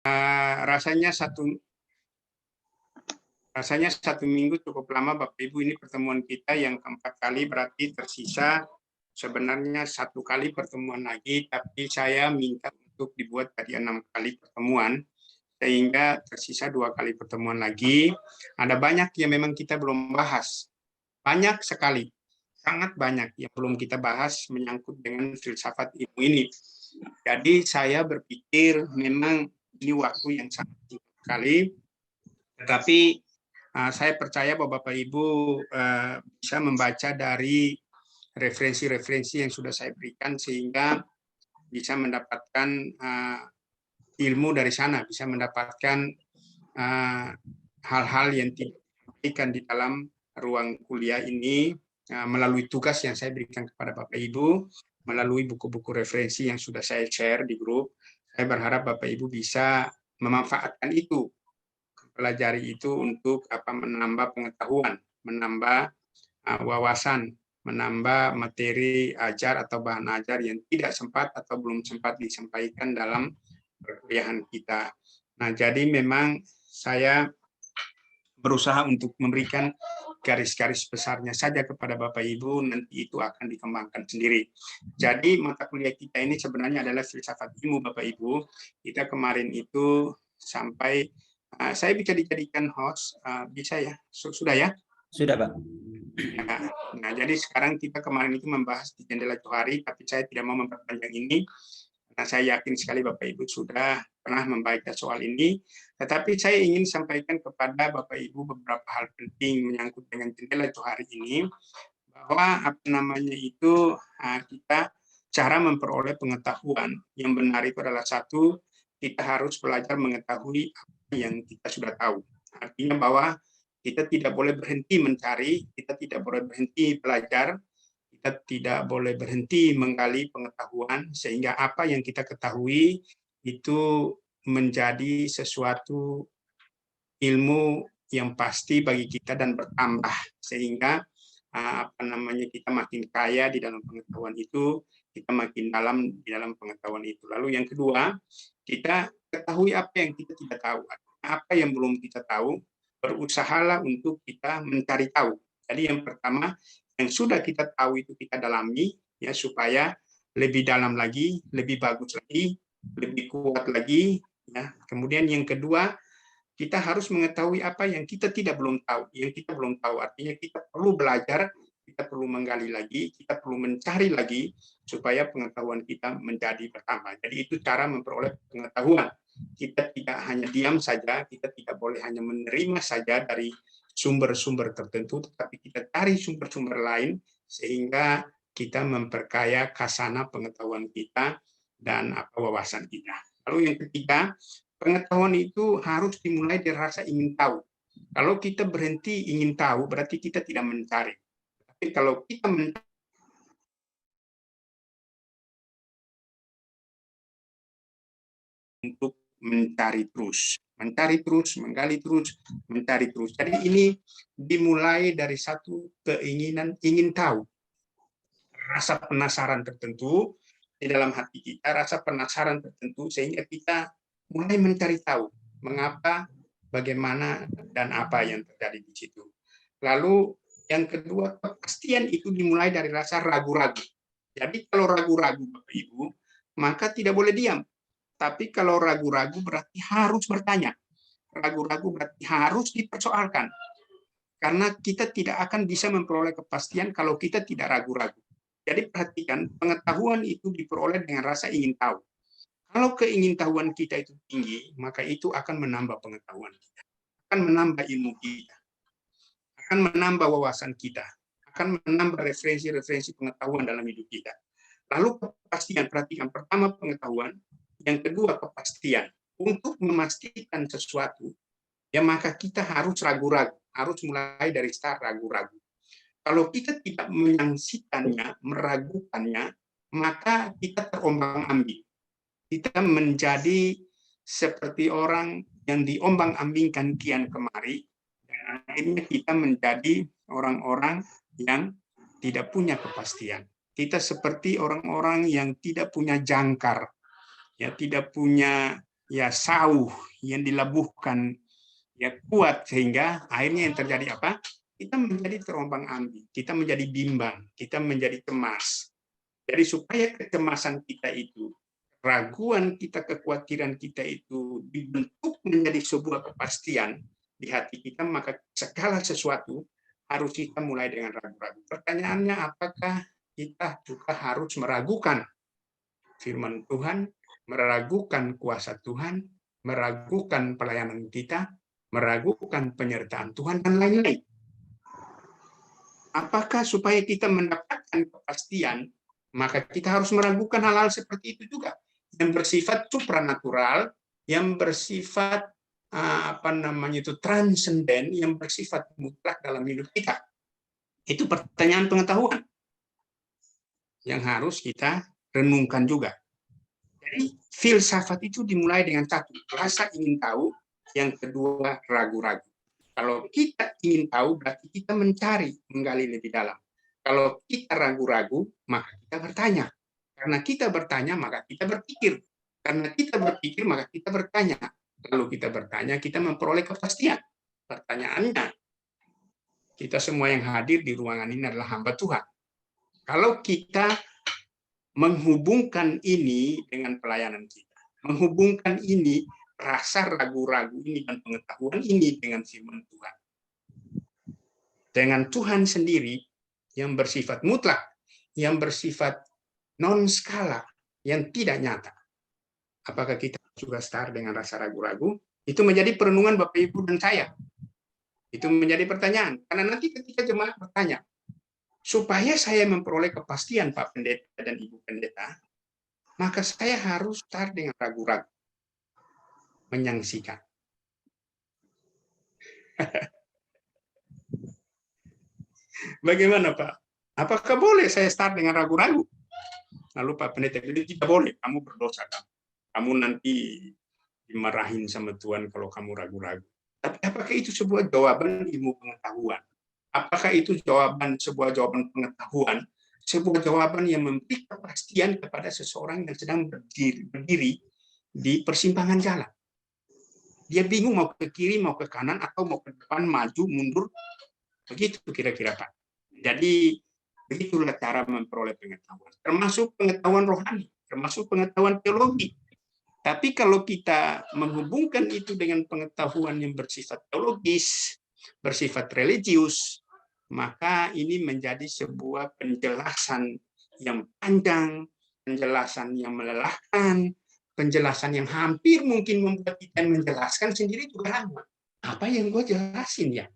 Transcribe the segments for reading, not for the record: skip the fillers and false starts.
Rasanya satu minggu cukup lama, Bapak Ibu. Ini pertemuan kita yang keempat kali, berarti tersisa sebenarnya satu kali pertemuan lagi, tapi saya minta untuk dibuat tadi 6 kali pertemuan, sehingga tersisa 2 kali pertemuan lagi. Ada banyak yang memang kita belum bahas, banyak sekali, sangat banyak yang belum kita bahas menyangkut dengan filsafat ilmu ini. Jadi saya berpikir memang ini waktu yang sangat singkat sekali, tetapi saya percaya bahwa Bapak Ibu bisa membaca dari referensi-referensi yang sudah saya berikan, sehingga bisa mendapatkan ilmu dari sana, bisa mendapatkan hal-hal yang diberikan di dalam ruang kuliah ini melalui tugas yang saya berikan kepada Bapak Ibu, melalui buku-buku referensi yang sudah saya share di grup. Saya berharap Bapak Ibu bisa memanfaatkan itu, pelajari itu untuk menambah pengetahuan, menambah wawasan, menambah materi ajar atau bahan ajar yang tidak sempat atau belum sempat disampaikan dalam perkuliahan kita. Nah, jadi memang saya berusaha untuk memberikan garis-garis besarnya saja kepada Bapak Ibu, nanti itu akan dikembangkan sendiri. Jadi mata kuliah kita ini sebenarnya adalah filsafat ilmu, Bapak Ibu. Kita kemarin itu sampai saya bisa dijadikan host, bisa ya? Sudah ya? Sudah, Pak. Nah, jadi sekarang kita kemarin itu membahas di Jendela Johari, tapi saya tidak mau memperpanjang ini, karena saya yakin sekali Bapak Ibu sudah pernah membaca soal ini, tetapi saya ingin sampaikan kepada Bapak Ibu beberapa hal penting menyangkut dengan Jendela Johari ini, bahwa kita cara memperoleh pengetahuan yang benar itu adalah satu, kita harus belajar mengetahui apa yang kita sudah tahu. Artinya bahwa kita tidak boleh berhenti mencari, kita tidak boleh berhenti belajar, kita tidak boleh berhenti menggali pengetahuan, sehingga apa yang kita ketahui itu menjadi sesuatu ilmu yang pasti bagi kita dan bertambah, sehingga kita makin kaya di dalam pengetahuan itu, kita makin dalam di dalam pengetahuan itu. Lalu yang kedua, kita ketahui apa yang kita tidak tahu, apa yang belum kita tahu, berusahalah untuk kita mencari tahu. Jadi yang pertama, yang sudah kita tahu itu kita dalami, ya, supaya lebih dalam lagi, lebih bagus lagi, lebih kuat lagi. Ya. Kemudian yang kedua, kita harus mengetahui apa yang kita belum tahu. Yang kita belum tahu artinya kita perlu belajar, kita perlu menggali lagi, kita perlu mencari lagi supaya pengetahuan kita menjadi bertambah. Jadi itu cara memperoleh pengetahuan. Kita tidak hanya diam saja, kita tidak boleh hanya menerima saja dari sumber-sumber tertentu, tetapi kita cari sumber-sumber lain sehingga kita memperkaya khazanah pengetahuan kita dan wawasan kita. Lalu yang ketiga, pengetahuan itu harus dimulai dari rasa ingin tahu. Kalau kita berhenti ingin tahu, berarti kita tidak mencari. Tapi kalau kita untuk mencari terus, menggali terus, mencari terus. Jadi ini dimulai dari satu keinginan ingin tahu, rasa penasaran tertentu di dalam hati kita, rasa penasaran tertentu sehingga kita mulai mencari tahu mengapa, bagaimana, dan apa yang terjadi di situ. Lalu yang kedua, kepastian itu dimulai dari rasa ragu-ragu. Jadi kalau ragu-ragu, Bapak Ibu, maka tidak boleh diam. Tapi kalau ragu-ragu berarti harus bertanya. Ragu-ragu berarti harus dipersoalkan. Karena kita tidak akan bisa memperoleh kepastian kalau kita tidak ragu-ragu. Jadi perhatikan, pengetahuan itu diperoleh dengan rasa ingin tahu. Kalau keingintahuan kita itu tinggi, maka itu akan menambah pengetahuan kita, akan menambah ilmu kita, akan menambah wawasan kita, akan menambah referensi-referensi pengetahuan dalam hidup kita. Lalu kepastian, perhatikan, pertama pengetahuan, yang kedua kepastian. Untuk memastikan sesuatu, ya maka kita harus ragu-ragu, harus mulai dari start ragu-ragu. Kalau kita tidak menyaksikannya, meragukannya, maka kita terombang-ambing. Kita menjadi seperti orang yang diombang-ambingkan kian kemari, dan akhirnya kita menjadi orang-orang yang tidak punya kepastian. Kita seperti orang-orang yang tidak punya jangkar, ya, tidak punya ya sauh, yang dilabuhkan ya kuat, sehingga akhirnya yang terjadi apa? Kita menjadi terombang-ambing, kita menjadi bimbang, kita menjadi cemas. Jadi supaya kecemasan kita itu, raguan kita, kekhawatiran kita itu dibentuk menjadi sebuah kepastian di hati kita, maka segala sesuatu harus kita mulai dengan ragu-ragu. Pertanyaannya, apakah kita juga harus meragukan firman Tuhan, meragukan kuasa Tuhan, meragukan pelayanan kita, meragukan penyertaan Tuhan, dan lain-lain? Apakah supaya kita mendapatkan kepastian, maka kita harus meragukan hal-hal seperti itu juga, yang bersifat supranatural, yang bersifat transenden, yang bersifat mutlak dalam hidup kita. Itu pertanyaan pengetahuan yang harus kita renungkan juga. Jadi filsafat itu dimulai dengan satu, rasa ingin tahu, yang kedua ragu-ragu. Kalau kita ingin tahu, berarti kita mencari, menggali lebih dalam. Kalau kita ragu-ragu, maka kita bertanya. Karena kita bertanya, maka kita berpikir. Karena kita berpikir, maka kita bertanya. Lalu kita bertanya, kita memperoleh kepastian. Pertanyaannya, kita semua yang hadir di ruangan ini adalah hamba Tuhan. Kalau kita menghubungkan ini dengan pelayanan kita, menghubungkan ini, rasa ragu-ragu ini dan pengetahuan ini dengan firman Tuhan, dengan Tuhan sendiri yang bersifat mutlak, yang bersifat non-skala, yang tidak nyata, apakah kita juga start dengan rasa ragu-ragu? Itu menjadi perenungan Bapak Ibu dan saya. Itu menjadi pertanyaan. Karena nanti ketika jemaat bertanya, supaya saya memperoleh kepastian Pak Pendeta dan Ibu Pendeta, maka saya harus start dengan ragu-ragu, menyangsikan. Bagaimana Pak? Apakah boleh saya start dengan ragu-ragu? Lalu Pak Pendeta bilang, tidak boleh, kamu berdosa. Kamu nanti dimarahin sama Tuhan kalau kamu ragu-ragu. Tapi apakah itu sebuah jawaban ilmu pengetahuan? Apakah itu sebuah jawaban pengetahuan? Sebuah jawaban yang memberi kepastian kepada seseorang yang sedang berdiri di persimpangan jalan. Dia bingung mau ke kiri, mau ke kanan, atau mau ke depan, maju, mundur. Begitu kira-kira Pak. Jadi begitulah cara memperoleh pengetahuan. Termasuk pengetahuan rohani, termasuk pengetahuan teologi. Tapi kalau kita menghubungkan itu dengan pengetahuan yang bersifat teologis, bersifat religius, maka ini menjadi sebuah penjelasan yang panjang, penjelasan yang melelahkan, penjelasan yang hampir mungkin membuat kita menjelaskan sendiri juga lama. Apa yang gue jelasin ya?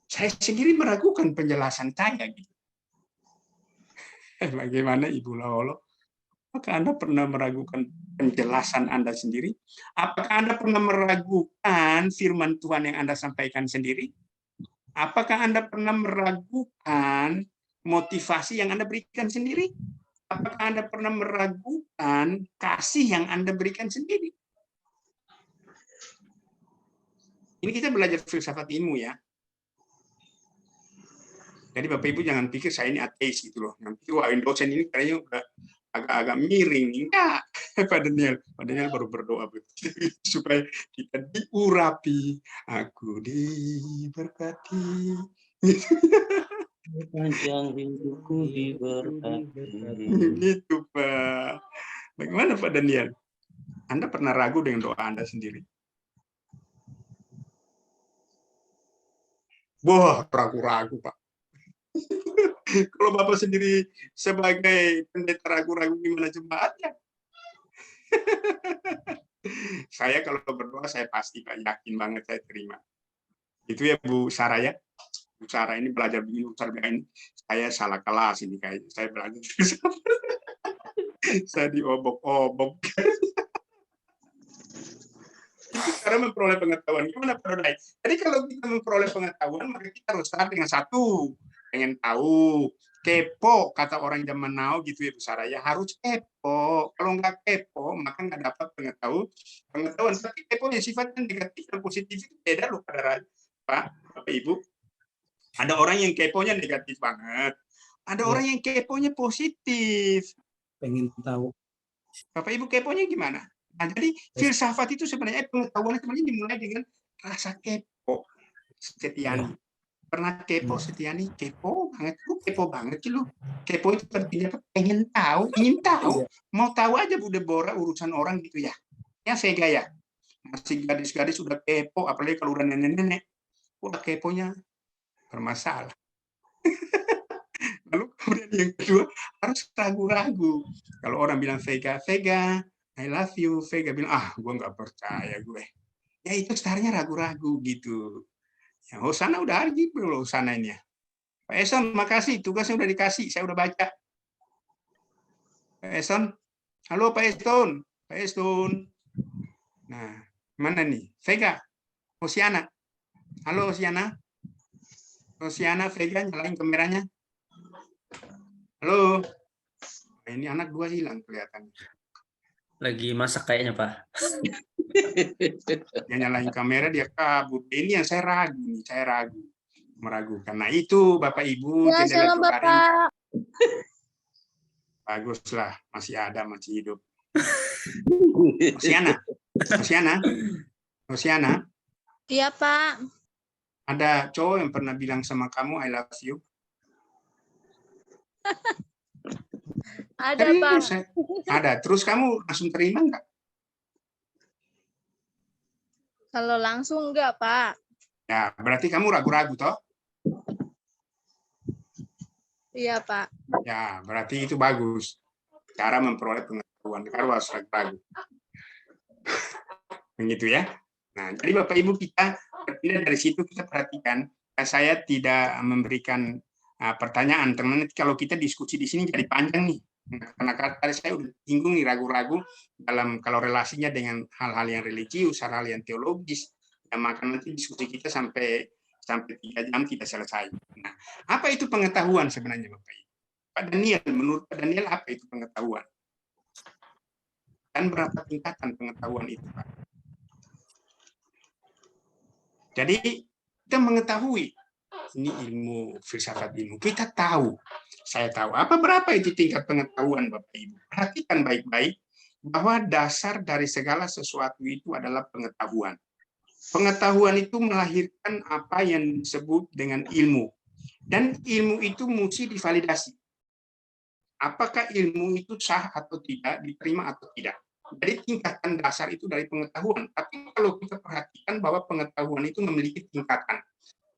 Saya sendiri meragukan penjelasan saya. Gitu. Bagaimana Ibu Lolo? Apakah Anda pernah meragukan penjelasan Anda sendiri? Apakah Anda pernah meragukan firman Tuhan yang Anda sampaikan sendiri? Apakah Anda pernah meragukan motivasi yang Anda berikan sendiri? Apakah Anda pernah meragukan kasih yang Anda berikan sendiri? Ini kita belajar filsafat ilmu ya. Jadi Bapak Ibu jangan pikir saya ini ateis gitu loh. Jangan pikir, wah dosen ini kayaknya udah agak-agak miring. Enggak, Pak Daniel. Pak Daniel baru berdoa supaya kita diurapi. Aku diberkati. Panjang hidupku diberkati. Gitu Pak. Bagaimana Pak Daniel? Anda pernah ragu dengan doa Anda sendiri? Wah, ragu-ragu Pak. Kalau Bapak sendiri sebagai pendeta ragu-ragu gimana jemaatnya? Saya kalau berdoa saya pasti Pak, yakin banget saya terima. Itu ya Bu Sarah ya. Bu Sarah ini belajar begini, Bu Sarah ini saya salah kelas ini kayaknya. Saya belajar saya diobok-obok. Itu cara memperoleh pengetahuan. Gimana Pak Dodai? Jadi kalau kita memperoleh pengetahuan, maka kita harus start dengan satu, pengen tahu, kepo, kata orang zaman now gitu ya Bu Sarah, ya harus kepo. Kalau nggak kepo, maka nggak dapat pengetahuan. Tapi kepo yang sifatnya negatif dan positif itu beda loh Pak, Bapak Ibu. Ada orang yang keponya negatif banget. Ada orang yang keponya positif. Pengen tahu. Bapak Ibu keponya gimana? Nah, jadi filsafat itu sebenarnya pengetahuan sebenarnya dimulai dengan rasa kepo. Setiani pernah kepo Setiani? Kepo banget, lu kepo banget sih lu. Kepo itu artinya apa? Pengen tahu, ingin tahu, mau tahu aja Bu Deborah urusan orang gitu ya. Ya Vega ya, masih gadis-gadis udah kepo, apalagi kalau udah nenek-nenek, udah keponya bermasalah. Lalu kemudian yang kedua harus ragu-ragu. Kalau orang bilang Vega, Vega, I love you, Vega bilang gue nggak percaya gue. Ya itu startnya ragu-ragu gitu. Ya, Hosana udah argi belum Hosana ini ya. Pak Eson, makasih tugasnya udah dikasih, saya udah baca. Pak Eson, halo Pak Eson, Pak Eson. Nah, mana nih? Vega, Hosiana. Halo Hosiana. Hosiana, Vega, nyalain kameranya. Halo. Nah, ini anak dua hilang kelihatannya. Lagi masak kayaknya, Pak. Dia nyalain kamera, dia kabur. Ini yang saya ragu nih, saya ragu. Meragukan. Nah itu Bapak Ibu, Ya, jendela shalom Johari. Bapak. Baguslah, masih ada, masih hidup. Hosiana, Hosiana, Hosiana. Iya, Pak. Ada cowok yang pernah bilang sama kamu I love you? Ada, Serius, Pak. ada. Terus kamu langsung terima nggak? Kalau langsung enggak, Pak. Ya, berarti kamu ragu-ragu toh? Iya, Pak. Ya, berarti itu bagus. Cara memperoleh pengetahuan. Kalau harus ragu-ragu. Begitu ya. Nah, jadi Bapak Ibu kita berpindah dari situ kita perhatikan. Saya tidak memberikan pertanyaan, teman-teman. Kalau kita diskusi di sini jadi panjang nih. Karena tadi saya udah singgung nih ragu-ragu dalam kalau relasinya dengan hal-hal yang religius, hal-hal yang teologis, ya maka nanti diskusi kita sampai 3 jam tidak selesai. Nah, apa itu pengetahuan sebenarnya Bapak Ibu? Pak Daniel, menurut Pak Daniel apa itu pengetahuan? Dan berapa tingkatan pengetahuan itu, Pak? Jadi kita mengetahui ini ilmu filsafat ilmu. Kita tahu, saya tahu apa berapa itu tingkat pengetahuan Bapak Ibu. Perhatikan baik-baik bahwa dasar dari segala sesuatu itu adalah pengetahuan. Pengetahuan itu melahirkan apa yang disebut dengan ilmu. Dan ilmu itu mesti divalidasi. Apakah ilmu itu sah atau tidak, diterima atau tidak. Jadi tingkatan dasar itu dari pengetahuan. Tapi kalau kita perhatikan bahwa pengetahuan itu memiliki tingkatan.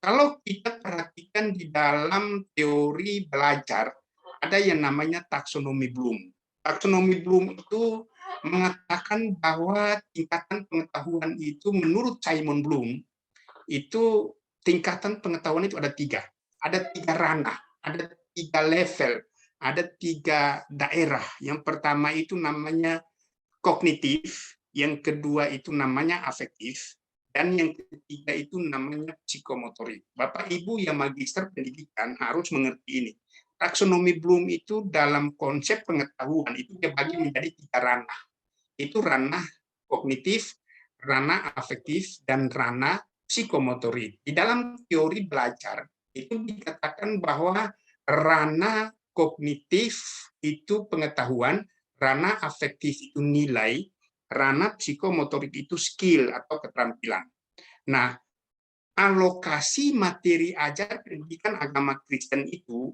Kalau kita perhatikan di dalam teori belajar, ada yang namanya taksonomi Bloom. Taksonomi Bloom itu mengatakan bahwa tingkatan pengetahuan itu menurut Simon Bloom, itu tingkatan pengetahuan itu ada 3. Ada 3 ranah, ada 3 level, ada 3 daerah. Yang pertama itu namanya kognitif, yang kedua itu namanya afektif, dan yang ketiga itu namanya psikomotorik. Bapak Ibu yang magister pendidikan harus mengerti ini. Taksonomi Bloom itu dalam konsep pengetahuan itu dibagi menjadi 3 ranah. Itu ranah kognitif, ranah afektif, dan ranah psikomotorik. Di dalam teori belajar itu dikatakan bahwa ranah kognitif itu pengetahuan, ranah afektif itu nilai, ranah psikomotorik itu skill atau keterampilan. Nah, alokasi materi ajar pendidikan agama Kristen itu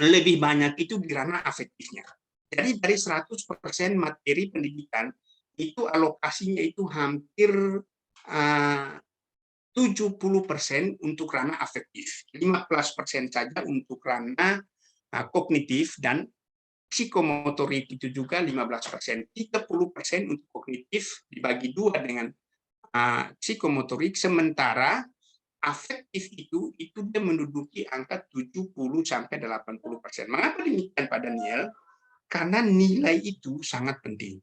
lebih banyak itu di ranah afektifnya. Jadi dari 100% materi pendidikan itu alokasinya itu hampir 70% untuk ranah afektif, 15% saja untuk ranah kognitif, dan psikomotorik itu juga 15%, 30% untuk kognitif dibagi 2 dengan psikomotorik, sementara afektif itu dia menduduki angka 70 sampai 80%. Mengapa demikian Pak Daniel? Karena nilai itu sangat penting.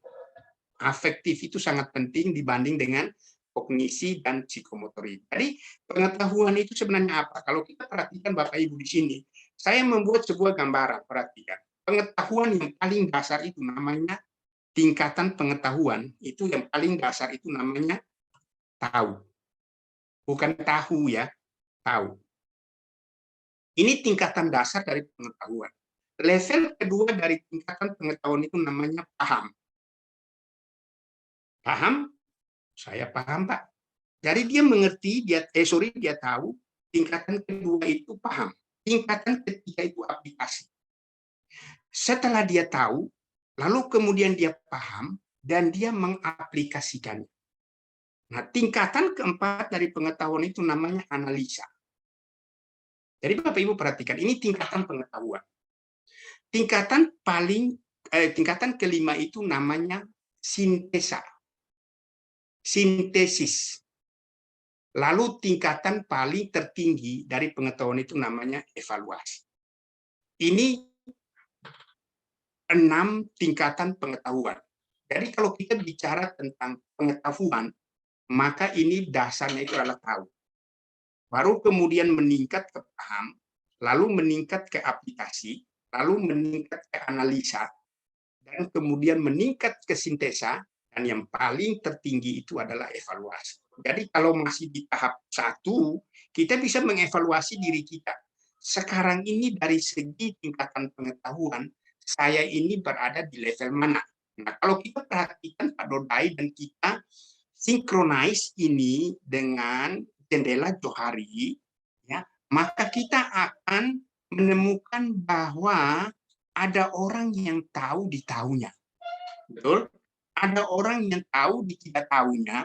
Afektif itu sangat penting dibanding dengan kognisi dan psikomotorik. Jadi pengetahuan itu sebenarnya apa? Kalau kita perhatikan Bapak Ibu di sini, saya membuat sebuah gambaran, perhatikan. Pengetahuan yang paling dasar itu namanya tingkatan pengetahuan, itu yang paling dasar itu namanya tahu. Bukan tahu ya, tahu. Ini tingkatan dasar dari pengetahuan. Level kedua dari tingkatan pengetahuan itu namanya paham. Paham? Saya paham, Pak. Jadi dia mengerti, dia tahu. Tingkatan kedua itu paham. Tingkatan ketiga itu aplikasi. Setelah dia tahu, lalu kemudian dia paham, dan dia mengaplikasikannya. Nah, tingkatan keempat dari pengetahuan itu namanya analisa. Jadi Bapak Ibu perhatikan, ini tingkatan pengetahuan. Tingkatan kelima itu namanya sintesa. Sintesis. Lalu tingkatan paling tertinggi dari pengetahuan itu namanya evaluasi. Ini 6 tingkatan pengetahuan. Jadi kalau kita bicara tentang pengetahuan, maka ini dasarnya itu adalah tahu. Baru kemudian meningkat ke paham, lalu meningkat ke aplikasi, lalu meningkat ke analisa, dan kemudian meningkat ke sintesa, dan yang paling tertinggi itu adalah evaluasi. Jadi kalau masih di tahap 1, kita bisa mengevaluasi diri kita. Sekarang ini dari segi tingkatan pengetahuan, saya ini berada di level mana. Nah, kalau kita perhatikan Pak Dodai dan kita sinkronize ini dengan jendela Johari, ya, maka kita akan menemukan bahwa ada orang yang tahu di tahunya. Betul? Ada orang yang tahu di tidak tahunya,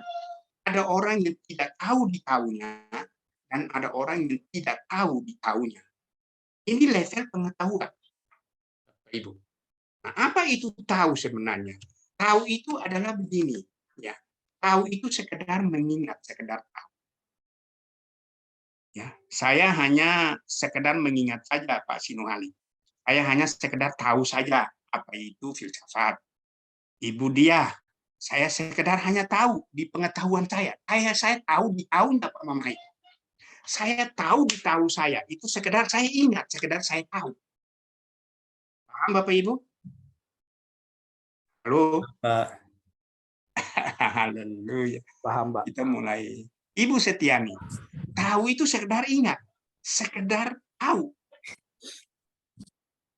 ada orang yang tidak tahu di tahunya, dan ada orang yang tidak tahu di tahunya. Ini level pengetahuan, Ibu. Nah, apa itu tahu sebenarnya? Tahu itu adalah begini, ya. Tahu itu sekedar mengingat, sekedar tahu. Ya, saya hanya sekedar mengingat saja Pak Sinuhali. Saya hanya sekedar tahu saja apa itu filsafat. Ibu dia, saya sekedar hanya tahu di pengetahuan saya. Saya tahu di tahu enggak Pak Mamai. Saya tahu di tahu saya, itu sekedar saya ingat, sekedar saya tahu. Paham Bapak Ibu? Halo? Pak. Haleluya. Paham, Pak. Kita mulai. Ibu Setiani, tahu itu sekedar ingat, sekedar tahu.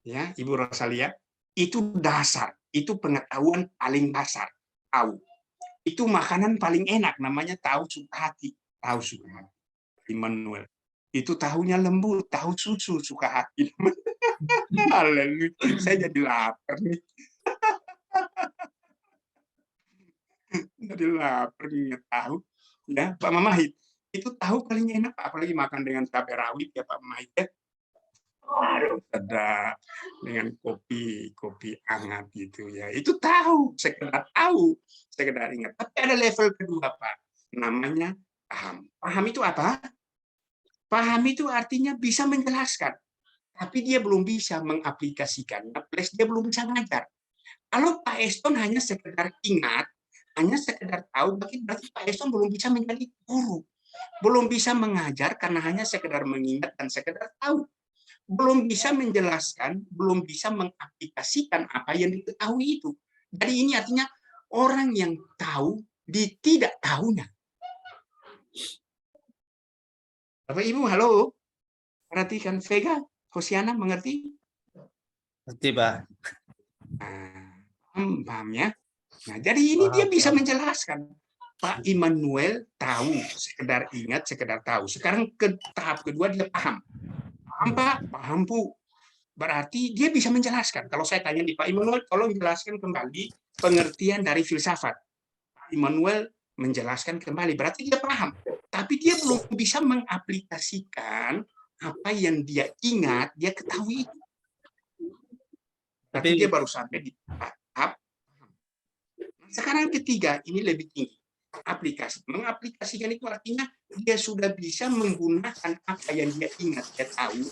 Ya, Ibu Rosalia, itu dasar, itu pengetahuan paling dasar, tahu. Itu makanan paling enak, namanya tahu suka hati, tahu suka hati. Immanuel. Itu tahunya lembut, tahu susu suka hati. Haleluya. Saya jadi lapar nih. Jadi lapar nih tahu. Ya, Pak Mamahit. Itu tahu paling enak, apalagi makan dengan cabai rawit ya Pak Mamahit. Ya. Aduh, sedap dengan kopi hangat gitu ya. Itu tahu, sekedar ingat. Tapi ada level kedua Pak, namanya paham. Paham itu apa? Paham itu artinya bisa menjelaskan, tapi dia belum bisa mengaplikasikannya, plus dia belum bisa mengajar. Kalau Pak Eston hanya sekedar ingat, hanya sekedar tahu, berarti Pak Eston belum bisa menjadi guru, belum bisa mengajar karena hanya sekedar mengingat dan sekedar tahu. Belum bisa menjelaskan, belum bisa mengaplikasikan apa yang diketahui itu. Jadi ini artinya orang yang tahu di tidak tahunya. Bapak Ibu, halo. Perhatikan Vega, Hosiana mengerti? Ngerti, Pak. Nah, paham ya? Nah, jadi ini dia bisa menjelaskan. Pak Immanuel tahu, sekedar ingat, sekedar tahu. Sekarang ke tahap kedua dia paham. Paham Pak? Paham Bu. Berarti dia bisa menjelaskan. Kalau saya tanya di Pak Immanuel, tolong jelaskan kembali pengertian dari filsafat. Pak Immanuel menjelaskan kembali. Berarti dia paham. Tapi dia belum bisa mengaplikasikan apa yang dia ingat, dia ketahui itu. Berarti dia baru sampai di tahap. Sekarang ketiga, ini lebih tinggi. Aplikasi. Mengaplikasikan itu artinya dia sudah bisa menggunakan apa yang dia ingat, dia tahu,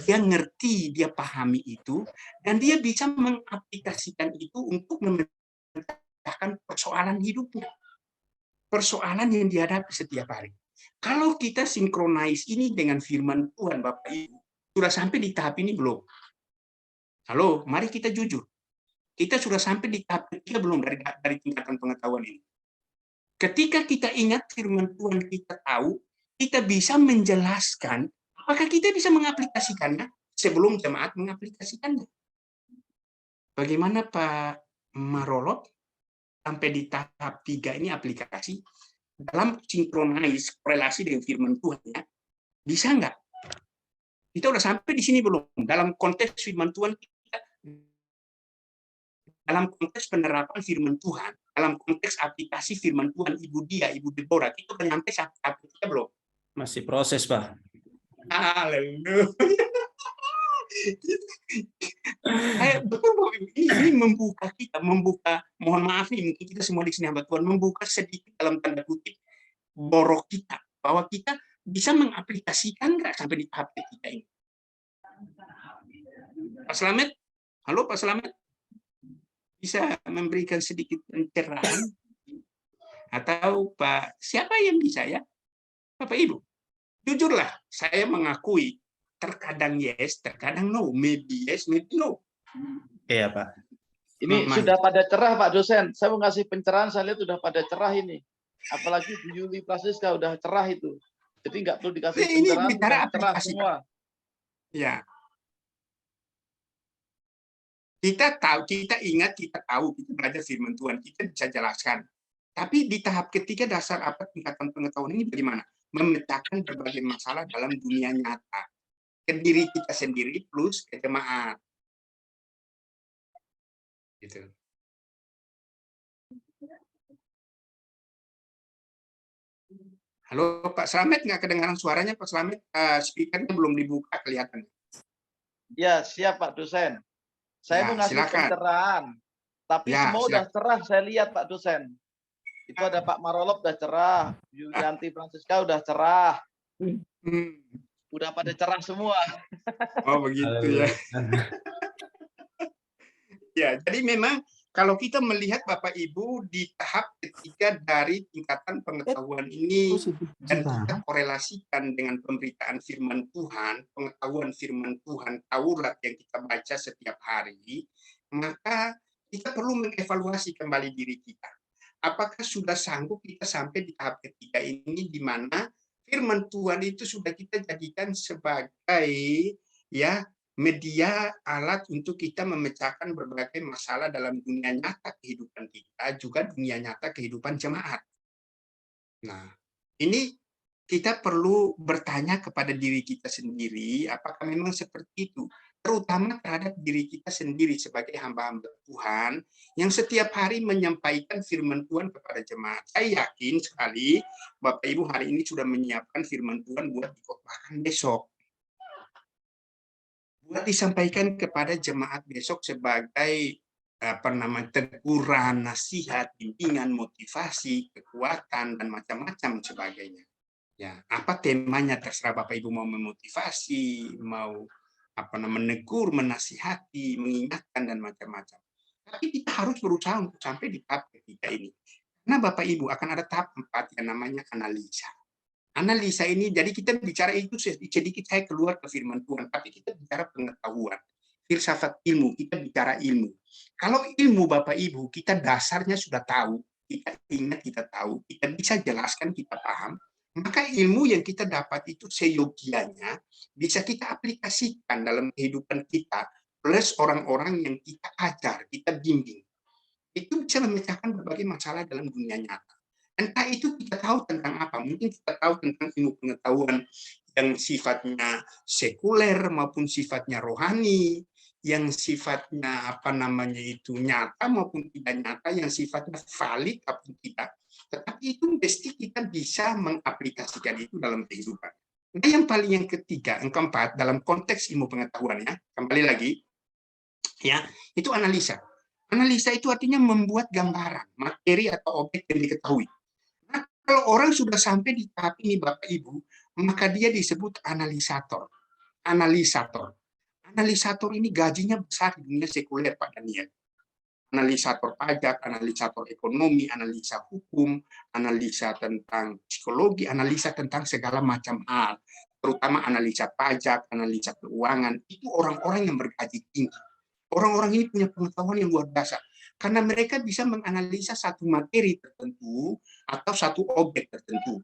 dia ngerti, dia pahami itu, dan dia bisa mengaplikasikan itu untuk memecahkan persoalan hidupnya. Persoalan yang dihadapi setiap hari. Kalau kita sinkronize ini dengan firman Tuhan, Bapak Ibu, sudah sampai di tahap ini belum? Halo, mari kita jujur. Kita sudah sampai di tahap ketiga belum dari tingkatan pengetahuan ini? Ketika kita ingat firman Tuhan, kita tahu, kita bisa menjelaskan, apakah kita bisa mengaplikasikannya sebelum jemaat mengaplikasikannya. Bagaimana Pak Marolot? sampai di tahap 3 ini aplikasi dalam sinkronis korelasi dengan firman Tuhan ya. Bisa nggak? Kita udah sampai di sini belum? Dalam konteks firman Tuhan, dalam konteks penerapan firman Tuhan, dalam konteks aplikasi firman Tuhan, Ibu Dia, Ibu Deborah, kita udah nyampe tahap kita belum? Masih proses, Pak. Haleluya. Ini membuka kita, mohon maaf nih, mungkin kita semua di sini hamba Tuhan, membuka sedikit dalam tanda kutip borok kita, bahwa kita bisa mengaplikasikan nggak sampai di tahap ketiga ini. Pak Slamet, halo Pak Slamet, bisa memberikan sedikit pencerahan? Atau Pak, siapa yang bisa ya? Bapak Ibu, jujurlah, saya mengakui terkadang yes, terkadang no, maybe yes, maybe no. Iya, Pak. Ini sudah pada cerah, Pak dosen. Saya mau ngasih pencerahan, saya lihat sudah pada cerah ini. Apalagi Bu Yuli Praseska udah cerah itu. Jadi nggak perlu dikasih pencerahan, sudah cerah semua. Ya. Kita tahu, kita ingat, kita tahu, kita belajar firman Tuhan, kita bisa jelaskan. Tapi di tahap ketiga dasar apa tingkatan pengetahuan ini bagaimana? Memecahkan berbagai masalah dalam dunia nyata. Ke diri kita sendiri plus ke jemaat. Gitu. Halo Pak Slamet, nggak kedengaran suaranya Pak Slamet? Speakernya belum dibuka kelihatan. Ya, siap Pak dosen. Saya Ya, mau ngasih silakan. pencerahan. Tapi Ya, semua udah cerah, saya lihat Pak dosen. Itu ada Pak Marolop udah cerah, Yulianti Francisca udah cerah. Udah pada cerah semua. Oh begitu ya. Ya, jadi memang kalau kita melihat Bapak Ibu di tahap ketiga dari tingkatan pengetahuan ini dan kita korelasikan dengan pemberitaan firman Tuhan, pengetahuan firman Tuhan, Taurat yang kita baca setiap hari, maka kita perlu mengevaluasi kembali diri kita. Apakah sudah sanggup kita sampai di tahap ketiga ini di mana firman Tuhan itu sudah kita jadikan sebagai ya media alat untuk kita memecahkan berbagai masalah dalam dunia nyata kehidupan kita, juga dunia nyata kehidupan jemaat. Nah, ini kita perlu bertanya kepada diri kita sendiri, apakah memang seperti itu? Terutama terhadap diri kita sendiri sebagai hamba-hamba Tuhan, yang setiap hari menyampaikan firman Tuhan kepada jemaat. Saya yakin sekali, Bapak Ibu hari ini sudah menyiapkan firman Tuhan buat dikotbahkan besok. Buat disampaikan kepada jemaat besok sebagai teguran, nasihat, bimbingan, motivasi, kekuatan dan macam-macam sebagainya. Ya, apa temanya terserah Bapak Ibu mau memotivasi, mau menegur, menasihati, mengingatkan dan macam-macam. Tapi kita harus berusaha untuk sampai di tahap ketiga ini. Karena Bapak Ibu akan ada tahap 4 yang namanya analisa. Analisa ini, jadi kita bicara itu sedikit saya keluar ke firman Tuhan, tapi kita bicara pengetahuan, filsafat ilmu, kita bicara ilmu. Kalau ilmu Bapak Ibu, kita dasarnya sudah tahu, kita ingat, kita tahu, kita bisa jelaskan, kita paham, maka ilmu yang kita dapat itu seyogianya bisa kita aplikasikan dalam kehidupan kita, plus orang-orang yang kita ajar, kita bimbing. Itu bisa memecahkan berbagai masalah dalam dunia nyata. Entah itu kita tahu tentang apa, mungkin kita tahu tentang ilmu pengetahuan yang sifatnya sekuler maupun sifatnya rohani, yang sifatnya nyata maupun tidak nyata, yang sifatnya valid maupun tidak. Tetapi itu mesti kita bisa mengaplikasikan itu dalam kehidupan. Nah, yang ketiga, yang keempat dalam konteks ilmu pengetahuan ya, kembali lagi ya, itu analisa. Analisa itu artinya membuat gambaran, materi atau objek yang diketahui. Kalau orang sudah sampai di tahap ini Bapak Ibu, maka dia disebut analisator. Analisator. Analisator ini gajinya besar di dunia sekuler Pak Daniel. Analisator pajak, analisator ekonomi, analisa hukum, analisa tentang psikologi, analisa tentang segala macam hal. Terutama analisa pajak, analisa keuangan. Itu orang-orang yang bergaji tinggi. Orang-orang ini punya pengetahuan yang luar biasa. Karena mereka bisa menganalisa satu materi tertentu atau satu objek tertentu.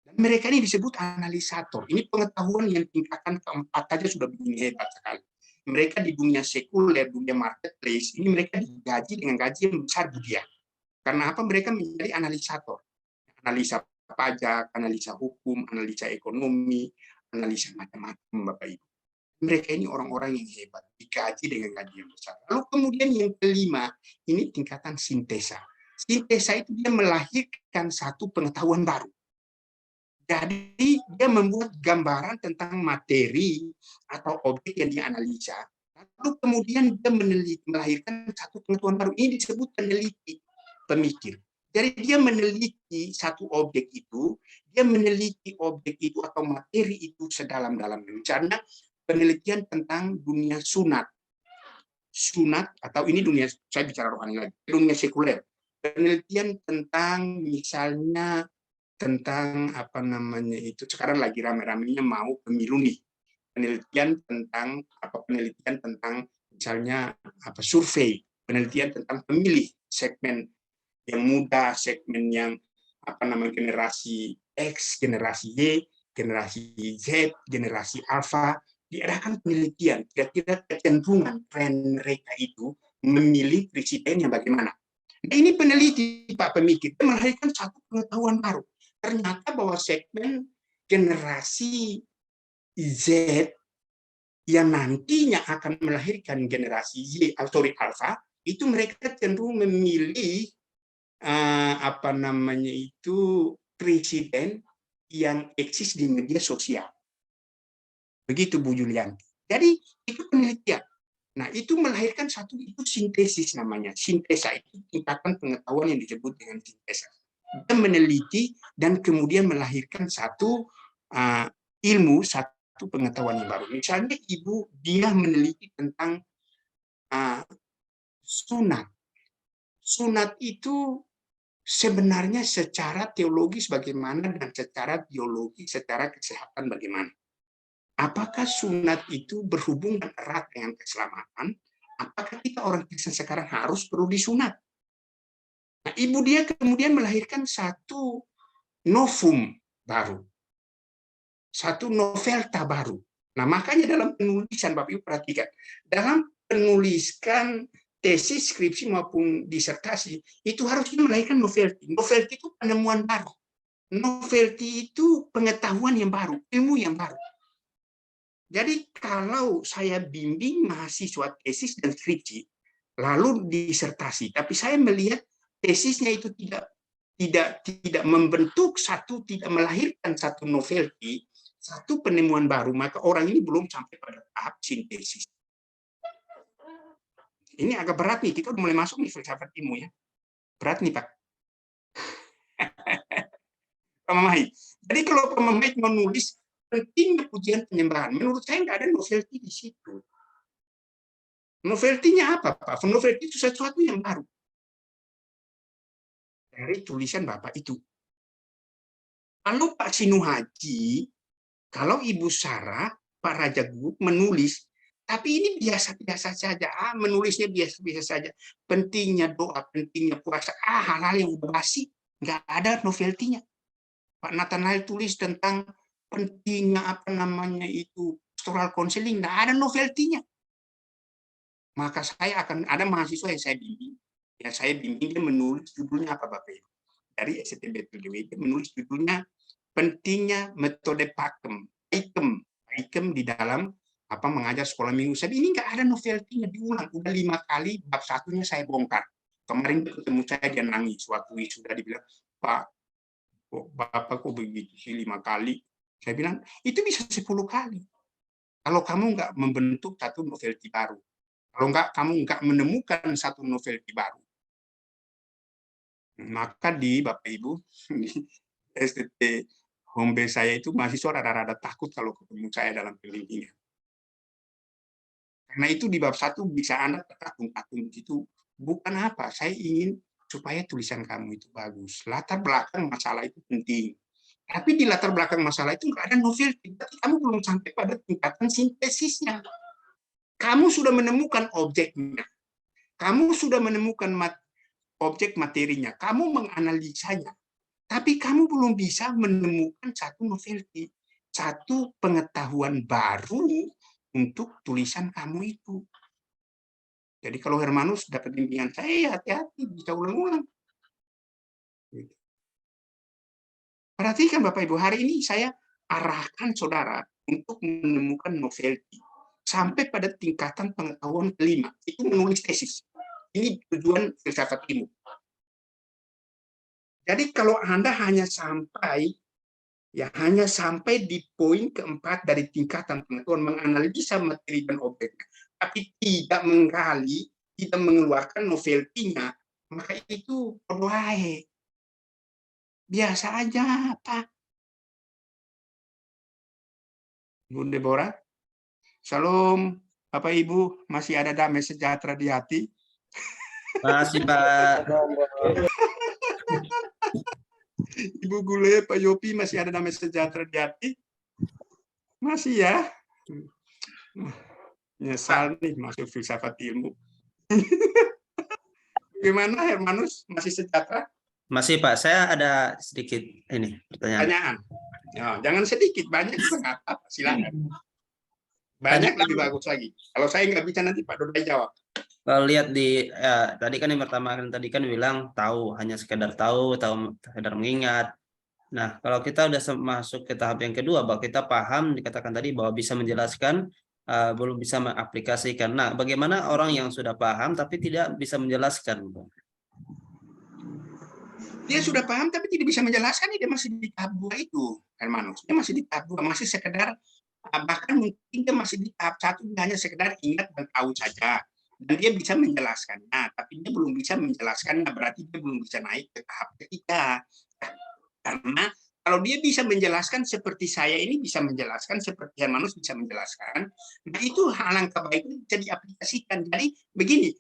Dan mereka ini disebut analisator. Ini pengetahuan yang tingkatan keempat saja sudah begini hebat sekali. Mereka di dunia sekuler, dunia marketplace, ini mereka digaji dengan gaji yang besar dia. Karena apa? Mereka menjadi analisator. Analisa pajak, analisa hukum, analisa ekonomi, analisa macam-macam, Bapak Ibu. Mereka ini orang-orang yang hebat, digaji dengan gaji yang besar. Lalu kemudian yang kelima, ini tingkatan sintesa. Sintesa itu dia melahirkan satu pengetahuan baru. Jadi dia membuat gambaran tentang materi atau objek yang dianalisa. Lalu kemudian dia melahirkan satu pengetahuan baru. Ini disebut peneliti, pemikir. Jadi dia meneliti satu objek itu, dia meneliti objek itu atau materi itu sedalam-dalamnya. Misalnya penelitian tentang dunia sunat. Sunat atau ini dunia, saya bicara rohani lagi, dunia sekuler. Penelitian tentang misalnya tentang apa namanya itu, sekarang lagi rame-ramenya mau pemilu nih. Penelitian tentang misalnya apa survei, penelitian tentang pemilih, segmen yang muda, segmen yang apa namanya generasi X, generasi Y, generasi Z, generasi Alpha, diadakan penelitian kira-kira kecenderungan tren mereka itu memilih presiden yang bagaimana. Nah, ini peneliti Pak pemikir melahirkan satu pengetahuan baru. Ternyata bahwa segmen generasi Z yang nantinya akan melahirkan generasi Y, Alpha, itu mereka cenderung memilih apa namanya itu presiden yang eksis di media sosial. Begitu Bu Julian. Jadi itu penelitian. Nah, itu melahirkan satu, itu sintesis namanya. Sintesa itu tingkatan pengetahuan yang disebut dengan sintesa. Dia meneliti dan kemudian melahirkan satu ilmu, satu pengetahuan yang baru. Misalnya ibu dia meneliti tentang sunat. Sunat itu sebenarnya secara teologis bagaimana dan secara biologis, secara kesehatan bagaimana. Apakah sunat itu berhubungan erat dengan keselamatan? Apakah kita orang Kristen sekarang harus perlu disunat? Nah, ibu dia kemudian melahirkan satu novum baru, satu novelta baru. Nah, makanya dalam penulisan, Bapak Ibu perhatikan, dalam penuliskan tesis, skripsi maupun disertasi, itu harusnya melahirkan novelty. Novelty itu penemuan baru. Novelty itu pengetahuan yang baru, ilmu yang baru. Jadi kalau saya bimbing mahasiswa tesis dan skripsi, lalu disertasi, tapi saya melihat tesisnya itu tidak membentuk satu, tidak melahirkan satu novelty, satu penemuan baru, maka orang ini belum sampai pada tahap sintesis. Ini agak berat nih, kita udah mulai masuk nih filsafat ilmu ya. Berat nih Pak. Pak Mamahit. Jadi kalau Pak Mamahit menulis pentingnya pujian penyembahan, menurut saya nggak ada novelty di situ. Novelty-nya apa Pak? Novelty itu sesuatu yang baru. Dari tulisan Bapak itu. Kalau Pak Sinuhaji, kalau Ibu Sarah, Pak Raja Guru menulis, tapi ini biasa-biasa saja, menulisnya biasa-biasa saja. Pentingnya doa, pentingnya puasa, hal-hal yang udah basi, nggak ada novelty-nya. Pak Nathanael tulis tentang pentingnya apa namanya itu pastoral counseling, nggak ada novelty-nya. Maka saya akan ada mahasiswa yang saya bimbing, dia menulis judulnya apa Bapak Ibu? Dari STB dia menulis judulnya pentingnya metode Pakem di dalam apa mengajar sekolah minggu. Saya ini nggak ada novelty-nya, diulang udah 5 kali, bab satunya saya bongkar. Kemarin ketemu saya dia nangis waktu sudah dibilang, Pak, Bapak kok begitu sih 5 kali? Saya bilang itu bisa 10 kali. Kalau kamu nggak membentuk satu novelty baru, kalau kamu nggak menemukan satu novelty baru, maka di Bapak Ibu di STT home base saya itu mahasiswa rada-rada takut kalau ketemu saya dalam pembimbingan. Karena itu di bab 1 bisa Anda terkatung-katung itu bukan apa, saya ingin supaya tulisan kamu itu bagus. Latar belakang masalah itu penting. Tapi di latar belakang masalah itu nggak ada novelty, tapi kamu belum sampai pada tingkatan sintesisnya. Kamu sudah menemukan objeknya, kamu sudah menemukan objek materinya, kamu menganalisanya, tapi kamu belum bisa menemukan satu novelty, satu pengetahuan baru untuk tulisan kamu itu. Jadi kalau Hermanus dapat bimbingan saya, hati-hati, bisa ulang-ulang. Perhatikan Bapak Ibu, hari ini saya arahkan saudara untuk menemukan novelty sampai pada tingkatan pengetahuan kelima, itu menulis tesis. Ini tujuan filsafat ilmu. Jadi kalau Anda hanya sampai di poin keempat dari tingkatan pengetahuan, menganalisa materi dan objeknya, tapi tidak menggali, tidak mengeluarkan novelty-nya, maka itu perluai. Biasa aja, Pak. Bu Deborah, Shalom, Bapak Ibu, masih ada damai sejahtera di hati? Masih, Pak. Ibu Gule, Pak Yopi, masih ada damai sejahtera di hati? Masih ya? Nyesal nih masuk filsafat ilmu. Gimana Hermanus, masih sejahtera? Masih, Pak. Saya ada sedikit ini pertanyaan. Pertanyaan. Ya, jangan sedikit, banyak juga nggak apa-apa, silakan. Banyak lebih bagus lagi. Kalau saya nggak bisa nanti Pak Dodai jawab. Kalau lihat di tadi kan yang pertama tadi kan bilang tahu, hanya sekedar tahu, sekedar mengingat. Nah, kalau kita udah masuk ke tahap yang kedua, bahwa kita paham, dikatakan tadi bahwa bisa menjelaskan, belum bisa mengaplikasikan. Nah, bagaimana orang yang sudah paham tapi tidak bisa menjelaskan? Dia sudah paham tapi tidak bisa menjelaskan, dia masih di tahap 2 itu, Hermanus. Dia masih di tahap 2, masih sekedar, bahkan mungkin dia masih di tahap 1, hanya sekedar ingat dan tahu saja. Dan dia bisa menjelaskannya, tapi dia belum bisa menjelaskannya, berarti dia belum bisa naik ke tahap ketiga. Karena kalau dia bisa menjelaskan seperti saya ini bisa menjelaskan, seperti Hermanus bisa menjelaskan, nah itu alangkah baiknya bisa diaplikasikan. Jadi begini,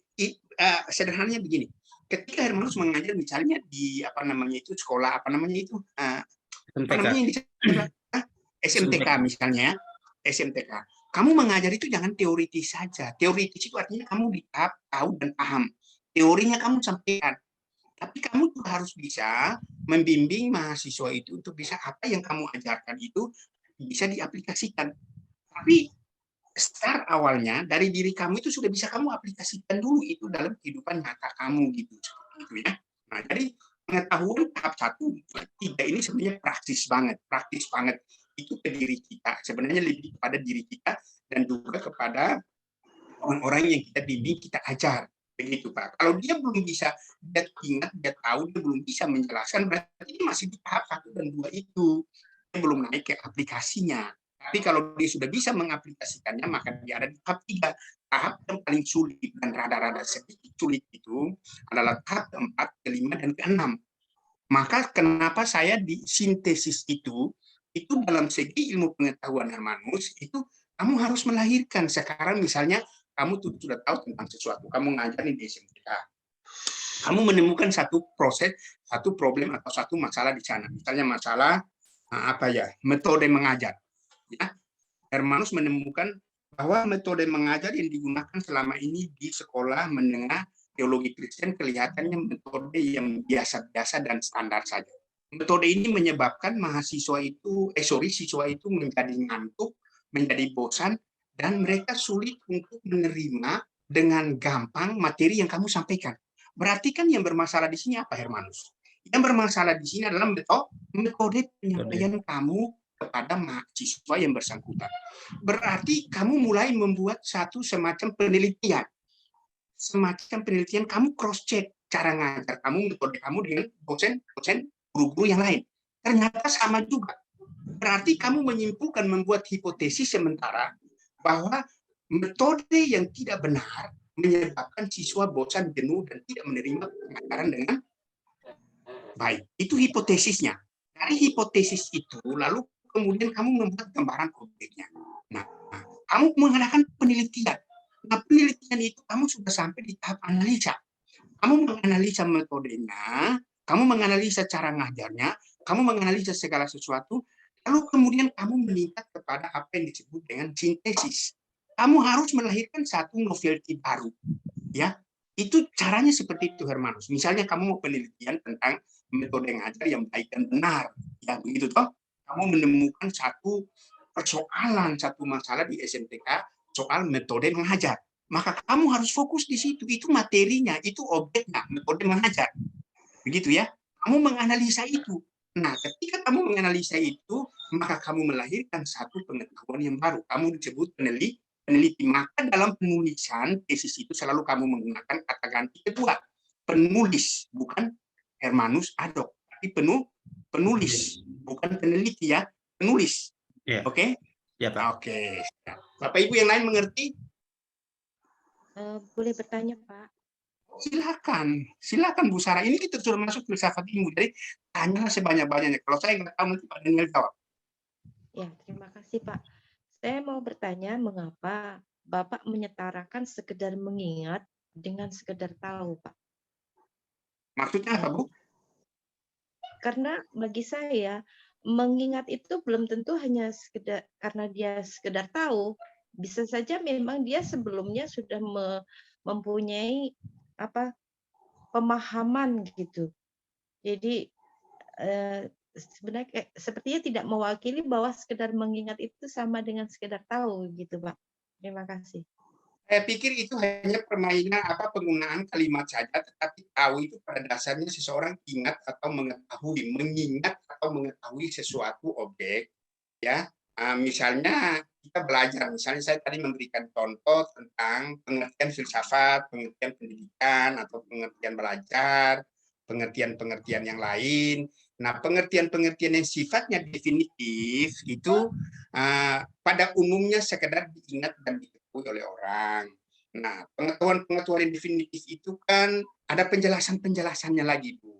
sederhananya begini. Ketika Hermanus mengajar misalnya di sekolah SMTK misalnya, SMTK. Kamu mengajar itu jangan teoritis saja. Teoritis itu artinya kamu di tahap tahu dan paham. Teorinya kamu sampaikan. Tapi kamu juga harus bisa membimbing mahasiswa itu untuk bisa apa yang kamu ajarkan itu bisa diaplikasikan. Tapi start awalnya dari diri kamu itu sudah bisa kamu aplikasikan dulu itu dalam kehidupan nyata kamu gitu ya. Nah, jadi pengetahuan tahap 1, 3 ini sebenarnya praktis banget itu ke diri kita, sebenarnya lebih kepada diri kita dan juga kepada orang-orang yang kita bimbing, kita ajar, begitu Pak. Kalau dia belum bisa, dia ingat, dia tahu, dia belum bisa menjelaskan, berarti dia masih di tahap 1 dan 2 itu, dia belum naik ke aplikasinya. Tapi kalau dia sudah bisa mengaplikasikannya, maka dia ada di tahap 3. Tahap yang paling sulit dan rada-rada sedikit sulit itu adalah tahap keempat, kelima, dan keenam. Maka kenapa saya di sintesis itu dalam segi ilmu pengetahuan Hermanus, itu kamu harus melahirkan. Sekarang misalnya, kamu sudah tahu tentang sesuatu, kamu ngajarin di SMTK. Kamu menemukan satu proses, satu problem atau satu masalah di sana. Misalnya masalah metode mengajar. Ya, Hermanus menemukan bahwa metode mengajar yang digunakan selama ini di sekolah menengah teologi Kristen kelihatannya metode yang biasa-biasa dan standar saja. Metode ini menyebabkan siswa itu menjadi ngantuk, menjadi bosan, dan mereka sulit untuk menerima dengan gampang materi yang kamu sampaikan. Berarti kan yang bermasalah di sini apa, Hermanus? Yang bermasalah di sini adalah metode penyampaian kamu kepada mahasiswa yang bersangkutan. Berarti kamu mulai membuat satu semacam penelitian. Kamu cross-check cara ngajar kamu, metode kamu dengan dosen guru-guru yang lain. Ternyata sama juga. Berarti kamu menyimpulkan, membuat hipotesis sementara bahwa metode yang tidak benar menyebabkan siswa bosan, jenuh, dan tidak menerima pengajaran dengan baik. Itu hipotesisnya. Dari hipotesis itu, lalu kemudian kamu membuat gambaran objeknya. Nah, kamu mengadakan penelitian. Nah, penelitian itu kamu sudah sampai di tahap analisa. Kamu menganalisa metodenya, kamu menganalisa cara ngajarnya, kamu menganalisa segala sesuatu, lalu kemudian kamu meningkat kepada apa yang disebut dengan sintesis. Kamu harus melahirkan satu novelty baru. Ya, itu caranya seperti itu, Hermanus. Misalnya kamu mau penelitian tentang metode ngajar yang baik dan benar. Ya, begitu toh. Kamu menemukan satu persoalan, satu masalah di SMTK soal metode mengajar. Maka kamu harus fokus di situ. Itu materinya, itu objeknya, metode mengajar. Begitu ya. Kamu menganalisa itu. Nah, ketika kamu menganalisa itu, maka kamu melahirkan satu pengetahuan yang baru. Kamu disebut peneliti. Maka dalam penulisan tesis itu selalu kamu menggunakan kata ganti kedua. Penulis, bukan Hermanus Adok, tapi penulis, bukan peneliti ya, penulis. Ya, Oke? ya Pak. Oke. Bapak Ibu yang lain mengerti? Boleh bertanya, Pak? Silakan Bu Sarah. Ini kita sudah masuk filsafat ilmu. Jadi tanyalah sebanyak-banyaknya. Kalau saya nggak tahu nanti Pak Daniel jawab. Ya, terima kasih, Pak. Saya mau bertanya mengapa Bapak menyetarakan sekedar mengingat dengan sekedar tahu, Pak? Maksudnya apa, Bu? Karena bagi saya mengingat itu belum tentu hanya sekedar karena dia sekedar tahu, bisa saja memang dia sebelumnya sudah mempunyai pemahaman gitu. Jadi sebenarnya sepertinya tidak mewakili bahwa sekedar mengingat itu sama dengan sekedar tahu gitu, Pak. Terima kasih. Saya pikir itu hanya permainan penggunaan kalimat saja, tetapi tahu itu pada dasarnya seseorang ingat atau mengetahui, mengingat atau mengetahui sesuatu objek, ya. Misalnya kita belajar, misalnya saya tadi memberikan contoh tentang pengertian filsafat, pengertian pendidikan atau pengertian belajar, pengertian-pengertian yang lain. Nah, pengertian-pengertian yang sifatnya definitif itu pada umumnya sekedar diingat dan diketahui oleh orang. Nah, pengetahuan-pengetahuan yang definitif itu kan ada penjelasan-penjelasannya lagi, Bu.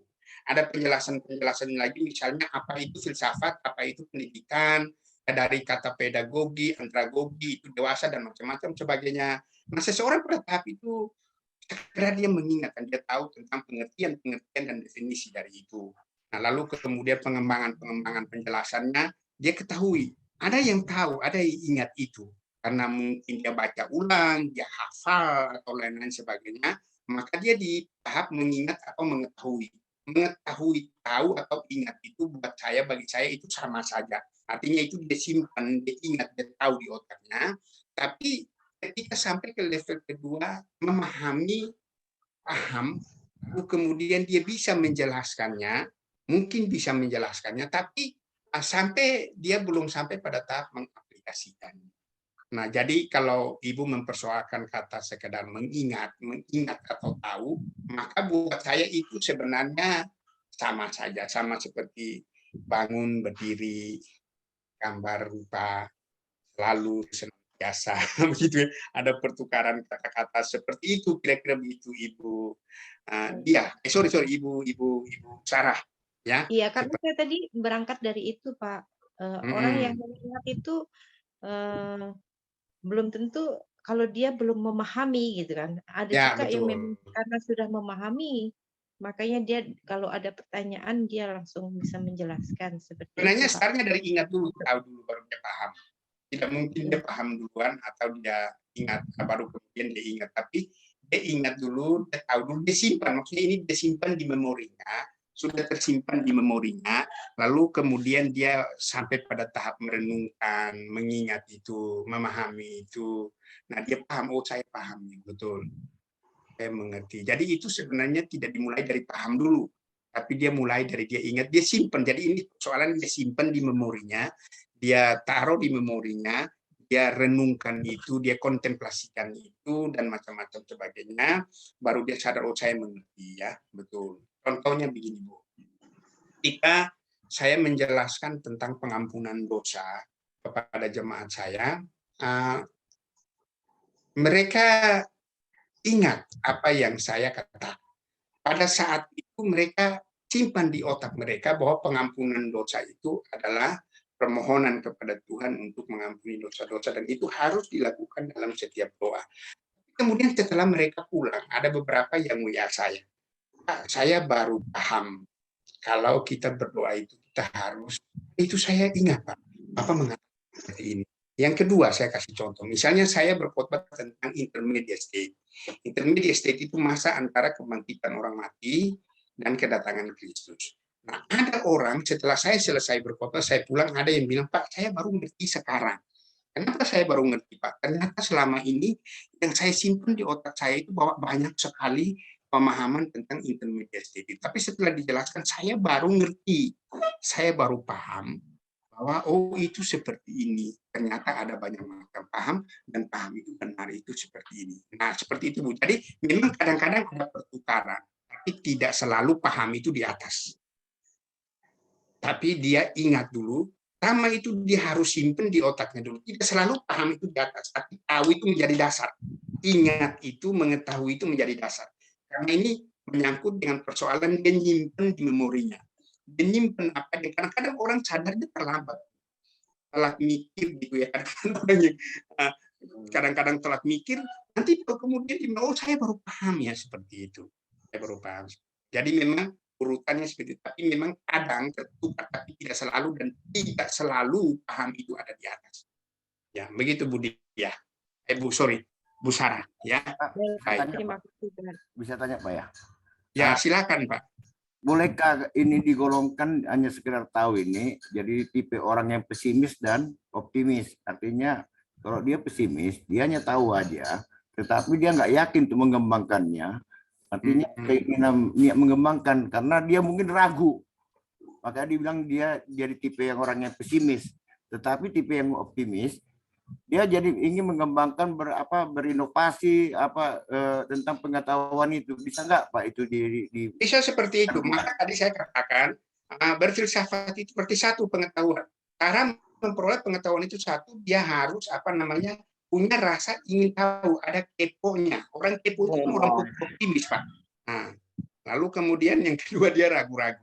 Ada penjelasan-penjelasannya lagi, misalnya apa itu filsafat, apa itu pendidikan, dari kata pedagogi, andragogi, itu dewasa, dan macam-macam sebagainya. Nah, seseorang pada tahap itu segera dia mengingat, dia tahu tentang pengertian-pengertian dan definisi dari itu. Nah, lalu kemudian pengembangan penjelasannya, dia ketahui. Ada yang tahu, ada yang ingat itu. Karena mungkin dia baca ulang, dia hafal, atau lain-lain sebagainya, maka dia di tahap mengingat atau mengetahui. Mengetahui, tahu, atau ingat itu buat saya, bagi saya itu sama saja. Artinya itu dia simpan, dia ingat, dia tahu di otaknya, tapi ketika sampai ke level kedua, memahami, paham, kemudian dia bisa menjelaskannya, mungkin bisa menjelaskannya, tapi sampai dia belum sampai pada tahap mengaplikasikan. Nah, jadi kalau Ibu mempersoalkan kata sekedar mengingat atau tahu, maka buat saya itu sebenarnya sama saja, sama seperti bangun, berdiri, gambar rupa, lalu senantiasa, begitu ya. Ada pertukaran kata-kata seperti itu, kira-kira begitu Ibu Ibu Sarah, ya. Iya, karena saya tadi berangkat dari itu, Pak. Orang yang mengingat itu belum tentu kalau dia belum memahami gitu kan. Ada Ya, juga yang betul. memang karena sudah memahami, makanya dia kalau ada pertanyaan dia langsung bisa menjelaskan seperti Sebenarnya itu, Pak. startnya dari ingat dulu, tahu dulu baru dia paham. Tidak mungkin dia paham duluan atau dia ingat baru kemudian dia ingat, tapi dia ingat dulu, dia tahu dulu, dia simpan. Maksudnya ini dia simpan di memorinya, sudah tersimpan di memorinya, lalu kemudian dia sampai pada tahap merenungkan, mengingat itu, memahami itu. Nah, dia paham, oh saya paham, betul. Saya mengerti. Jadi itu sebenarnya tidak dimulai dari paham dulu, tapi dia mulai dari dia ingat, dia simpan. Jadi ini soalan dia simpan di memorinya, dia taruh di memorinya, dia renungkan itu, dia kontemplasikan itu, dan macam-macam sebagainya, baru dia sadar, oh saya mengerti, ya, betul. Contohnya begini, Bu. Ketika saya menjelaskan tentang pengampunan dosa kepada jemaat saya, mereka ingat apa yang saya katakan. Pada saat itu mereka simpan di otak mereka bahwa pengampunan dosa itu adalah permohonan kepada Tuhan untuk mengampuni dosa-dosa, dan itu harus dilakukan dalam setiap doa. Kemudian setelah mereka pulang, ada beberapa yang WA saya. Pak, saya baru paham kalau kita berdoa itu kita harus, itu saya ingat Pak, apa mengatakan seperti ini. Yang kedua, saya kasih contoh. Misalnya saya berkhotbah tentang intermediate state. Intermediate state itu masa antara kebangkitan orang mati dan kedatangan Kristus. Nah, ada orang setelah saya selesai berkhotbah, saya pulang, ada yang bilang, Pak, saya baru ngerti sekarang. Kenapa saya baru ngerti, Pak? Ternyata selama ini yang saya simpan di otak saya itu bahwa banyak sekali pemahaman tentang intermediate state. Tapi setelah dijelaskan, saya baru ngerti, saya baru paham bahwa oh itu seperti ini. Ternyata ada banyak macam paham, dan paham itu benar itu seperti ini. Nah, seperti itu Bu. Jadi memang kadang-kadang ada pertukaran, tapi tidak selalu paham itu di atas. Tapi dia ingat dulu, pertama itu dia harus simpen di otaknya dulu. Tidak selalu paham itu di atas, tapi tahu itu menjadi dasar. Ingat itu, mengetahui itu menjadi dasar. Karena ini menyangkut dengan persoalan dia nyimpen di memorinya. Dia nyimpen apa? Kadang-kadang orang sadar dia terlambat. Telat mikir gitu ya. Kadang-kadang telat mikir, nanti kemudian dia oh saya baru paham ya seperti itu. Saya baru paham. Jadi memang urutannya seperti itu. Tapi memang kadang tertukar, tapi tidak selalu, dan tidak selalu paham itu ada di atas. Ya, begitu Bu Dia. Bu Sarah ya. Baik. Terima kasih. Bisa tanya Pak ya? Ya, silakan Pak. Bolehkah ini digolongkan hanya sekedar tahu ini, jadi tipe orang yang pesimis dan optimis? Artinya kalau dia pesimis, dia hanya tahu aja, tetapi dia nggak yakin untuk mengembangkannya. Artinya keinginan niat mengembangkan karena dia mungkin ragu. Maka dibilang dia jadi tipe yang orang yang pesimis. Tetapi tipe yang optimis, dia jadi ingin mengembangkan berinovasi tentang pengetahuan itu. Bisa nggak Pak itu di Bisa seperti itu. Maka tadi saya katakan berfilsafat itu seperti satu pengetahuan. Cara memperoleh pengetahuan itu satu, dia harus punya rasa ingin tahu, ada keponya. Orang kepo itu orang optimis Pak. Nah, lalu kemudian yang kedua dia ragu-ragu.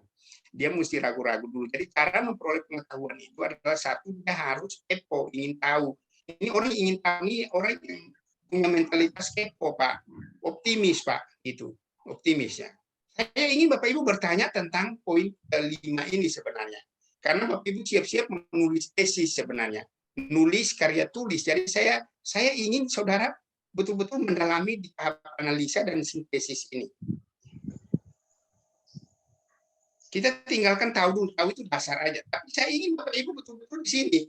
Dia mesti ragu-ragu dulu. Jadi cara memperoleh pengetahuan itu adalah satu, dia harus kepo, ingin tahu. Ini orang ingin tahu, ini orang yang punya mentalitas kepo Pak, optimis Pak, itu optimis ya. Saya ingin Bapak Ibu bertanya tentang poin kelima ini sebenarnya, karena Bapak Ibu siap-siap menulis tesis sebenarnya, nulis karya tulis. Jadi saya ingin saudara betul-betul mendalami di tahap analisa dan sintesis ini. Kita tinggalkan tahu itu dasar aja, tapi saya ingin Bapak Ibu betul-betul di sini.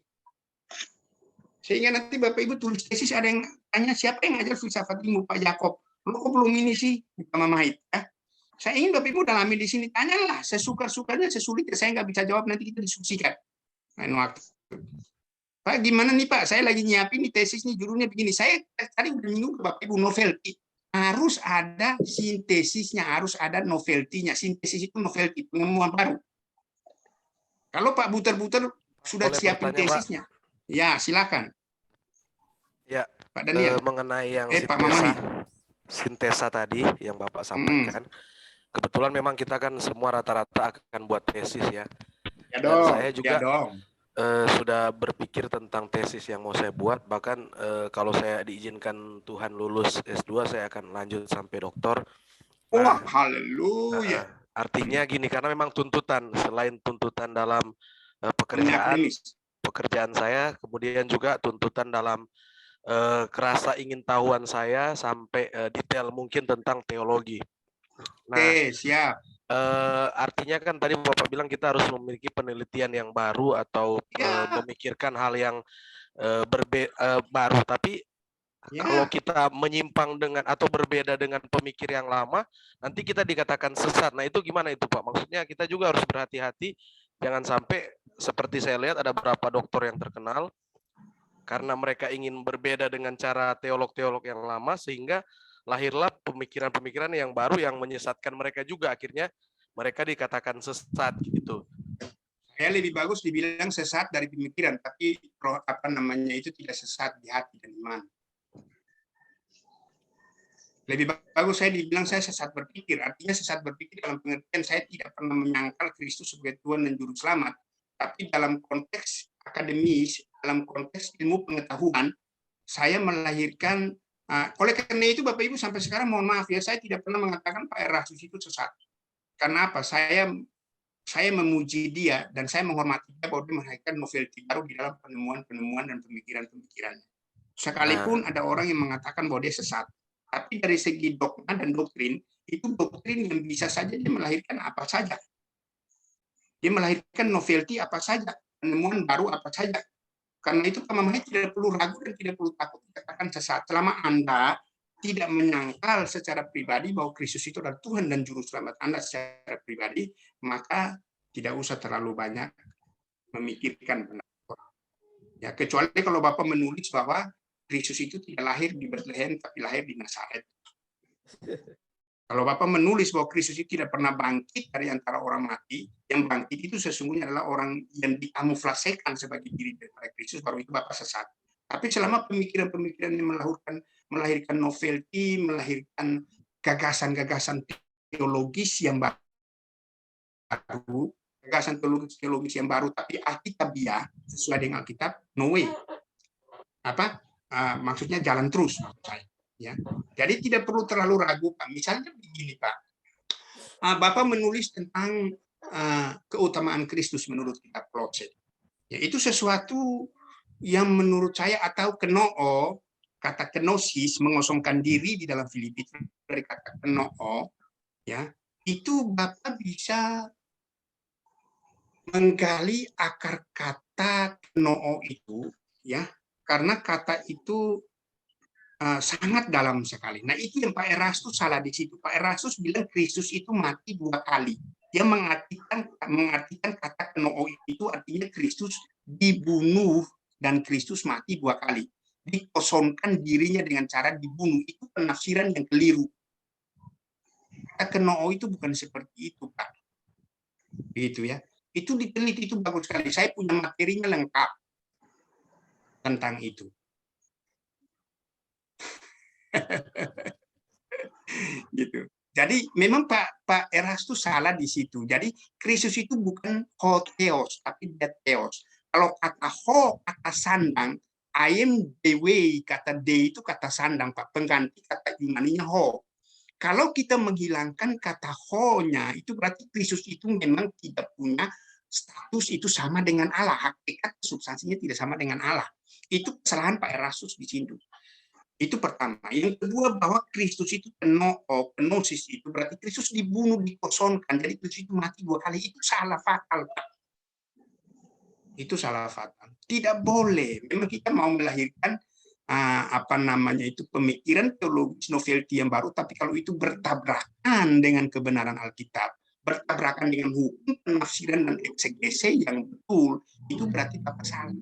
Sehingga nanti Bapak Ibu tulis tesis, ada yang tanya siapa yang ngajar filsafat ilmu Pak Yakob. Lu kok belum ini sih Pak Mamahit? Ya? Saya ingin Bapak Ibu dalami di sini, tanyalah sesuka-sukanya, sesulitnya. Saya nggak bisa jawab, nanti kita diskusikan. Lain waktu. Pak gimana nih Pak? Saya lagi nyiapin nih tesis nih, judulnya begini. Saya tadi udah nyinggung ke Bapak Ibu novelty. Harus ada sintesisnya, harus ada novelty-nya. Sintesis itu novelty, penemuan baru. Kalau Pak Buter-Buter sudah siapin tesisnya. Pak. Ya, silakan. Ya, Pak Daniel. Mengenai yang sintesa tadi yang Bapak sampaikan, kebetulan memang kita kan semua rata-rata akan buat tesis ya. Ya dong. Dan saya juga ya dong. Sudah berpikir tentang tesis yang mau saya buat. Bahkan kalau saya diizinkan Tuhan lulus S2, saya akan lanjut sampai doktor. Wah, haleluya. Artinya gini, karena memang tuntutan, selain tuntutan dalam pekerjaan saya, kemudian juga tuntutan dalam kerasa ingin tahuan saya sampai detail mungkin tentang teologi. Nah, Oke, siap. Artinya kan tadi Bapak bilang kita harus memiliki penelitian yang baru atau memikirkan hal yang baru. Tapi kalau kita menyimpang dengan atau berbeda dengan pemikir yang lama, nanti kita dikatakan sesat. Nah itu gimana itu Pak? Maksudnya kita juga harus berhati-hati, jangan sampai seperti saya lihat ada beberapa doktor yang terkenal karena mereka ingin berbeda dengan cara teolog-teolog yang lama, sehingga lahirlah pemikiran-pemikiran yang baru yang menyesatkan mereka juga. Akhirnya mereka dikatakan sesat gitu. Saya lebih bagus dibilang sesat dari pemikiran, tapi itu tidak sesat di hati dan iman. Lebih bagus saya dibilang saya sesat berpikir. Artinya sesat berpikir dalam pengertian saya tidak pernah menyangkal Kristus sebagai Tuhan dan Juru Selamat. Tapi dalam konteks akademis, dalam konteks ilmu pengetahuan, saya melahirkan. Oleh karena itu Bapak Ibu sampai sekarang mohon maaf ya, saya tidak pernah mengatakan Pak Erasmus itu sesat. Karena apa? Saya memuji dia dan saya menghormati dia bahwa dia melahirkan novelty baru di dalam penemuan-penemuan dan pemikiran-pemikirannya. Sekalipun ada orang yang mengatakan bahwa dia sesat. Tapi dari segi dogma dan doktrin, itu doktrin yang bisa saja dia melahirkan apa saja. Dia melahirkan novelty apa saja, penemuan baru apa saja. Karena itu Pak Mamahit tidak perlu ragu dan tidak perlu takut dikatakan sesat. Selama Anda tidak menyangkal secara pribadi bahwa Kristus itu adalah Tuhan dan Juru Selamat Anda secara pribadi, maka tidak usah terlalu banyak memikirkan pendapat orang. Ya, kecuali kalau Bapak menulis bahwa Kristus itu tidak lahir di Bethlehem, tapi lahir di Nazaret. Kalau Bapak menulis bahwa Kristus itu tidak pernah bangkit dari antara orang mati, yang bangkit itu sesungguhnya adalah orang yang dikamuflasekan sebagai diri daripada Kristus, baru itu Bapak sesat. Tapi selama pemikiran-pemikiran yang melahirkan novelty, melahirkan gagasan-gagasan teologis yang baru, teologis yang baru, tapi alkitabiah sesuai dengan Alkitab, no way. Maksudnya jalan terus, maksud saya. Ya. Jadi tidak perlu terlalu ragu, Pak. Misalnya begini, Pak. Bapak menulis tentang keutamaan Kristus menurut kitab Klotset. Ya, itu sesuatu yang menurut saya, atau kenoo, kata kenosis, mengosongkan diri di dalam Filipi dari kata kenoo, ya, itu Bapak bisa menggali akar kata kenoo itu, ya, karena kata itu sangat dalam sekali. Nah, itu yang Pak Erastus salah di situ. Pak Erastus bilang Kristus itu mati 2 kali. Dia mengartikan kata kenoo itu artinya Kristus dibunuh dan Kristus mati 2 kali. Dikosongkan dirinya dengan cara dibunuh. Itu penafsiran yang keliru. Kata kenoo itu bukan seperti itu, Pak. Gitu ya. Itu diteliti, itu bagus sekali. Saya punya materinya lengkap tentang itu. Gitu. Jadi memang Pak Erastus salah di situ. Jadi Kristus itu bukan ho theos, tapi dia theos. Kalau kata ho, kata sandang, I am the way, kata de itu kata sandang, Pak. Pengganti kata Yunaninya ho. Kalau kita menghilangkan kata ho-nya, itu berarti Kristus itu memang tidak punya status itu sama dengan Allah. Hakikat substansinya tidak sama dengan Allah. Itu kesalahan Pak Erastus di situ. Itu pertama. Yang kedua, bahwa Kristus itu kenosis, itu berarti Kristus dibunuh, dikosongkan. Jadi Kristus itu mati 2 kali. Itu salah fatal, Pak. Itu salah fatal. Tidak boleh. Memang kita mau melahirkan pemikiran teologis novelty yang baru, tapi kalau itu bertabrakan dengan kebenaran Alkitab, bertabrakan dengan hukum penafsiran dan eksegese yang betul, itu berarti Bapak salah.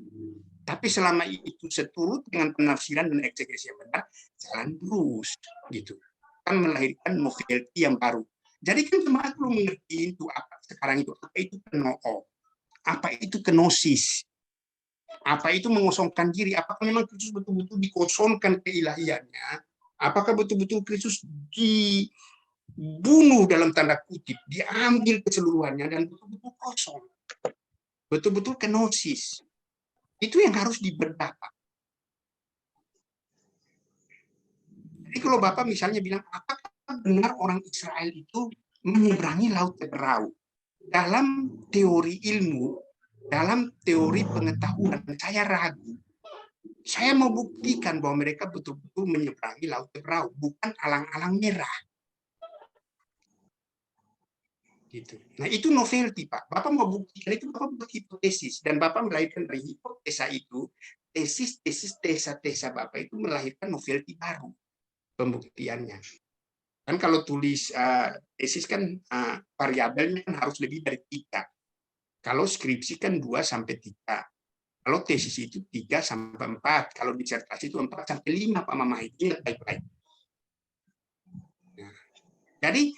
Tapi selama itu seturut dengan penafsiran dan eksegesi yang benar, jalan terus, gitu. Kan melahirkan novelty yang baru. Jadi kan jemaat belum mengerti itu apa sekarang itu. Apa itu kenoo? Apa itu kenosis? Apa itu mengosongkan diri? Apakah memang Kristus betul-betul dikosongkan keilahiannya? Apakah betul-betul Kristus dibunuh dalam tanda kutip, diambil keseluruhannya dan betul-betul kosong? Betul-betul kenosis. Itu yang harus dibedah, Pak. Jadi kalau Bapak misalnya bilang, apakah benar orang Israel itu menyeberangi Laut Teberau? Dalam teori ilmu, dalam teori pengetahuan, saya ragu. Saya mau buktikan bahwa mereka betul-betul menyeberangi Laut Teberau, bukan alang-alang merah. Gitu. Nah, itu novelty, Pak. Bapak mau buktikan itu, Bapak buat hipotesis. Dan Bapak melahirkan dari hipotesa itu, tesis-tesis, tesa-tesa Bapak itu melahirkan novelty baru. Pembuktiannya. Kan kalau tulis tesis kan variabelnya kan harus lebih dari 3. Kalau skripsi kan 2-3. Kalau tesis itu 3-4. Kalau disertasi itu 4-5, Pak Mama. Itu baik-baik. Nah, jadi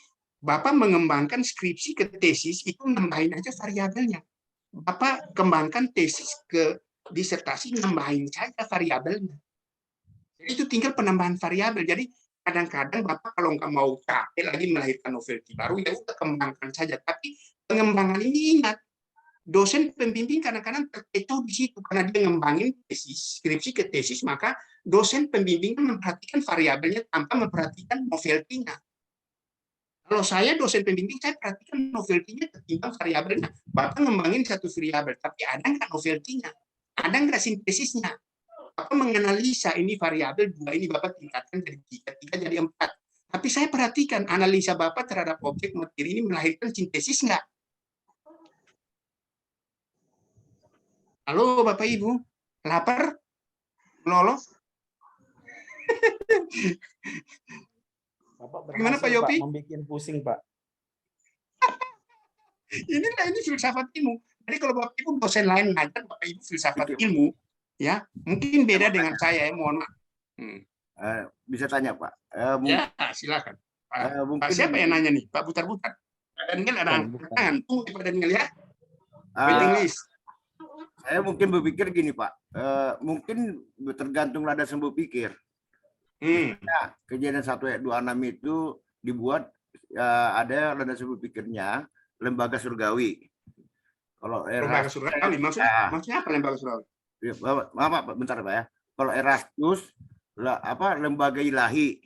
Bapak mengembangkan skripsi ke tesis, itu nambahin aja variabelnya. Bapak kembangkan tesis ke disertasi, nambahin saja variabelnya. Jadi itu tinggal penambahan variabel. Jadi kadang-kadang Bapak kalau nggak mau capek lagi melahirkan novelty baru, ya udah kembangkan saja. Tapi pengembangan ini ingat, dosen pembimbing kadang-kadang terkecoh di situ karena dia ngembangin tesis, skripsi ke tesis, maka dosen pembimbing memperhatikan variabelnya tanpa memperhatikan novelty-nya. Kalau saya dosen pembimbing, saya perhatikan novelty-nya ketimbang variabelnya. Bapak ngembangin satu variabel, tapi ada nggak novelty-nya? Ada nggak sintesisnya? Bapak menganalisa ini variabel 2 ini Bapak tingkatkan dari 3 jadi 4. Tapi saya perhatikan analisa Bapak terhadap objek materi ini melahirkan sintesis nggak? Halo Bapak Ibu, lapar? Lolos? Bapak Gimana, Pak berhasil, Yopi? membuat pusing, Pak. Ini filsafat ilmu. Jadi kalau Bapak Ibu dosen lain ngajar Bapak Ibu filsafat ilmu, ya mungkin beda dengan saya. Ya, mohon maaf. Bisa tanya Pak? Ya, silakan. Pak Mungkin siapa yang nanya nih? Pak Butar-Butar. Pak Daniel ada angkat tangan. Tunggu Pak Daniel ya. Waiting list. Saya mungkin berpikir gini Pak, mungkin tergantung landasan berpikir. Nah, kejadian 1 ayat 26 itu dibuat ada landasan berpikirnya lembaga surgawi. Kalau lembaga surgawi maksudnya apa lembaga surgawi? Ya, maaf Pak, bentar Pak ya. Kalau Erastus lembaga ilahi.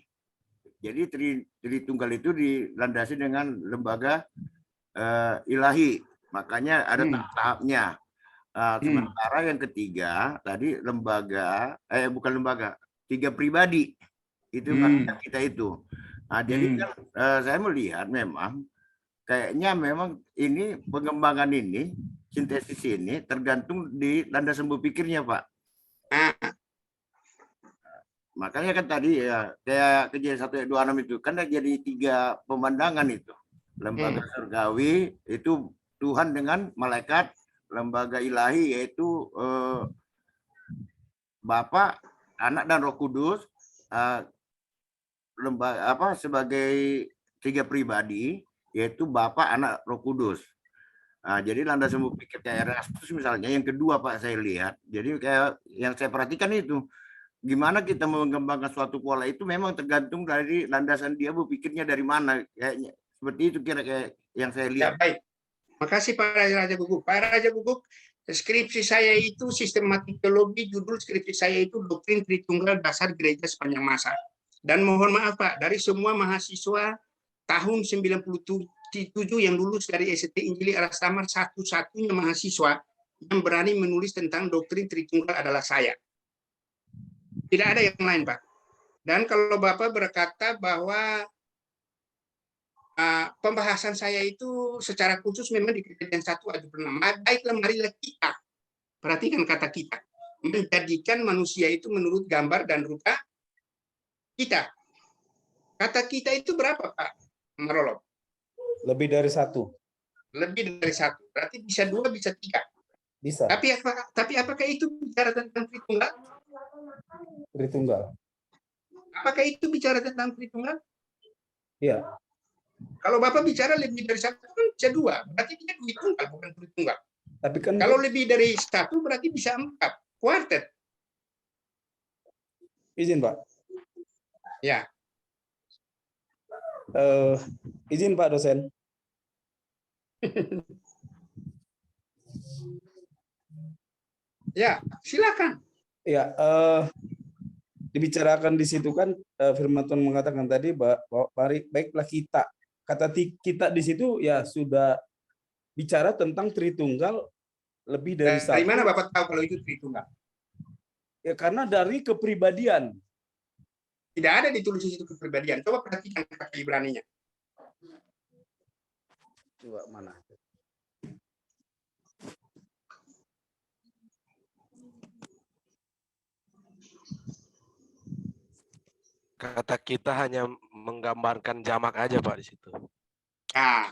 Jadi Tritunggal itu dilandasi dengan lembaga ilahi. Makanya ada tahap-tahapnya. Sementara yang ketiga tadi bukan lembaga, 3 pribadi itu kan kita itu. Nah, jadi kan saya melihat memang kayaknya memang ini pengembangan ini, sintesis ini tergantung di landasan berpikirnya Pak. Makanya kan tadi ya kayak kejadian 1 ayat 26 itu kan jadi 3 pemandangan itu. Lembaga surgawi itu Tuhan dengan malaikat, lembaga ilahi yaitu Bapa, Anak dan Roh Kudus, lembaga sebagai 3 pribadi yaitu Bapa, Anak, Roh Kudus. Jadi landasan berpikir kayak Erastus misalnya yang kedua Pak saya lihat. Jadi kayak yang saya perhatikan itu gimana kita mengembangkan suatu pola itu memang tergantung dari landasan dia berpikirnya dari mana, kayaknya seperti itu kira-kira yang saya lihat. Ya, baik. Makasih Pak Raja Guguk. Pak Raja Guguk, skripsi saya itu sistematik teologi, judul skripsi saya itu doktrin Tritunggal dasar gereja sepanjang masa. Dan mohon maaf Pak, dari semua mahasiswa tahun 97 yang lulus dari ST Injili Aras Damar, satu-satunya mahasiswa yang berani menulis tentang doktrin Tritunggal adalah saya. Tidak ada yang lain Pak. Dan kalau Bapak berkata bahwa pembahasan saya itu secara khusus memang di kejadian 1 ayat 26. Baiklah, marilah kita, perhatikan kata kita, menjadikan manusia itu menurut gambar dan rupa kita. Kata kita itu berapa Pak Marolo? Lebih dari 1. Lebih dari 1. Berarti bisa 2, bisa 3. Bisa. Tapi apakah itu bicara tentang Tritunggal? Tritunggal. Apakah itu bicara tentang Tritunggal? Iya. Kalau Bapak bicara lebih dari 1 kan bisa 2, berarti dia Tritunggal bukan Tritunggal. Tapi kan kalau lebih dari 1 berarti bisa 4, kuartet. Izin Pak. Ya. Izin Pak dosen. Ya, silakan. Ya, dibicarakan di situ kan firman Tuhan mengatakan tadi bahwa baiklah kita. Kata kita di situ ya sudah bicara tentang Tritunggal lebih dari 1. Dari mana Bapak tahu kalau itu Tritunggal? Ya karena dari kepribadian. Tidak ada ditulis di situ kepribadian. Coba perhatikan kata Ibraninya. Coba mana? Kata kita hanya menggambarkan jamak aja Pak di situ. Nah,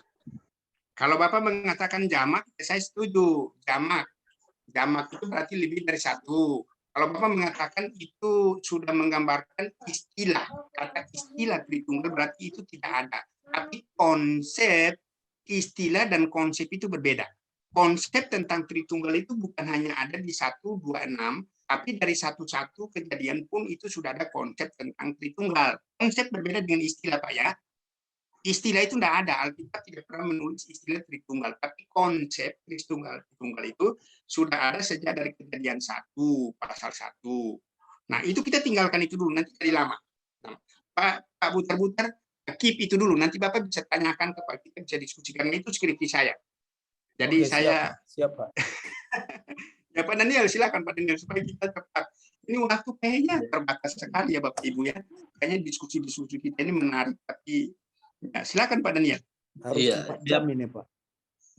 kalau Bapak mengatakan jamak, saya setuju. Jamak itu berarti lebih dari 1. Kalau Bapak mengatakan itu sudah menggambarkan istilah, kata istilah Tritunggal berarti itu tidak ada. Tapi konsep istilah dan konsep itu berbeda. Konsep tentang Tritunggal itu bukan hanya ada di 1, 2, 6, tapi dari 1 kejadian pun itu sudah ada konsep tentang Tritunggal. Konsep berbeda dengan istilah Pak ya. Istilah itu tidak ada, Alkitab tidak pernah menulis istilah Tritunggal, tapi konsep Tritunggal itu sudah ada sejak dari kejadian 1, pasal 1. Nah, itu kita tinggalkan itu dulu, nanti jadi lama. Nah, Pak Butar-Butar, keep itu dulu, nanti Bapak bisa tanyakan ke Pak, kita bisa diskusikan, itu skripsi saya. Jadi saya... Siap Pak. Ya Pak Daniel, silakan Pak Daniel, supaya kita cepat. Ini waktu kayaknya terbatas sekali ya Bapak Ibu ya. Kayaknya diskusi-diskusi kita ini menarik, tapi... Ya, silakan Pak Daniel. Harus 4 jam ini Pak.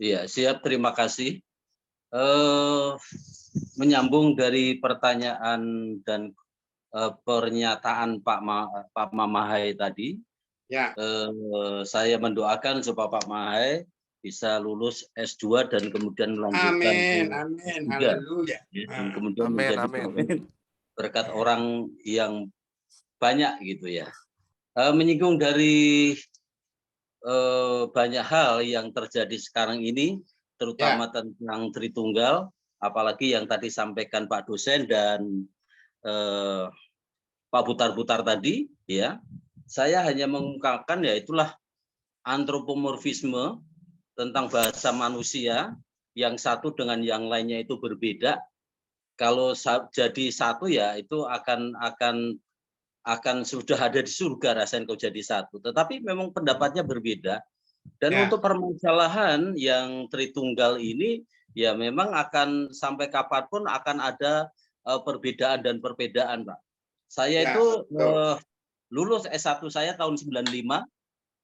Iya, siap. Terima kasih. Menyambung dari pertanyaan dan pernyataan Pak Mamahai tadi. Ya. Saya mendoakan supaya Pak Mamahai bisa lulus S2 dan kemudian melanjutkan Amin, ke amin, S3. haleluya. Dan kemudian Amin, menjadi amin. berkat orang yang banyak gitu ya. Menyinggung dari banyak hal yang terjadi sekarang ini, terutama tentang Tritunggal, apalagi yang tadi sampaikan Pak dosen dan Pak Butar-Butar tadi, ya. Saya hanya mengungkapkan ya itulah antropomorfisme tentang bahasa manusia, yang satu dengan yang lainnya itu berbeda. Kalau jadi satu ya itu akan sudah ada di surga rasanya kalau jadi satu. Tetapi memang pendapatnya berbeda. Dan untuk permasalahan yang Tritunggal ini ya memang akan sampai kapanpun akan ada perbedaan dan perbedaan, Pak. Saya itu lulus S1 saya tahun 95.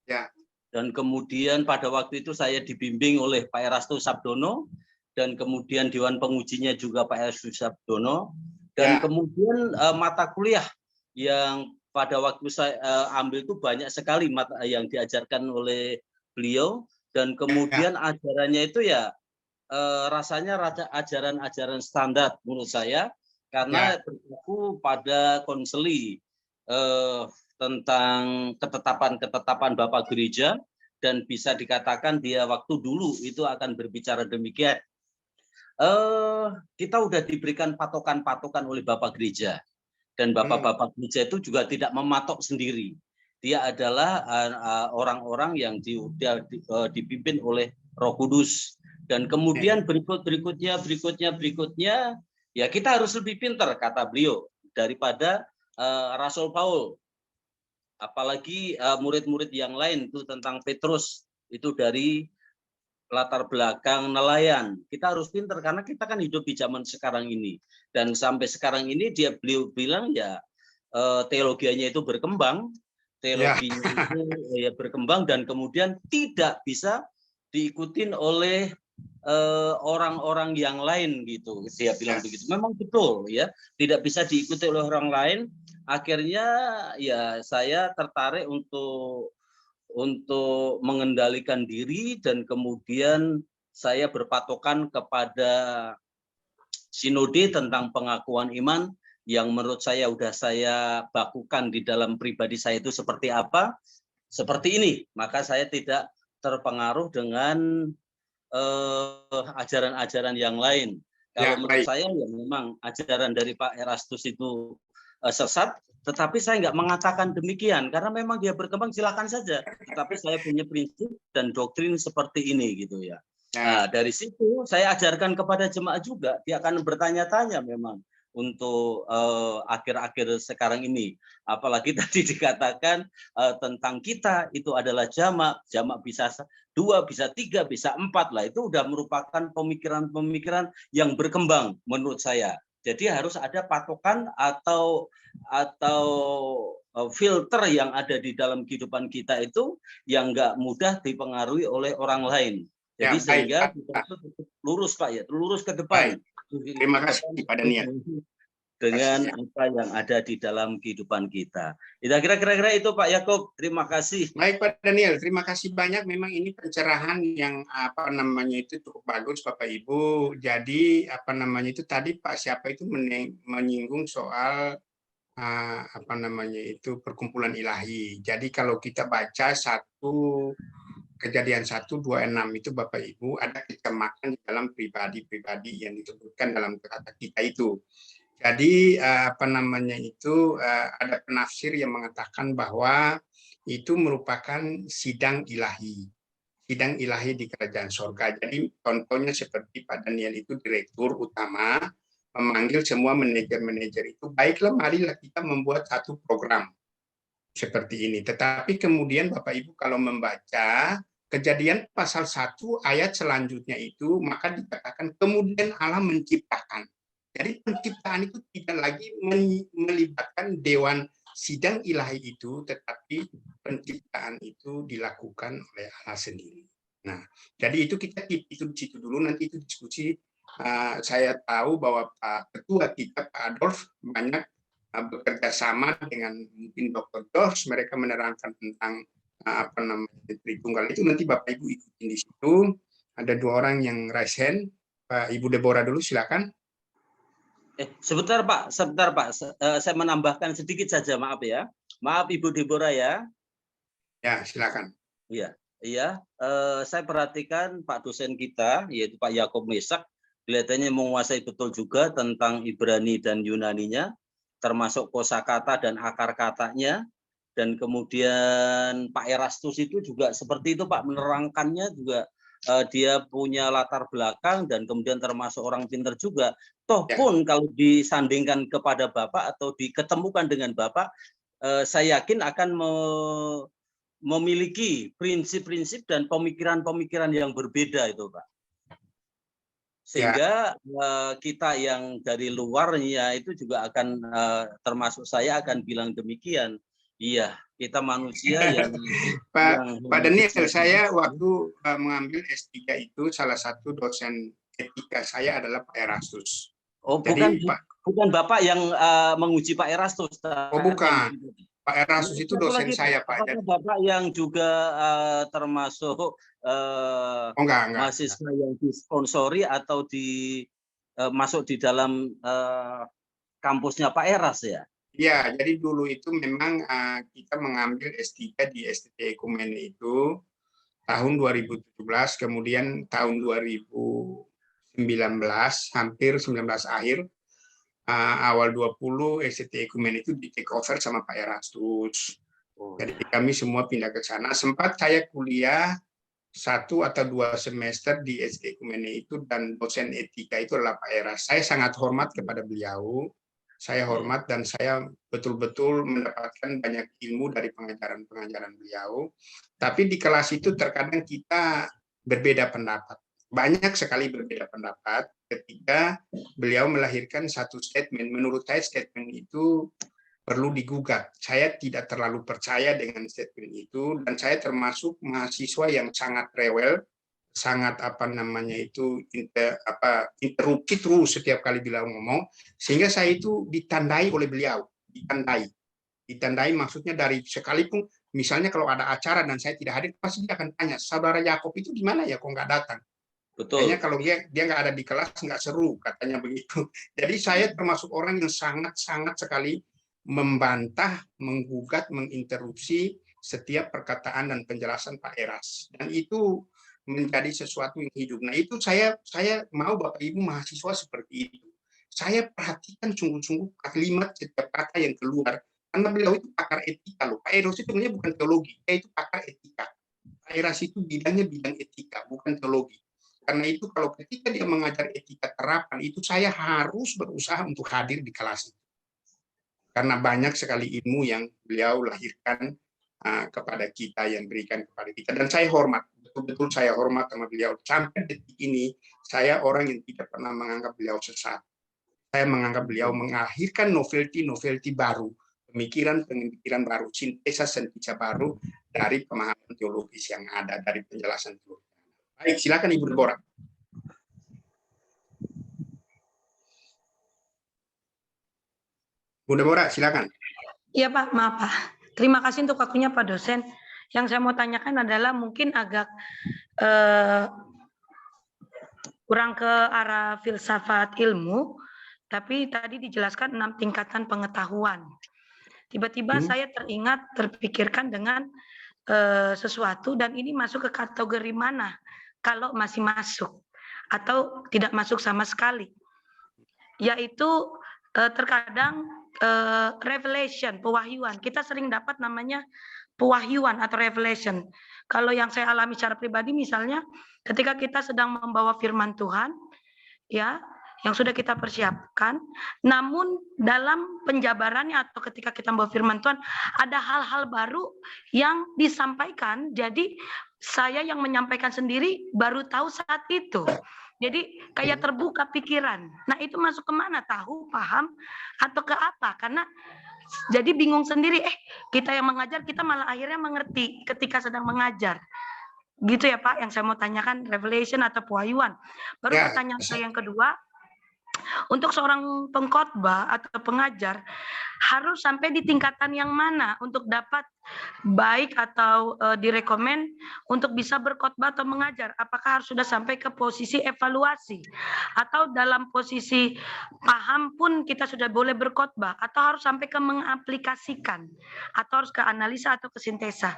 Ya. Dan kemudian pada waktu itu saya dibimbing oleh Pak Erasto Sabdono, dan kemudian Dewan Pengujinya juga Pak Erasto Sabdono, dan kemudian mata kuliah yang pada waktu saya ambil itu banyak sekali mata yang diajarkan oleh beliau, dan kemudian ajarannya itu ya rasanya ajaran-ajaran standar menurut saya, karena berbuku pada konseli tentang ketetapan Bapak Gereja, dan bisa dikatakan dia waktu dulu itu akan berbicara demikian. Kita udah diberikan patokan-patokan oleh Bapak Gereja, dan Bapak-Bapak Gereja itu juga tidak mematok sendiri. Dia adalah orang-orang yang dipimpin oleh Roh Kudus, dan kemudian berikutnya ya kita harus lebih pintar, kata beliau, daripada Rasul Paul. Apalagi murid-murid yang lain itu tentang Petrus itu dari latar belakang nelayan. Kita harus pintar karena kita kan hidup di zaman sekarang ini, dan sampai sekarang ini beliau bilang ya teologianya itu berkembang, itu ya berkembang, dan kemudian tidak bisa diikutin oleh orang-orang yang lain gitu. Dia bilang begitu. Memang betul ya, tidak bisa diikuti oleh orang lain. Akhirnya ya saya tertarik untuk mengendalikan diri, dan kemudian saya berpatokan kepada sinode tentang pengakuan iman yang menurut saya sudah saya bakukan di dalam pribadi saya itu seperti apa, seperti ini. Maka saya tidak terpengaruh dengan ajaran-ajaran yang lain. Kalau menurut saya ya memang ajaran dari Pak Erastus itu sesat, tetapi saya nggak mengatakan demikian karena memang dia berkembang, silakan saja. Tetapi saya punya prinsip dan doktrin seperti ini gitu ya. Nah, dari situ saya ajarkan kepada jemaat juga, dia akan bertanya-tanya memang untuk akhir-akhir sekarang ini. Apalagi tadi dikatakan tentang kita itu adalah jamak bisa 2, bisa 3, bisa 4 lah. Itu udah merupakan pemikiran-pemikiran yang berkembang menurut saya. Jadi harus ada patokan atau filter yang ada di dalam kehidupan kita itu yang nggak mudah dipengaruhi oleh orang lain. Jadi sehingga kita itu lurus, Pak ya, lurus ke depan. Terima kasih Pak Daniel. Dengan apa yang ada di dalam kehidupan kita. Kira-kira itu Pak Yakub. Terima kasih. Baik Pak Daniel, terima kasih banyak. Memang ini pencerahan yang itu cukup bagus Bapak Ibu. Jadi itu tadi Pak siapa itu menyinggung soal perkumpulan ilahi. Jadi kalau kita baca Kejadian 1:26 itu Bapak Ibu ada kecemakan di dalam pribadi-pribadi yang disebutkan dalam kata kita itu. Jadi ada penafsir yang mengatakan bahwa itu merupakan sidang ilahi di kerajaan surga. Jadi contohnya seperti Pak Daniel itu direktur utama memanggil semua manajer-manajer itu, baiklah marilah kita membuat satu program seperti ini. Tetapi kemudian Bapak Ibu kalau membaca Kejadian pasal 1 ayat selanjutnya itu, maka dikatakan kemudian Allah menciptakan. Jadi penciptaan itu tidak lagi melibatkan dewan sidang ilahi itu, tetapi penciptaan itu dilakukan oleh Allah sendiri. Nah, jadi itu kita itu di situ dulu, nanti itu diskusi. Saya tahu bahwa Pak Ketua kita, Pak Adolf, banyak bekerja sama dengan mungkin Dr. George, mereka menerangkan tentang apa namanya Tritunggal itu. Nanti Bapak Ibu ikutin di situ. Ada 2 orang yang raise hand. Pak Ibu Deborah dulu, silakan. Sebentar Pak. Saya menambahkan sedikit saja, maaf ya. Maaf Ibu Deborah ya. Ya, silakan. Iya. Saya perhatikan Pak dosen kita, yaitu Pak Yakob Mesak, kelihatannya menguasai betul juga tentang Ibrani dan Yunaninya, termasuk kosakata dan akar katanya. Dan kemudian Pak Erastus itu juga seperti itu Pak, menerangkannya juga dia punya latar belakang dan kemudian termasuk orang pintar juga. Toh pun kalau disandingkan kepada Bapak atau diketemukan dengan Bapak, saya yakin akan memiliki prinsip-prinsip dan pemikiran-pemikiran yang berbeda itu Pak. Sehingga kita yang dari luarnya itu juga akan termasuk saya akan bilang demikian. Iya, kita manusia yang Pak Daniel, saya waktu mengambil S3 itu salah satu dosen etika saya adalah Pak Erastus. Oh, jadi, bukan Bapak yang menguji Pak Erastus. Oh, bukan. Pak Erastus itu dosen saya, Pak. Apakah Bapak yang juga termasuk enggak. mahasiswa yang disponsori atau masuk di dalam kampusnya Pak Eras ya? Iya, jadi dulu itu memang kita mengambil S3 di STT Ekumene itu tahun 2017, kemudian tahun 2019, hampir 19 akhir, awal 20 STT Ekumene itu di take over sama Pak Erastus. Jadi kami semua pindah ke sana. Sempat saya kuliah 1 atau 2 semester di STT Ekumene itu, dan dosen etika itu adalah Pak Eras. Saya sangat hormat kepada beliau. Saya hormat dan saya betul-betul mendapatkan banyak ilmu dari pengajaran-pengajaran beliau. Tapi di kelas itu terkadang kita berbeda pendapat. Banyak sekali berbeda pendapat ketika beliau melahirkan satu statement. Menurut saya statement itu perlu digugat. Saya tidak terlalu percaya dengan statement itu, dan saya termasuk mahasiswa yang sangat rewel, sangat interupsi terus setiap kali beliau ngomong, sehingga saya itu ditandai oleh beliau, ditandai maksudnya dari sekalipun misalnya kalau ada acara dan saya tidak hadir, pasti dia akan tanya, saudara Yakob itu di mana ya, kok nggak datang? Betul. Kayaknya kalau dia nggak ada di kelas nggak seru, katanya begitu. Jadi saya termasuk orang yang sangat sekali membantah, menggugat, menginterupsi setiap perkataan dan penjelasan Pak Eras, dan itu menjadi sesuatu yang hidup. Nah itu saya mau Bapak Ibu mahasiswa seperti itu. Saya perhatikan sungguh-sungguh kalimat setiap kata yang keluar, karena beliau itu pakar etika loh. Pak Eras itu sebenarnya bukan teologi, dia itu pakar etika. Pak Eras itu bidangnya bidang etika, bukan teologi. Karena itu kalau ketika dia mengajar etika terapan, itu saya harus berusaha untuk hadir di kelas itu. Karena banyak sekali ilmu yang beliau lahirkan kepada kita, yang berikan kepada kita, dan saya hormat, betul-betul saya hormat sama beliau. Sampai detik ini saya orang yang tidak pernah menganggap beliau sesat. Saya menganggap beliau mengakhirkan novelty baru, pemikiran baru, sintesa baru dari pemahaman teologis yang ada, dari penjelasan teologis. Baik, silakan Ibu Deborah. Bu Deborah, silakan. Iya Pak, maaf Pak. Terima kasih untuk waktunya Pak dosen. Yang saya mau tanyakan adalah mungkin agak kurang ke arah filsafat ilmu, tapi tadi dijelaskan 6 tingkatan pengetahuan. Tiba-tiba saya terpikirkan dengan sesuatu, dan ini masuk ke kategori mana kalau masih masuk atau tidak masuk sama sekali, yaitu terkadang revelation, pewahyuan. Kita sering dapat namanya pewahyuan atau revelation. Kalau yang saya alami secara pribadi, misalnya ketika kita sedang membawa firman Tuhan, ya, yang sudah kita persiapkan, namun dalam penjabarannya atau ketika kita membawa firman Tuhan, ada hal-hal baru yang disampaikan. Jadi saya yang menyampaikan sendiri baru tahu saat itu. Jadi kayak terbuka pikiran. Nah itu masuk kemana? Tahu, paham, atau ke apa? Karena jadi bingung sendiri. Kita yang mengajar, kita malah akhirnya mengerti ketika sedang mengajar. Gitu ya Pak, yang saya mau tanyakan, revelation atau pewahyuan. Baru pertanyaan saya yang kedua, untuk seorang pengkhotbah atau pengajar harus sampai di tingkatan yang mana untuk dapat baik atau direkomend untuk bisa berkhotbah atau mengajar? Apakah harus sudah sampai ke posisi evaluasi atau dalam posisi paham pun kita sudah boleh berkhotbah, atau harus sampai ke mengaplikasikan atau harus ke analisa atau ke sintesa?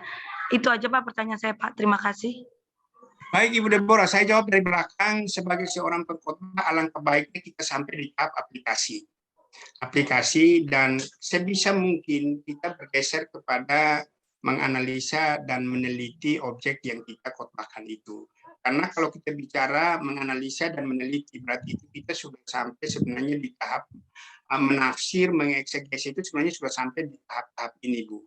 Itu aja Pak pertanyaan saya Pak. Terima kasih. Baik Ibu Deborah, saya jawab dari belakang. Sebagai seorang pengkhotbah, alangkah baiknya kita sampai di tahap aplikasi dan sebisa mungkin kita bergeser kepada menganalisa dan meneliti objek yang kita khotbahkan itu. Karena kalau kita bicara menganalisa dan meneliti, berarti itu kita sudah sampai sebenarnya di tahap menafsir, mengeksegesi, itu sebenarnya sudah sampai di tahap ini Bu.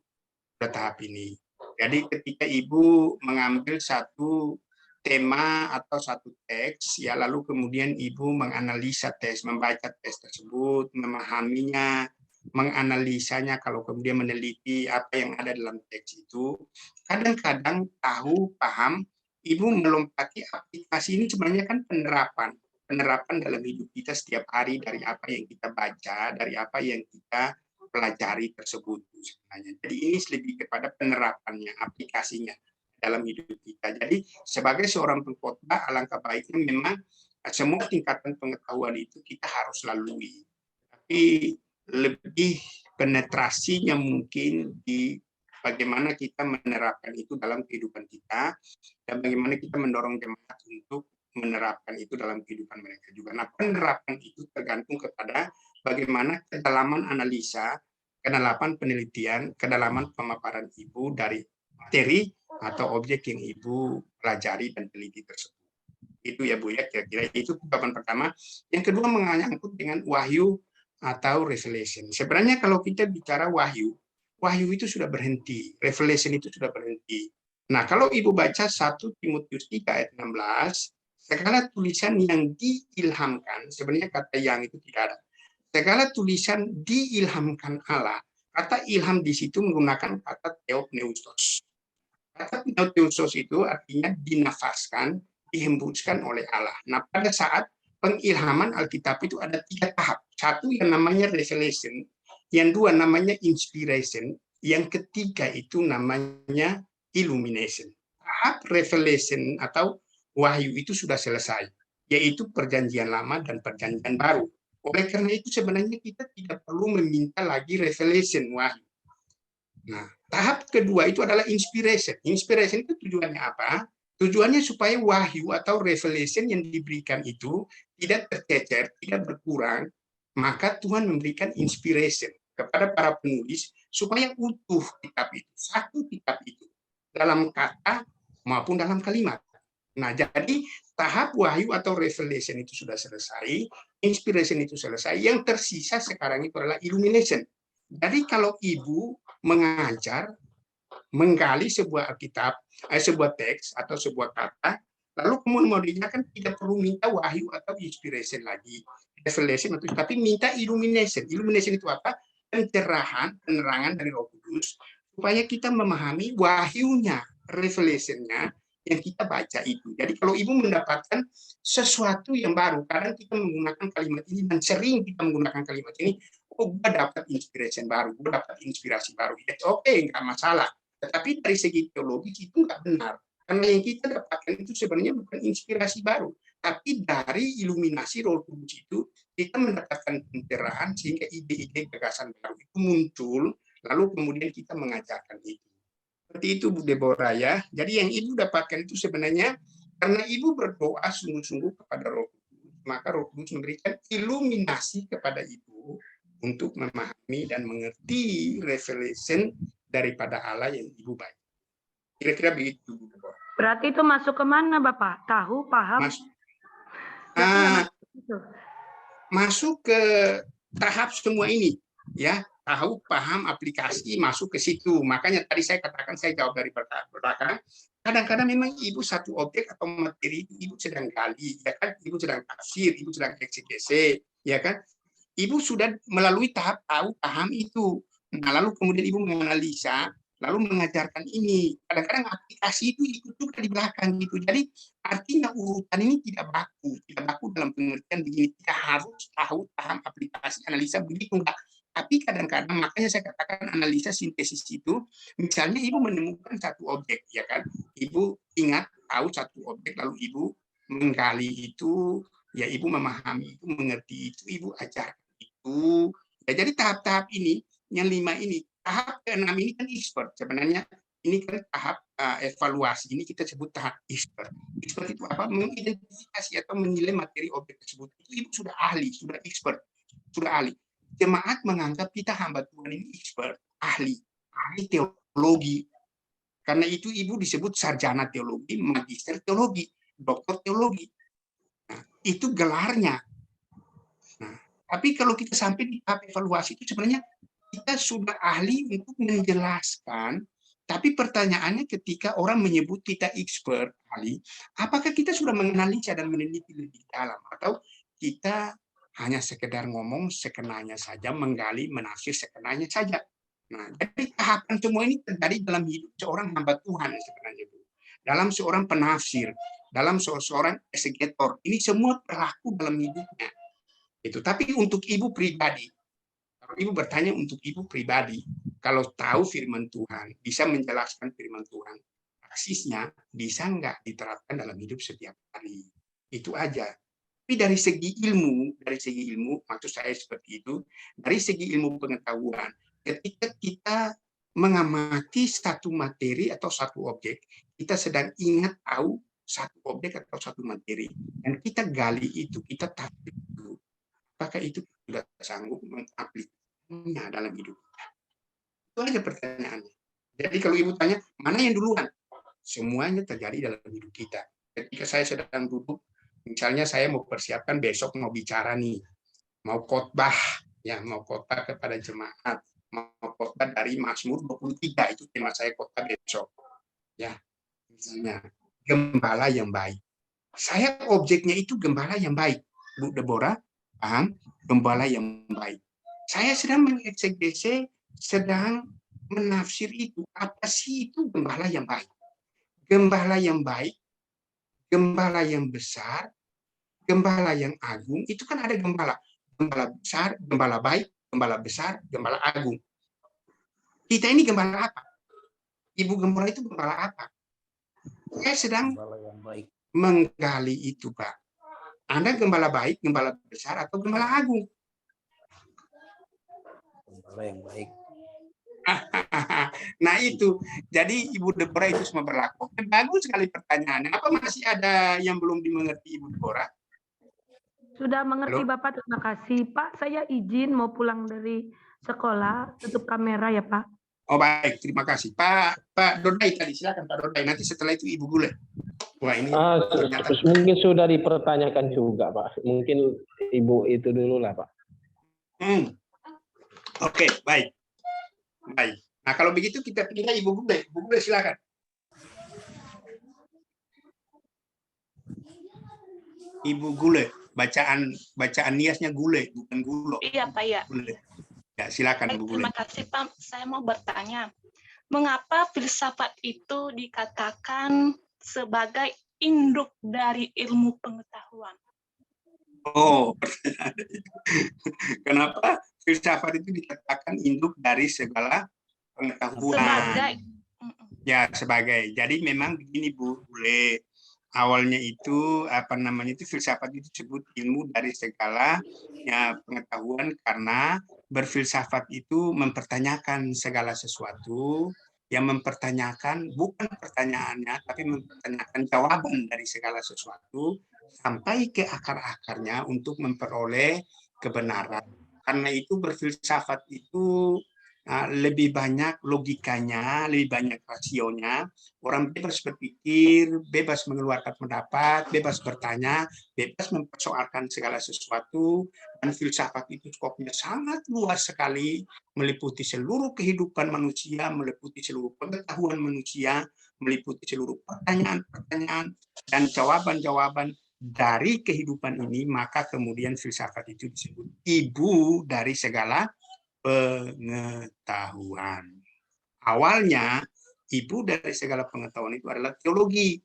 Sudah tahap ini. Jadi ketika Ibu mengambil satu tema atau satu teks, ya lalu kemudian Ibu menganalisa teks, membaca teks tersebut, memahaminya, menganalisanya, kalau kemudian meneliti apa yang ada dalam teks itu, kadang-kadang tahu, paham, Ibu melompati aplikasi ini sebenarnya kan penerapan dalam hidup kita setiap hari dari apa yang kita baca, dari apa yang kita pelajari tersebut sebenarnya. Jadi ini lebih kepada penerapannya, aplikasinya dalam hidup kita. Jadi sebagai seorang pengkhotbah, alangkah baiknya memang semua tingkatan pengetahuan itu kita harus lalui. Tapi lebih penetrasinya mungkin di bagaimana kita menerapkan itu dalam kehidupan kita dan bagaimana kita mendorong jemaat untuk menerapkan itu dalam kehidupan mereka juga. Nah, penerapan itu tergantung kepada bagaimana kedalaman analisa, kedalaman penelitian, kedalaman pemaparan Ibu dari materi atau objek yang Ibu pelajari dan teliti tersebut. Itu ya Bu ya, kira-kira itu jawaban pertama. Yang kedua menyangkut dengan wahyu atau revelation. Sebenarnya kalau kita bicara wahyu itu sudah berhenti, revelation itu sudah berhenti. Nah, kalau Ibu baca 1 Timotius 3 ayat 16, segala tulisan yang diilhamkan, sebenarnya kata yang itu tidak ada. Segala tulisan diilhamkan Allah. Kata ilham di situ menggunakan kata theopneustos. Kata theopneustos itu artinya dinafaskan, dihembuskan oleh Allah. Nah, pada saat pengilhaman Alkitab itu ada 3 tahap. 1 yang namanya revelation, yang 2 namanya inspiration, yang ketiga itu namanya illumination. Tahap revelation atau wahyu itu sudah selesai, yaitu perjanjian lama dan perjanjian baru. Oleh karena itu sebenarnya kita tidak perlu meminta lagi revelation, wahyu. Nah, tahap kedua itu adalah inspiration. Inspiration itu tujuannya apa? Tujuannya supaya wahyu atau revelation yang diberikan itu tidak tercecer, tidak berkurang, maka Tuhan memberikan inspiration kepada para penulis supaya utuh kitab itu, satu kitab itu, dalam kata maupun dalam kalimat. Nah, jadi tahap wahyu atau revelation itu sudah selesai, inspiration itu selesai, yang tersisa sekarang itu adalah illumination. Jadi kalau Ibu mengajar, menggali sebuah Alkitab, sebuah teks atau sebuah kata, lalu kemudian kan tidak perlu minta wahyu atau inspiration lagi, revelation, tapi minta illumination. Illumination itu apa? Pencerahan, penerangan dari Roh Kudus, supaya kita memahami wahyunya, revelation-nya yang kita baca itu. Jadi kalau Ibu mendapatkan sesuatu yang baru, kadang kita menggunakan kalimat ini dan sering kita menggunakan kalimat ini, oh, gue dapat inspiration baru, gue dapat inspirasi baru. Oke, nggak masalah. Tetapi dari segi teologis itu nggak benar. Karena yang kita dapatkan itu sebenarnya bukan inspirasi baru, tapi dari iluminasi Roh Kudus itu kita mendapatkan pencerahan sehingga ide-ide gagasan baru itu muncul, lalu kemudian kita mengajarkan itu. Seperti itu Bu Deborah ya. Jadi yang Ibu dapatkan itu sebenarnya karena Ibu berdoa sungguh-sungguh kepada Roh Kudus, maka Roh Kudus memberikan iluminasi kepada Ibu untuk memahami dan mengerti revelation daripada Allah yang Ibu baca. Kira-kira begitu, Bu Deborah. Berarti itu masuk ke mana, Bapak? Tahu, paham? Masuk ke tahap semua ini, ya. Tahu, paham, aplikasi, masuk ke situ. Makanya tadi saya katakan, saya jawab dari belakang. Kadang-kadang memang Ibu satu objek atau materi Ibu sedang gali, ya kan? Ibu sedang tafsir, Ibu sedang eksegese, ya kan? Ibu sudah melalui tahap tahu, paham itu. Nah, lalu kemudian Ibu menganalisa, lalu mengajarkan ini. Kadang-kadang aplikasi itu ikut juga di belakang gitu. Jadi artinya urutan ini tidak baku dalam pengertian begini. Kita harus tahu, paham aplikasi analisa begitu enggak. Tapi kadang-kadang makanya saya katakan analisa sintesis itu, misalnya ibu menemukan satu objek, ya kan? Ibu ingat tahu satu objek, lalu ibu menggali itu, ya ibu memahami itu, mengerti itu, ibu ajarkan itu. Ya, jadi tahap-tahap ini, yang 5 ini, tahap ke-6 ini kan expert sebenarnya. Ini kan tahap evaluasi, ini kita sebut tahap expert. Expert itu apa? Mengidentifikasi atau menilai materi objek tersebut. Itu ibu sudah ahli, sudah expert, sudah ahli. Jemaat menganggap kita hamba Tuhan ini expert, ahli teologi. Karena itu ibu disebut sarjana teologi, magister teologi, doktor teologi. Nah, itu gelarnya. Nah, tapi kalau kita sampai di tahap evaluasi itu sebenarnya kita sudah ahli untuk menjelaskan, tapi pertanyaannya ketika orang menyebut kita expert, ahli, apakah kita sudah menganalisa dan meneliti lebih dalam, atau kita hanya sekedar ngomong sekenanya saja, menggali, menafsir sekenanya saja. Nah, jadi tahapan semua ini terjadi dalam hidup seorang hamba Tuhan sebenarnya. Dalam seorang penafsir, dalam seorang eksegetor, ini semua berlaku dalam hidupnya. Itu. Tapi untuk ibu pribadi, kalau ibu bertanya untuk ibu pribadi, kalau tahu firman Tuhan, bisa menjelaskan firman Tuhan, praksisnya bisa nggak diterapkan dalam hidup setiap hari? Itu aja. Tapi dari segi ilmu, maksud saya seperti itu, dari segi ilmu pengetahuan, ketika kita mengamati satu materi atau satu objek, kita sedang ingat tahu satu objek atau satu materi, dan kita gali itu, kita tafsir itu, apakah itu sudah sanggup mengaplikasinya dalam hidup? Itu aja pertanyaannya. Jadi kalau ibu tanya, mana yang duluan? Semuanya terjadi dalam hidup kita. Ketika saya sedang duduk, misalnya saya mau persiapkan besok mau bicara nih, mau khotbah, ya mau khotbah kepada jemaat, mau khotbah dari Mazmur 23, itu tema saya khotbah besok. Ya, misalnya gembala yang baik. Saya objeknya itu gembala yang baik. Bu Deborah, paham? Gembala yang baik. Saya sedang mengeksegese, sedang menafsir itu. Apa sih itu gembala yang baik? Gembala yang baik, gembala yang besar, gembala yang agung, itu kan ada gembala besar, gembala baik, gembala besar, gembala agung. Kita ini gembala apa? Ibu gembala itu gembala apa? Saya sedang menggali itu, Pak. Anda gembala baik, gembala besar, atau gembala agung? Gembala yang baik. Nah itu, jadi Ibu Deborah itu semua berlaku. Bagus sekali pertanyaannya. Apa masih ada yang belum dimengerti Ibu Deborah? Sudah mengerti. Halo? Bapak, terima kasih. Pak, saya izin mau pulang dari sekolah, tutup kamera ya Pak. Oh baik, terima kasih. Pak Dodai tadi, silakan Pak Dodai. Nanti setelah itu Ibu Gule. Wah ini ternyata... Mungkin sudah dipertanyakan juga Pak. Mungkin Ibu itu dulu lah Pak. Oke, baik. Baik. Nah kalau begitu kita pilih Ibu Gule. Ibu Gule silakan. Ibu Gule, bacaan niasnya Gule, bukan Gulo. Iya Pak ya. Gule. Ya silakan Ibu Gule. Terima kasih Pak. Saya mau bertanya, mengapa filsafat itu dikatakan sebagai induk dari ilmu pengetahuan? Oh, kenapa filsafat itu dikatakan induk dari segala pengetahuan? Sebagai. Ya, sebagai. Jadi memang begini Bu Gule, awalnya itu filsafat itu disebut ilmu dari segala ya, pengetahuan, karena berfilsafat itu mempertanyakan segala sesuatu, yang mempertanyakan bukan pertanyaannya, tapi mempertanyakan jawaban dari segala sesuatu sampai ke akar-akarnya untuk memperoleh kebenaran. Karena itu berfilsafat itu lebih banyak logikanya, lebih banyak rasionya. Orang bebas berpikir, bebas mengeluarkan pendapat, bebas bertanya, bebas mempersoalkan segala sesuatu. Dan filsafat itu skopnya sangat luas sekali, meliputi seluruh kehidupan manusia, meliputi seluruh pengetahuan manusia, meliputi seluruh pertanyaan-pertanyaan dan jawaban-jawaban dari kehidupan ini. Maka kemudian filsafat itu disebut ibu dari segala pengetahuan. Awalnya, ibu dari segala pengetahuan itu adalah teologi.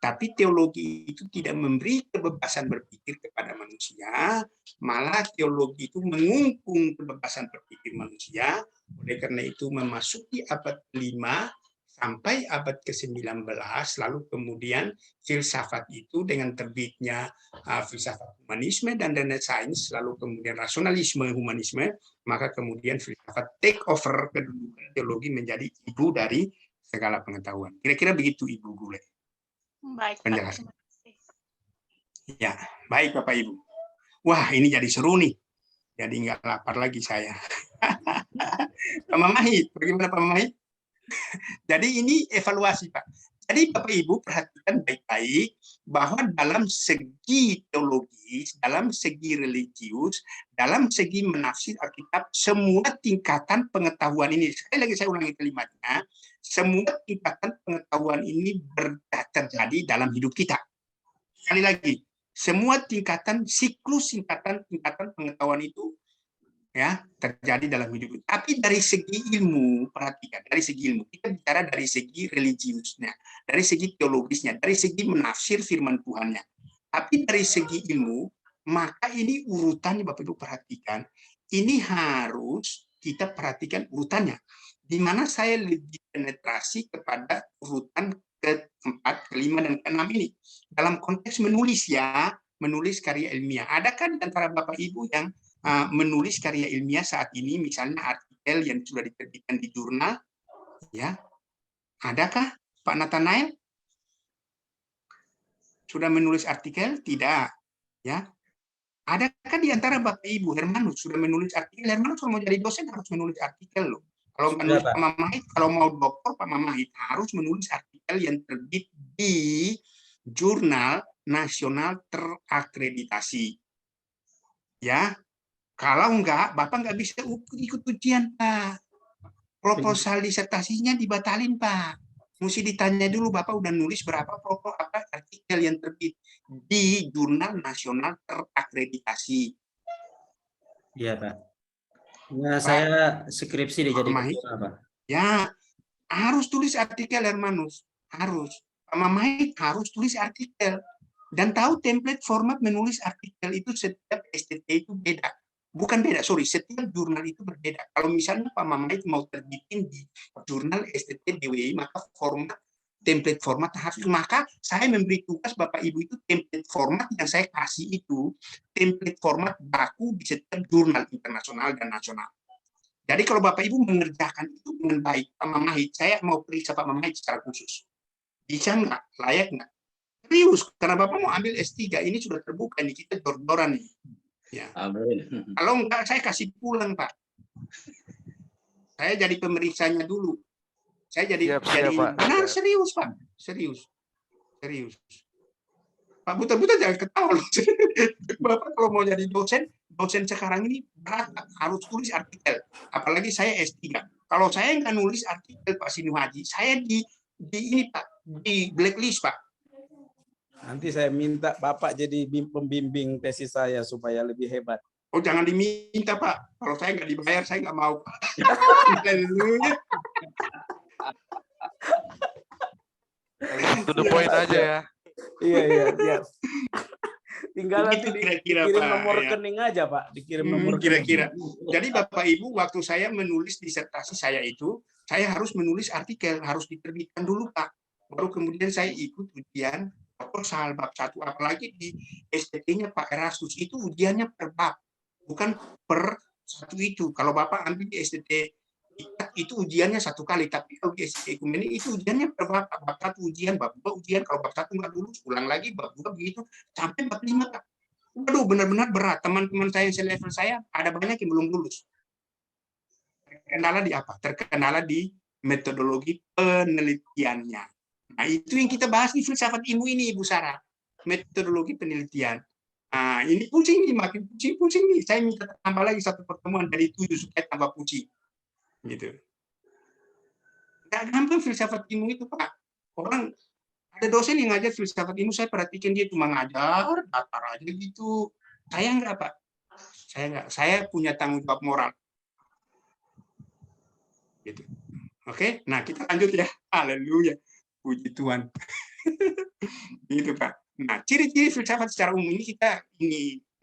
Tapi teologi itu tidak memberi kebebasan berpikir kepada manusia, malah teologi itu mengungkung kebebasan berpikir manusia. Oleh karena itu memasuki abad ke-5 sampai abad ke-19, lalu kemudian filsafat itu dengan terbitnya filsafat humanisme dan sains, lalu kemudian rasionalisme humanisme, maka kemudian filsafat take over kedudukan teologi menjadi ibu dari segala pengetahuan. Kira-kira begitu Ibu Gule. Baik, Pak. Penjelasan. Ya, baik Bapak Ibu. Wah, ini jadi seru nih. Jadi nggak lapar lagi saya. Pak Mamahit, bagaimana Pak Mamahit? Jadi ini evaluasi Pak. Jadi Bapak Ibu perhatikan baik-baik bahwa dalam segi teologis, dalam segi religius, dalam segi menafsir Alkitab, semua tingkatan pengetahuan ini, sekali lagi saya ulangi kalimatnya, semua tingkatan pengetahuan ini terjadi dalam hidup kita. Sekali lagi, semua tingkatan, siklus tingkatan pengetahuan itu ya terjadi dalam hidup kita. Tapi dari segi ilmu, perhatikan, dari segi ilmu, kita bicara dari segi religiusnya, dari segi teologisnya, dari segi menafsir firman Tuhannya. Tapi dari segi ilmu, maka ini urutannya Bapak Ibu perhatikan, ini harus kita perhatikan urutannya. Di mana saya lebih penetrasi kepada urutan ke-4, ke-5, dan ke-6 ini. Dalam konteks menulis ya, menulis karya ilmiah. Adakah di antara Bapak Ibu yang menulis karya ilmiah saat ini, misalnya artikel yang sudah diterbitkan di jurnal, ya? Adakah Pak Nathanael? Sudah menulis artikel? Tidak, ya? Adakah di antara Bapak Ibu Hermanus sudah menulis artikel? Hermanus kalau mau jadi dosen harus menulis artikel loh. Kalau menulis Pak Mamahit, kalau mau doktor Pak Mamahit harus menulis artikel yang terbit di jurnal nasional terakreditasi. Ya, kalau enggak, Bapak enggak bisa ikut ujian, Pak. Proposal disertasinya dibatalin, Pak. Mesti ditanya dulu, Bapak udah nulis berapa artikel yang terbit di jurnal nasional terakreditasi. Iya, Pak. Nah, saya skripsi dijadikan apa? Ya, harus tulis artikel Hermanus. Harus. Pak Mamahit harus tulis artikel. Dan tahu template format menulis artikel itu setiap STT itu beda. Bukan beda, sorry, setiap jurnal itu berbeda. Kalau misalnya Pak Mamahit mau terbitin di jurnal STT DWI, maka template format harus. Maka saya memberi tugas Bapak Ibu itu template format yang saya kasih itu, template format baku di setiap jurnal internasional dan nasional. Jadi kalau Bapak Ibu mengerjakan itu dengan baik, Pak Mamahit, saya mau periksa Pak Mamahit secara khusus. Bisa nggak? Layak nggak? Serius, karena Bapak mau ambil S3, ini sudah terbuka, ini kita jor-joran nih. Ya. Kalau enggak, saya kasih pulang, Pak. Saya jadi pemeriksanya dulu. Saya jadi benar, serius, Pak. Serius. Pak Buta-Buta jangan ketawa loh. Bapak kalau mau jadi dosen sekarang ini berat, harus tulis artikel. Apalagi saya S3. Kalau saya nggak nulis artikel Pak Sinuhaji, saya di ini Pak, di blacklist Pak. Nanti saya minta Bapak jadi pembimbing tesis saya supaya lebih hebat. Oh, jangan diminta, Pak. Kalau saya nggak dibayar, saya nggak mau. To the point aja ya. Iya. Tinggal nanti kira-kira dikirim Pak, nomor ya. rekening aja, Pak. Dikirim nomor Kira-kira. rekening. Jadi Bapak Ibu, waktu saya menulis disertasi saya itu, saya harus menulis artikel, harus diterbitkan dulu, Pak. Baru kemudian saya ikut ujian proposal bab 1, apalagi di STT-nya Pak Erastus itu ujiannya per bab, bukan per satu itu. Kalau Bapak ambil di STT itu ujiannya satu kali, tapi kalau di STT Ekumenik itu ujiannya per bab 1 ujian, bab 2 ujian, kalau bab 1 nggak lulus, ulang lagi, bab 2 begitu, sampai bab 5, Pak. Waduh, benar-benar berat. Teman-teman saya selevel saya, ada banyak yang belum lulus. Terkendala di apa? Terkendala di metodologi penelitiannya. Nah, itu yang kita bahas di filsafat ilmu ini, Ibu Sarah. Metodologi penelitian. Nah, ini pusing nih, makin pusing nih. Saya minta tambah lagi satu pertemuan dari 7 supaya tambah pusing. Gitu. Nggak gampang filsafat ilmu itu, Pak. Orang, ada dosen yang ngajar filsafat ilmu, saya perhatikan dia cuma ngajar, datar aja gitu. Saya enggak, Pak. Saya enggak. Saya punya tanggung jawab moral. Gitu. Oke, nah kita lanjut ya. Haleluya. Puji Tuhan. Gitu Pak. Nah, ciri-ciri filsafat secara umum ini kita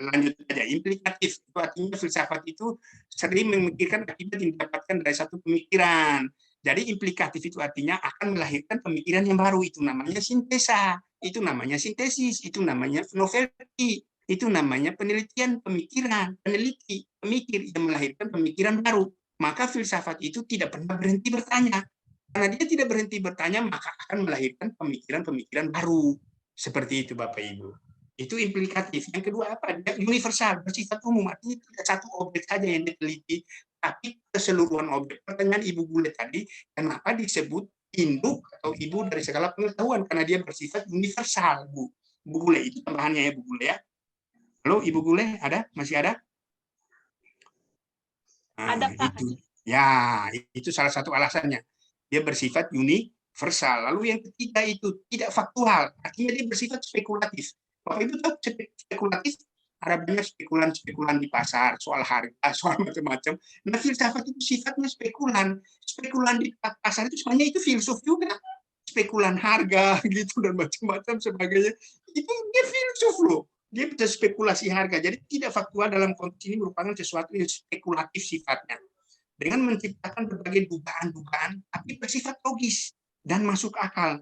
lanjut aja. Implikatif itu artinya filsafat itu sering memikirkan akibat yang didapatkan dari satu pemikiran. Jadi implikatif itu artinya akan melahirkan pemikiran yang baru, itu namanya sintesa, itu namanya sintesis, itu namanya novelty, itu namanya penelitian pemikiran, peneliti, pemikir yang melahirkan pemikiran baru. Maka filsafat itu tidak pernah berhenti bertanya. Karena dia tidak berhenti bertanya, maka akan melahirkan pemikiran-pemikiran baru. Seperti itu Bapak Ibu. Itu implikatif. Yang kedua apa? Dia universal, bersifat umum. Artinya tidak satu objek saja yang diteliti, tapi keseluruhan objek. Pertanyaan Ibu Bule tadi, kenapa disebut induk atau ibu dari segala pengetahuan? Karena dia bersifat universal, Bu. Bu Bule, itu tambahannya ya Bu Bule ya. Halo Ibu Bule, ada? Masih ada? Nah, Ada, Pak. itu. Ya, itu salah satu alasannya. Dia bersifat universal. Lalu yang ketiga itu tidak faktual. Artinya dia bersifat spekulatif. Bapak Ibu tahu spekulatif? Ada banyak spekulan-spekulan di pasar, soal harga, soal macam-macam. Nah, filsafat itu sifatnya spekulan. Spekulan di pasar itu sebenarnya itu filsuf juga. Spekulan harga gitu dan macam-macam sebagainya. Itu dia filsuf loh. Dia bisa spekulasi harga. Jadi tidak faktual dalam konteks ini merupakan sesuatu yang spekulatif sifatnya. Dengan menciptakan berbagai dugaan-dugaan, tapi bersifat logis dan masuk akal.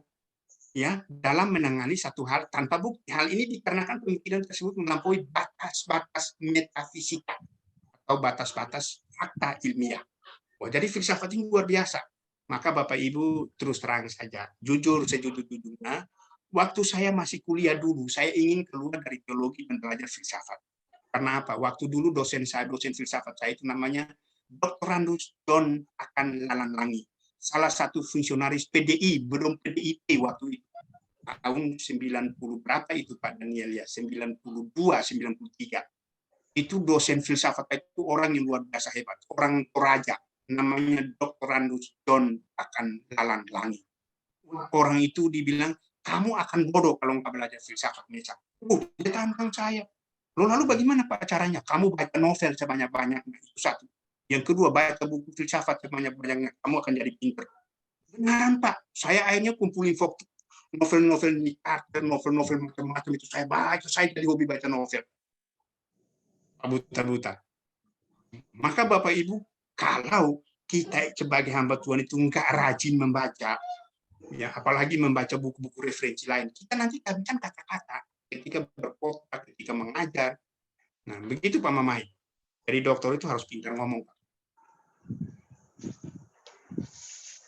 Ya, dalam menangani satu hal tanpa bukti. Hal ini dikarenakan pemikiran tersebut melampaui batas-batas metafisika atau batas-batas fakta ilmiah. Oh, jadi filsafat ini luar biasa. Maka Bapak Ibu terus terang saja, jujur sejujur-jujurnya, waktu saya masih kuliah dulu, saya ingin keluar dari teologi dan belajar filsafat. Karena apa? Waktu dulu dosen filsafat saya itu namanya Dr. Randus John akan Lalanlangi. Salah satu fungsionaris PDI, belum PDIP waktu itu. Tahun 90 berapa itu Pak Daniel ya? 92, 93. Itu dosen filsafat itu orang yang luar biasa hebat. Orang Toraja. Namanya Dr. Randus John akan Lalanlangi. Orang itu dibilang, kamu akan bodoh kalau nggak belajar filsafat. Dia tantang saya. Lalu bagaimana Pak caranya? Kamu baca novel sebanyak-banyaknya. Itu satu. Yang kedua, baca buku filsafat sebanyak-banyaknya, kamu akan jadi pinter. Beneran Pak, saya akhirnya kumpulin novel-novel Carter, novel-novel macam-macam itu saya baca, saya jadi hobi baca novel. Buta-buta. Maka Bapak Ibu, kalau kita sebagai hamba Tuhan itu nggak rajin membaca, ya apalagi membaca buku-buku referensi lain, kita nanti kehabisan kata-kata ketika berkota, ketika mengajar. Nah, begitu Pak Mamai. Jadi dokter itu harus pintar ngomong.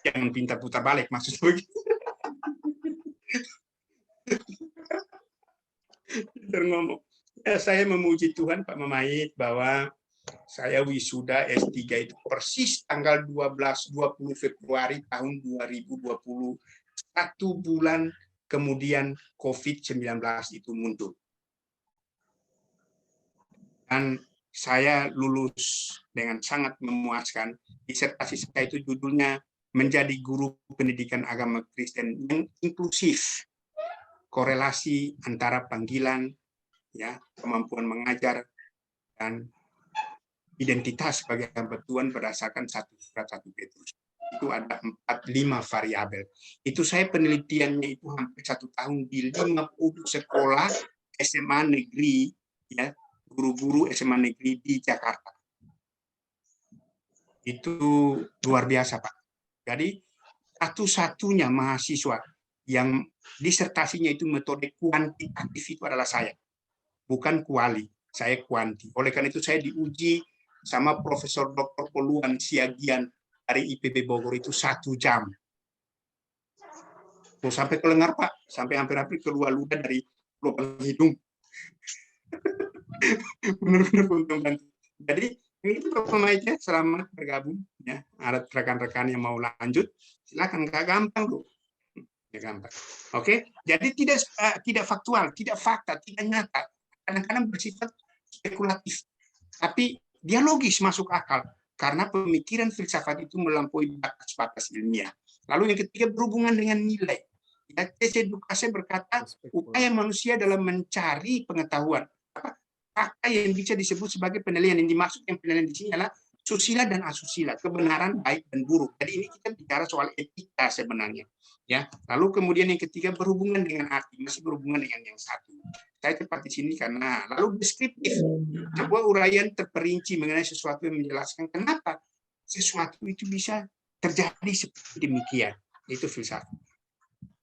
Jangan pintar putar balik, maksudnya begitu. Pintar ngomong. Ya, saya memuji Tuhan Pak Mamait bahwa saya wisuda S3 itu persis tanggal 20 Februari tahun 2020. 1 bulan kemudian COVID-19 itu muncul. Dan saya lulus dengan sangat memuaskan. Disertasi saya itu judulnya menjadi guru pendidikan agama Kristen yang inklusif. Korelasi antara panggilan, ya, kemampuan mengajar, dan identitas sebagai hamba Tuhan berdasarkan 1 Petrus. Itu ada 4-5 variabel. Itu saya penelitiannya itu hampir 1 tahun di 50 sekolah SMA negeri, ya, guru-guru SMA negeri di Jakarta. Itu luar biasa, Pak. Jadi satu-satunya mahasiswa yang disertasinya itu metode kuantitatif itu adalah saya. Bukan kuali, saya kuanti. Oleh karena itu saya diuji sama Profesor Dr. Poluan Siagian dari IPB Bogor itu 1 jam. Oh, sampai kelengar Pak, sampai hampir-hampir keluar ludah dari lubang hidung. Benar-benar untung bantu. Jadi itu pemainnya selamat bergabung ya. Ada rekan-rekan yang mau lanjut, silakan. Nggak gampang loh. Ya gampang. Oke, jadi tidak faktual, tidak fakta, tidak nyata. Kadang-kadang bersifat spekulatif. Tapi dia logis, masuk akal. Karena pemikiran filsafat itu melampaui batas-batas ilmiah. Lalu yang ketiga berhubungan dengan nilai. Ya, C.C. Dukase berkata, upaya manusia dalam mencari pengetahuan. Fakta yang bisa disebut sebagai penilaian. Yang dimaksud yang penilaian di sini adalah susila dan asusila, kebenaran baik dan buruk. Jadi ini kita bicara soal etika sebenarnya. Ya, lalu kemudian yang ketiga berhubungan dengan arti, masih berhubungan dengan yang satu. Saya cepat di sini karena lalu deskriptif, sebuah uraian terperinci mengenai sesuatu yang menjelaskan kenapa sesuatu itu bisa terjadi seperti demikian. Itu filsafat.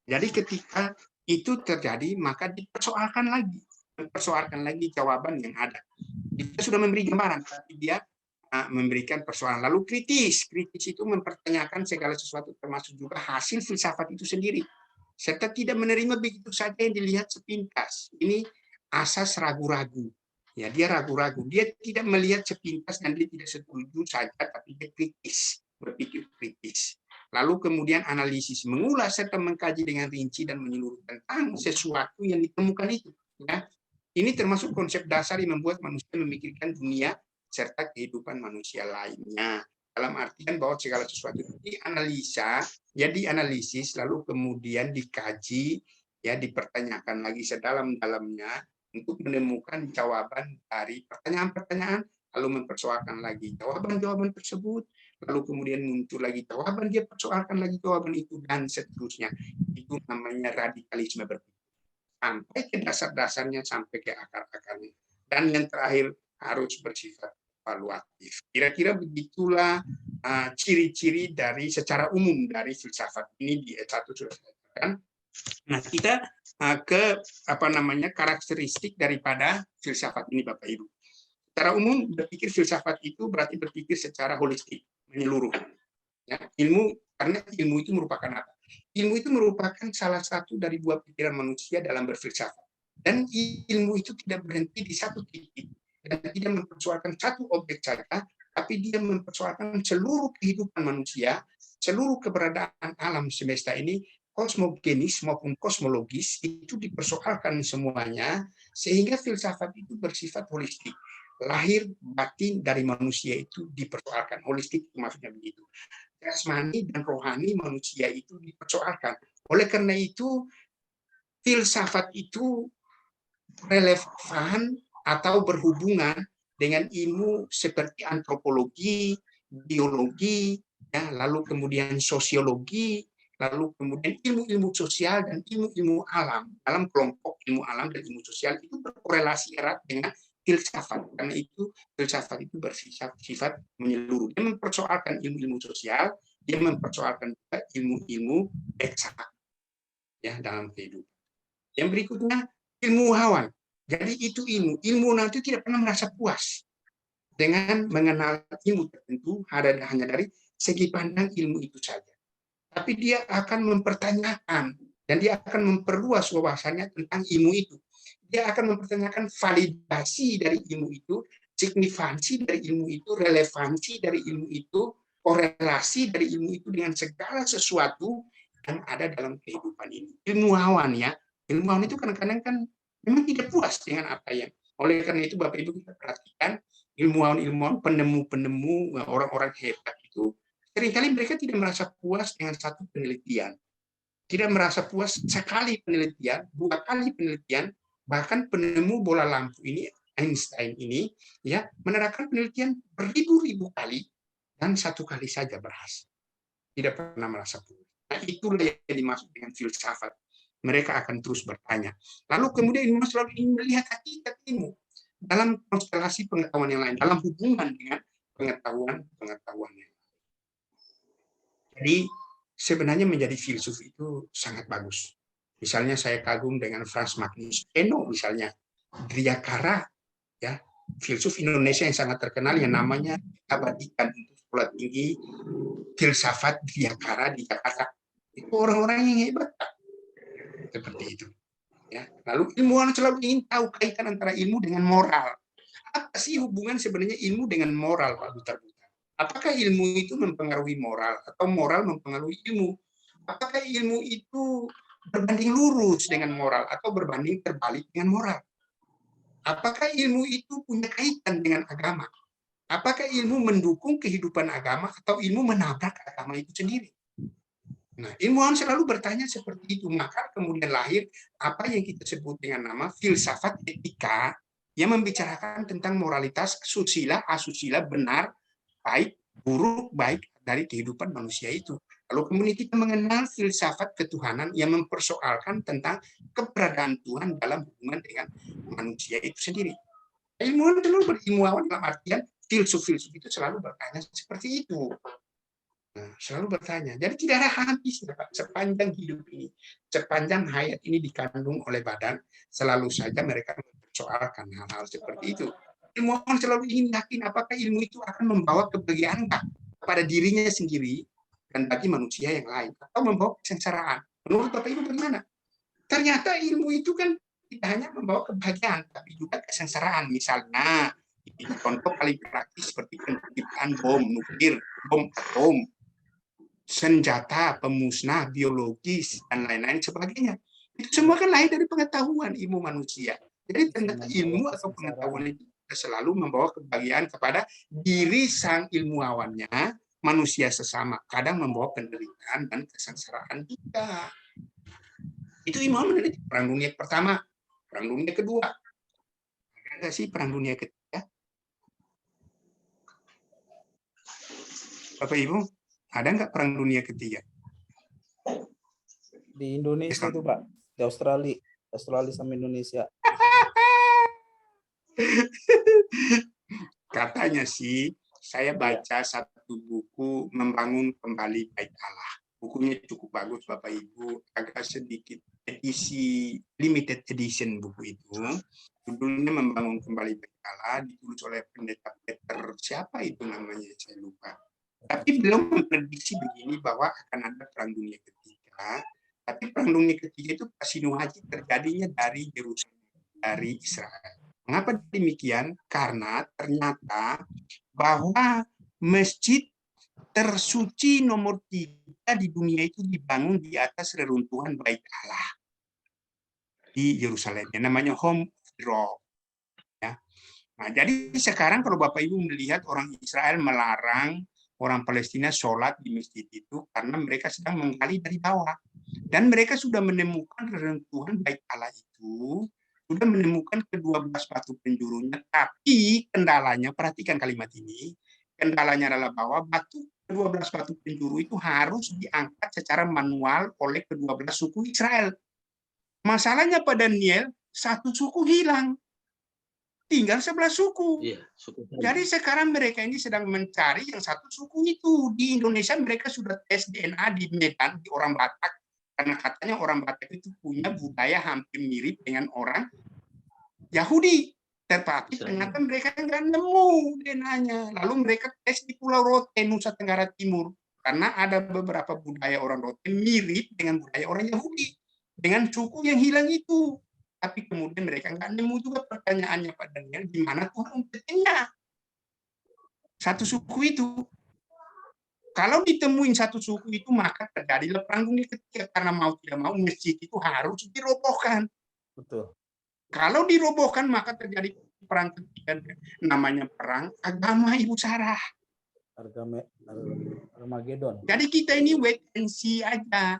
Jadi ketika itu terjadi maka dipersoalkan lagi jawaban yang ada. Kita sudah memberi gambaran, tapi dia memberikan persoalan. Lalu kritis itu mempertanyakan segala sesuatu termasuk juga hasil filsafat itu sendiri. Serta tidak menerima begitu saja yang dilihat sepintas. Ini asas ragu-ragu. Ya, dia ragu-ragu. Dia tidak melihat sepintas dan dia tidak setuju saja, tapi dia kritis, berpikir kritis. Lalu kemudian analisis, mengulas serta mengkaji dengan rinci dan menyeluruh tentang sesuatu yang ditemukan itu. Ya. Ini termasuk konsep dasar yang membuat manusia memikirkan dunia serta kehidupan manusia lainnya. Dalam artian bahwa segala sesuatu itu dianalisa, ya dianalisis, lalu kemudian dikaji, ya dipertanyakan lagi sedalam-dalamnya untuk menemukan jawaban dari pertanyaan-pertanyaan, lalu mempersoalkan lagi jawaban-jawaban tersebut, lalu kemudian muncul lagi jawaban, dia persoalkan lagi jawaban itu, dan seterusnya. Itu namanya radikalisme berpikir. Sampai ke dasar-dasarnya, sampai ke akar-akarnya. Dan yang terakhir, harus bersifat evaluatif. Kira-kira begitulah ciri-ciri dari secara umum dari filsafat ini di S1 sudah saya katakan. Nah, kita ke karakteristik daripada filsafat ini, Bapak Ibu. Secara umum berpikir filsafat itu berarti berpikir secara holistik, menyeluruh. Ya, karena ilmu itu merupakan apa? Ilmu itu merupakan salah satu dari buah pikiran manusia dalam berfilsafat. Dan ilmu itu tidak berhenti di satu titik. Dan tidak mempersoalkan satu objek saja, tapi dia mempersoalkan seluruh kehidupan manusia, seluruh keberadaan alam semesta ini, kosmogenis maupun kosmologis, itu dipersoalkan semuanya, sehingga filsafat itu bersifat holistik. Lahir batin dari manusia itu dipersoalkan. Holistik maksudnya begitu. Jasmani dan rohani manusia itu dipersoalkan. Oleh karena itu, filsafat itu relevan atau berhubungan dengan ilmu seperti antropologi, biologi, ya, lalu kemudian sosiologi, lalu kemudian ilmu-ilmu sosial dan ilmu-ilmu alam. Dalam kelompok ilmu alam dan ilmu sosial itu berkorelasi erat dengan filsafat. Karena itu filsafat itu bersifat menyeluruh. Dia mempersoalkan ilmu-ilmu sosial, dia mempersoalkan juga ilmu-ilmu eksak, ya, dalam kehidupan. Yang berikutnya ilmuwan. Jadi itu ilmu nanti tidak pernah merasa puas dengan mengenal ilmu tertentu hanya dari segi pandang ilmu itu saja. Tapi dia akan mempertanyakan dan dia akan memperluas wawasannya tentang ilmu itu. Dia akan mempertanyakan validasi dari ilmu itu, signifikansi dari ilmu itu, relevansi dari ilmu itu, korelasi dari ilmu itu dengan segala sesuatu yang ada dalam kehidupan ini. Ilmuwan, ya. Ilmuwan itu kadang-kadang kan memang tidak puas dengan apa yang. Oleh karena itu Bapak Ibu kita perhatikan ilmuwan, penemu-penemu, orang-orang hebat itu seringkali mereka tidak merasa puas dengan satu penelitian. Tidak merasa puas sekali penelitian, 2 kali penelitian, bahkan penemu bola lampu ini Einstein ini ya menerapkan penelitian beribu-ribu kali dan 1 kali saja berhasil. Tidak pernah merasa puas. Nah, itulah yang dimaksud dengan filsafat. Mereka akan terus bertanya. Lalu kemudian ilmu selalu ingin melihat hakikat ilmu dalam konstelasi pengetahuan yang lain, dalam hubungan dengan pengetahuan yang lain. Jadi sebenarnya menjadi filsuf itu sangat bagus. Misalnya saya kagum dengan Frans Magnus Eno, misalnya Driyakara, ya, filsuf Indonesia yang sangat terkenal yang namanya abadikan untuk sekolah tinggi filsafat Driyakara di Jakarta. Itu orang-orang yang hebat. Seperti itu. Ya. Lalu ilmuwan selalu ingin tahu kaitan antara ilmu dengan moral. Apa sih hubungan sebenarnya ilmu dengan moral, Pak Duta-Duta? Apakah ilmu itu mempengaruhi moral atau moral mempengaruhi ilmu? Apakah ilmu itu berbanding lurus dengan moral atau berbanding terbalik dengan moral? Apakah ilmu itu punya kaitan dengan agama? Apakah ilmu mendukung kehidupan agama atau ilmu menabrak agama itu sendiri? Nah, ilmuwan selalu bertanya seperti itu, maka kemudian lahir apa yang kita sebut dengan nama filsafat etika yang membicarakan tentang moralitas susila, asusila, benar, baik dari kehidupan manusia itu. Lalu kemudian kita mengenal filsafat ketuhanan yang mempersoalkan tentang keberadaan Tuhan dalam hubungan dengan manusia itu sendiri. Ilmuwan selalu berilmuwan dalam artian filsuf-filsuf itu selalu bertanya seperti itu. Nah, selalu bertanya. Jadi tidak ada habisnya, Pak. Sepanjang hidup ini, sepanjang hayat ini dikandung oleh badan, selalu saja mereka mempersoalkan hal-hal seperti itu. Ilmuwan selalu ingin yakin apakah ilmu itu akan membawa kebahagiaan kepada dirinya sendiri dan bagi manusia yang lain, atau membawa kesengsaraan. Menurut Bapak Ibu bagaimana? Ternyata ilmu itu kan tidak hanya membawa kebahagiaan, tapi juga kesengsaraan. Misalnya, contoh paling praktis seperti penciptaan bom nuklir, bom atom, senjata pemusnah biologis, dan lain-lain sebagainya. Itu semua kan lahir dari pengetahuan ilmu manusia. Jadi ternyata ilmu atau pengetahuan itu selalu membawa kebahagiaan kepada diri sang ilmuawannya, manusia sesama. Kadang membawa penderitaan dan kesengsaraan juga. Itu ilmuwan meneliti Perang Dunia Pertama, Perang Dunia Kedua. Ada nggak sih Perang Dunia Ketiga? Bapak Ibu, ada nggak Perang Dunia Ketiga? Di Indonesia itu Pak, di Australia sama Indonesia. Katanya sih, saya baca satu buku Membangun Kembali Bait Allah. Bukunya cukup bagus Bapak Ibu, agak sedikit edisi limited edition buku itu. Judulnya Membangun Kembali Bait Allah, ditulis oleh pendeta Peter, siapa itu namanya saya lupa. Tapi belum memprediksi begini bahwa akan ada Perang Dunia Ketiga. Tapi Perang Dunia Ketiga itu Pasinuhaji terjadinya dari Yerusalem, dari Israel. Mengapa demikian? Karena ternyata bahwa masjid tersuci nomor 3 di dunia itu dibangun di atas reruntuhan Bait Allah di Yerusalem. Yang namanya Home of the Rock. Ya. Nah, jadi sekarang kalau Bapak Ibu melihat orang Israel melarang orang Palestina sholat di masjid itu karena mereka sedang menggali dari bawah. Dan mereka sudah menemukan reruntuhan Bait Allah itu, sudah menemukan ke-12 batu penjurunya, tapi kendalanya, perhatikan kalimat ini, kendalanya adalah bahwa ke-12 batu penjuru itu harus diangkat secara manual oleh ke-12 suku Israel. Masalahnya pada Daniel, satu suku hilang. Tinggal 11 suku. Jadi sekarang mereka ini sedang mencari yang satu suku itu. Di Indonesia mereka sudah tes DNA di Medan, di orang Batak. Karena katanya orang Batak itu punya budaya hampir mirip dengan orang Yahudi. Tetapi ternyata mereka nggak nemu DNA-nya. Lalu mereka tes di Pulau Rote, Nusa Tenggara Timur. Karena ada beberapa budaya orang Rote mirip dengan budaya orang Yahudi. Dengan suku yang hilang itu. Tapi kemudian mereka nggak nemu juga pertanyaannya Pak Daniel, di mana Tuhan umpetnya satu suku itu. Kalau ditemuin satu suku itu, maka terjadilah Perang Dunia Ketiga. Karena mau tidak mau, masjid itu harus dirobohkan. Betul. Kalau dirobohkan, maka terjadi perang ketiga. Namanya perang agama, Ibu Sarah. Armageddon. Jadi kita ini wait and see aja.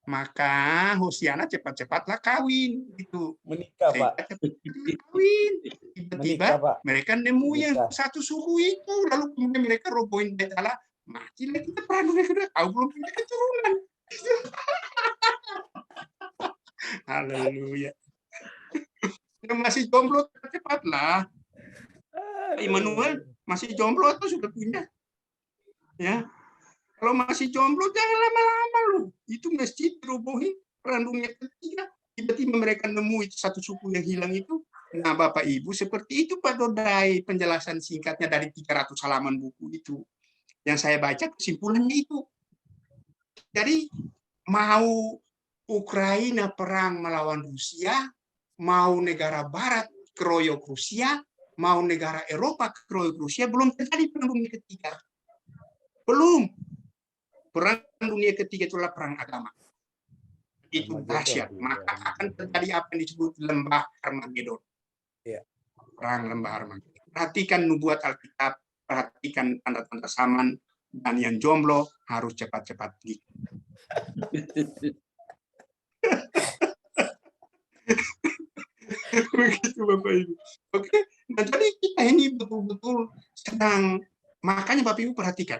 Maka Hosiana cepat-cepatlah kawin. Gitu. Menikah, Pak. Kawin. Tiba-tiba mereka nemu yang satu suku itu. Lalu kemudian mereka robohin Bait Allah. Matilah kita Perang Dunia Kedua. Kau belum punya keturunan. Haleluya. Yang masih jomblo cepatlah. Immanuel masih jomblo atau sudah punya? Ya. Kalau masih jomblo jangan lama-lama lu. Itu masjid dirobohin Perang Dunia Ketiga. Tiba-tiba mereka nemu itu satu suku yang hilang itu. Nah, Bapak Ibu, seperti itu Pak Dodai penjelasan singkatnya dari 300 halaman buku itu. Yang saya baca kesimpulannya itu. Jadi mau Ukraina perang melawan Rusia, mau negara Barat keroyok Rusia, mau negara Eropa keroyok Rusia, belum terjadi Perang Dunia Ketiga. Belum. Perang Dunia Ketiga itulah perang agama. Itu dahsyat. Maka akan terjadi apa yang disebut lembah Armageddon. Perang lembah Armageddon. Perhatikan nubuat Alkitab, perhatikan tanda-tanda zaman, dan yang jomblo harus cepat-cepat nikah. Begitu Bapak Ibu. Oke, nah jadi kita ini betul-betul sedang Makanya Bapak Ibu perhatikan,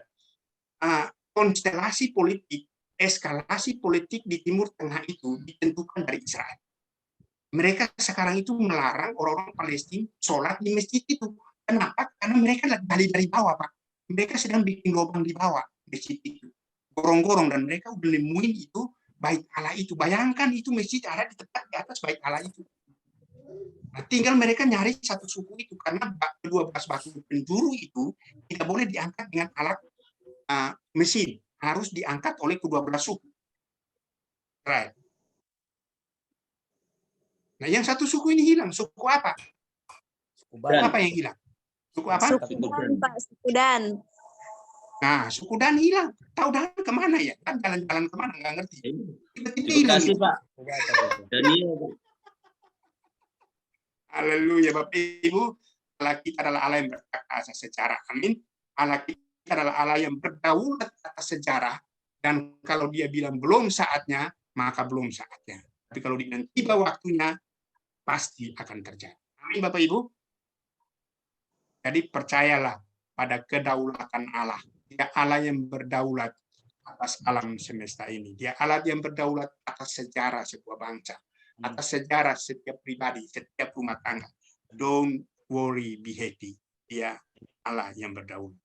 konstelasi politik, eskalasi politik di Timur Tengah itu ditentukan dari Israel. Mereka sekarang itu melarang orang-orang Palestina sholat di masjid itu. Kenapa? Karena mereka dari bawah, Pak. Mereka sedang bikin lubang di bawah masjid itu. Gorong-gorong, dan mereka udah nemuin itu bait Allah itu. Bayangkan itu masjid ada di tepat di atas bait Allah itu. Nah, tinggal mereka nyari satu suku itu, karena 12 batu penjuru itu tidak boleh diangkat dengan alat mesin, harus diangkat oleh kedua belah suku. Right. Nah, yang satu suku ini hilang. Suku apa? Suku apa yang hilang? Suku apa? Suku Dan, Pak. Suku Dan. Nah, suku Dan hilang. Tahu Dan kemana ya? Dan jalan-jalan kemana? Nggak ngerti. Tiba-tiba hilang. Terima kasih, Pak. Daniel. Haleluya, Bapak Ibu. Allah kita adalah Allah yang berkuasa sejarah. Amin. Allah kita adalah Allah yang berdaulat atas sejarah. Dan kalau dia bilang belum saatnya, maka belum saatnya. Tapi kalau dia tiba waktunya, pasti akan terjadi. Amin, Bapak Ibu. Jadi percayalah pada kedaulatan Allah. Dia Allah yang berdaulat atas alam semesta ini. Dia Allah yang berdaulat atas sejarah sebuah bangsa, atas sejarah setiap pribadi, setiap rumah tangga. Don't worry, be happy. Dia Allah yang berdaulat.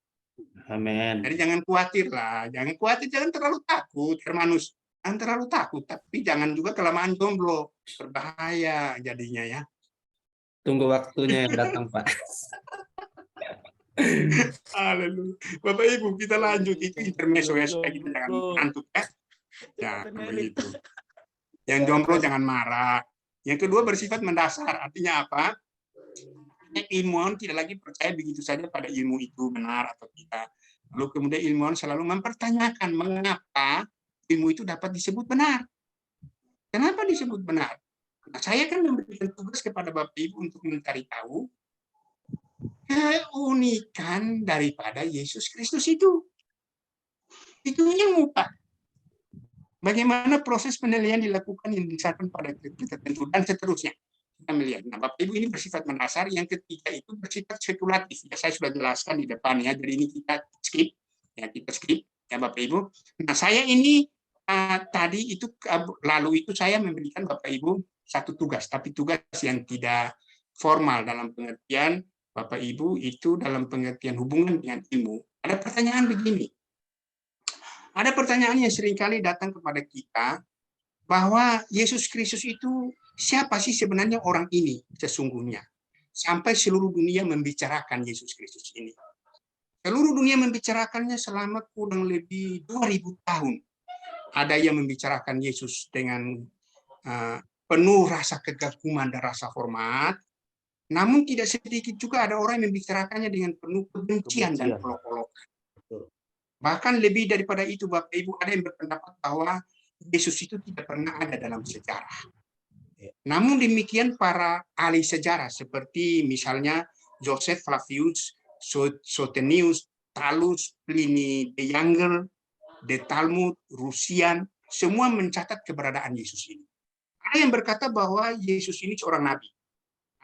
Amin. Jadi jangan khawatir lah, jangan khawatir, jangan terlalu takut, Hermanus. Jangan terlalu takut, tapi jangan juga kelamaan jomblo, berbahaya jadinya ya. Tunggu waktunya yang datang, Pak. Haleluya. Bapak Ibu, kita lanjut, itu intermezzo ya, supaya kita jangan ngantuk ya. Ya, begitu. Yang jomblo jangan marah. Yang kedua bersifat mendasar, artinya apa? Ilmuwan tidak lagi percaya begitu saja pada ilmu itu benar atau tidak. Lalu kemudian ilmuwan selalu mempertanyakan mengapa ilmu itu dapat disebut benar. Kenapa disebut benar? Nah, saya kan memberikan tugas kepada Bapak Ibu untuk mencari tahu keunikan daripada Yesus Kristus itu. Itu yang mutlak. Bagaimana proses penilaian dilakukan yang didasarkan pada kriteria tertentu dan seterusnya. Kita melihat. Nah, Bapak Ibu ini bersifat mendasar. Yang ketiga itu bersifat spekulatif. Ya, saya sudah jelaskan di depan ya. Jadi ini kita skip. Ya, kita skip. Ya, Bapak Ibu. Nah, saya ini tadi itu lalu itu saya memberikan Bapak Ibu satu tugas, tapi tugas yang tidak formal dalam pengertian Bapak Ibu itu dalam pengertian hubungan dengan ilmu. Ada pertanyaan begini. Ada pertanyaan yang seringkali datang kepada kita bahwa Yesus Kristus itu siapa sih sebenarnya orang ini sesungguhnya? Sampai seluruh dunia membicarakan Yesus Kristus ini. Seluruh dunia membicarakannya selama kurang lebih 2000 tahun. Ada yang membicarakan Yesus dengan penuh rasa kegaguman dan rasa hormat. Namun tidak sedikit juga ada orang yang membicarakannya dengan penuh kebencian dan olok-olokan. Bahkan lebih daripada itu, Bapak Ibu, ada yang berpendapat bahwa Yesus itu tidak pernah ada dalam sejarah. Namun demikian para ahli sejarah seperti misalnya Joseph Flavius, Soterius, Thallus, Pliny the Younger, The Talmud, Rusian, semua mencatat keberadaan Yesus ini. Ada yang berkata bahwa Yesus ini seorang nabi.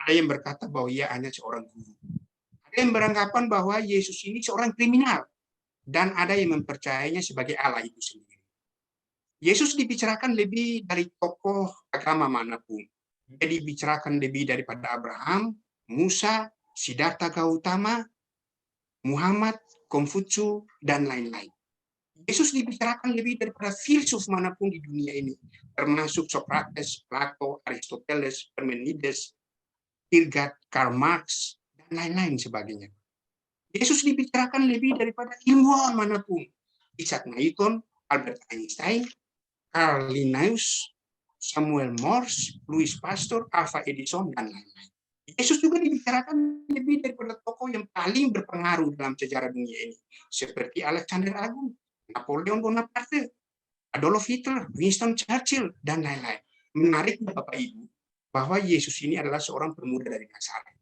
Ada yang berkata bahwa ia hanya seorang guru. Ada yang beranggapan bahwa Yesus ini seorang kriminal. Dan ada yang mempercayainya sebagai Allah itu sendiri. Yesus dibicarakan lebih dari tokoh agama manapun. Dia dibicarakan lebih daripada Abraham, Musa, Siddhartha Gautama, Muhammad, Konfutsu, dan lain-lain. Yesus dibicarakan lebih daripada filsuf manapun di dunia ini, termasuk Socrates, Plato, Aristoteles, Parmenides, Kierkegaard, Karl Marx, dan lain-lain sebagainya. Yesus dibicarakan lebih daripada ilmuwan manapun, Isaac Newton, Albert Einstein, Carl Linnaeus, Samuel Morse, Louis Pasteur, Alva Edison, dan lain-lain. Yesus juga dibicarakan lebih daripada tokoh yang paling berpengaruh dalam sejarah dunia ini, seperti Alexander Agung, Napoleon Bonaparte, Adolf Hitler, Winston Churchill, dan lain-lain. Menariknya Bapak Ibu, bahwa Yesus ini adalah seorang pemuda dari Nazaret.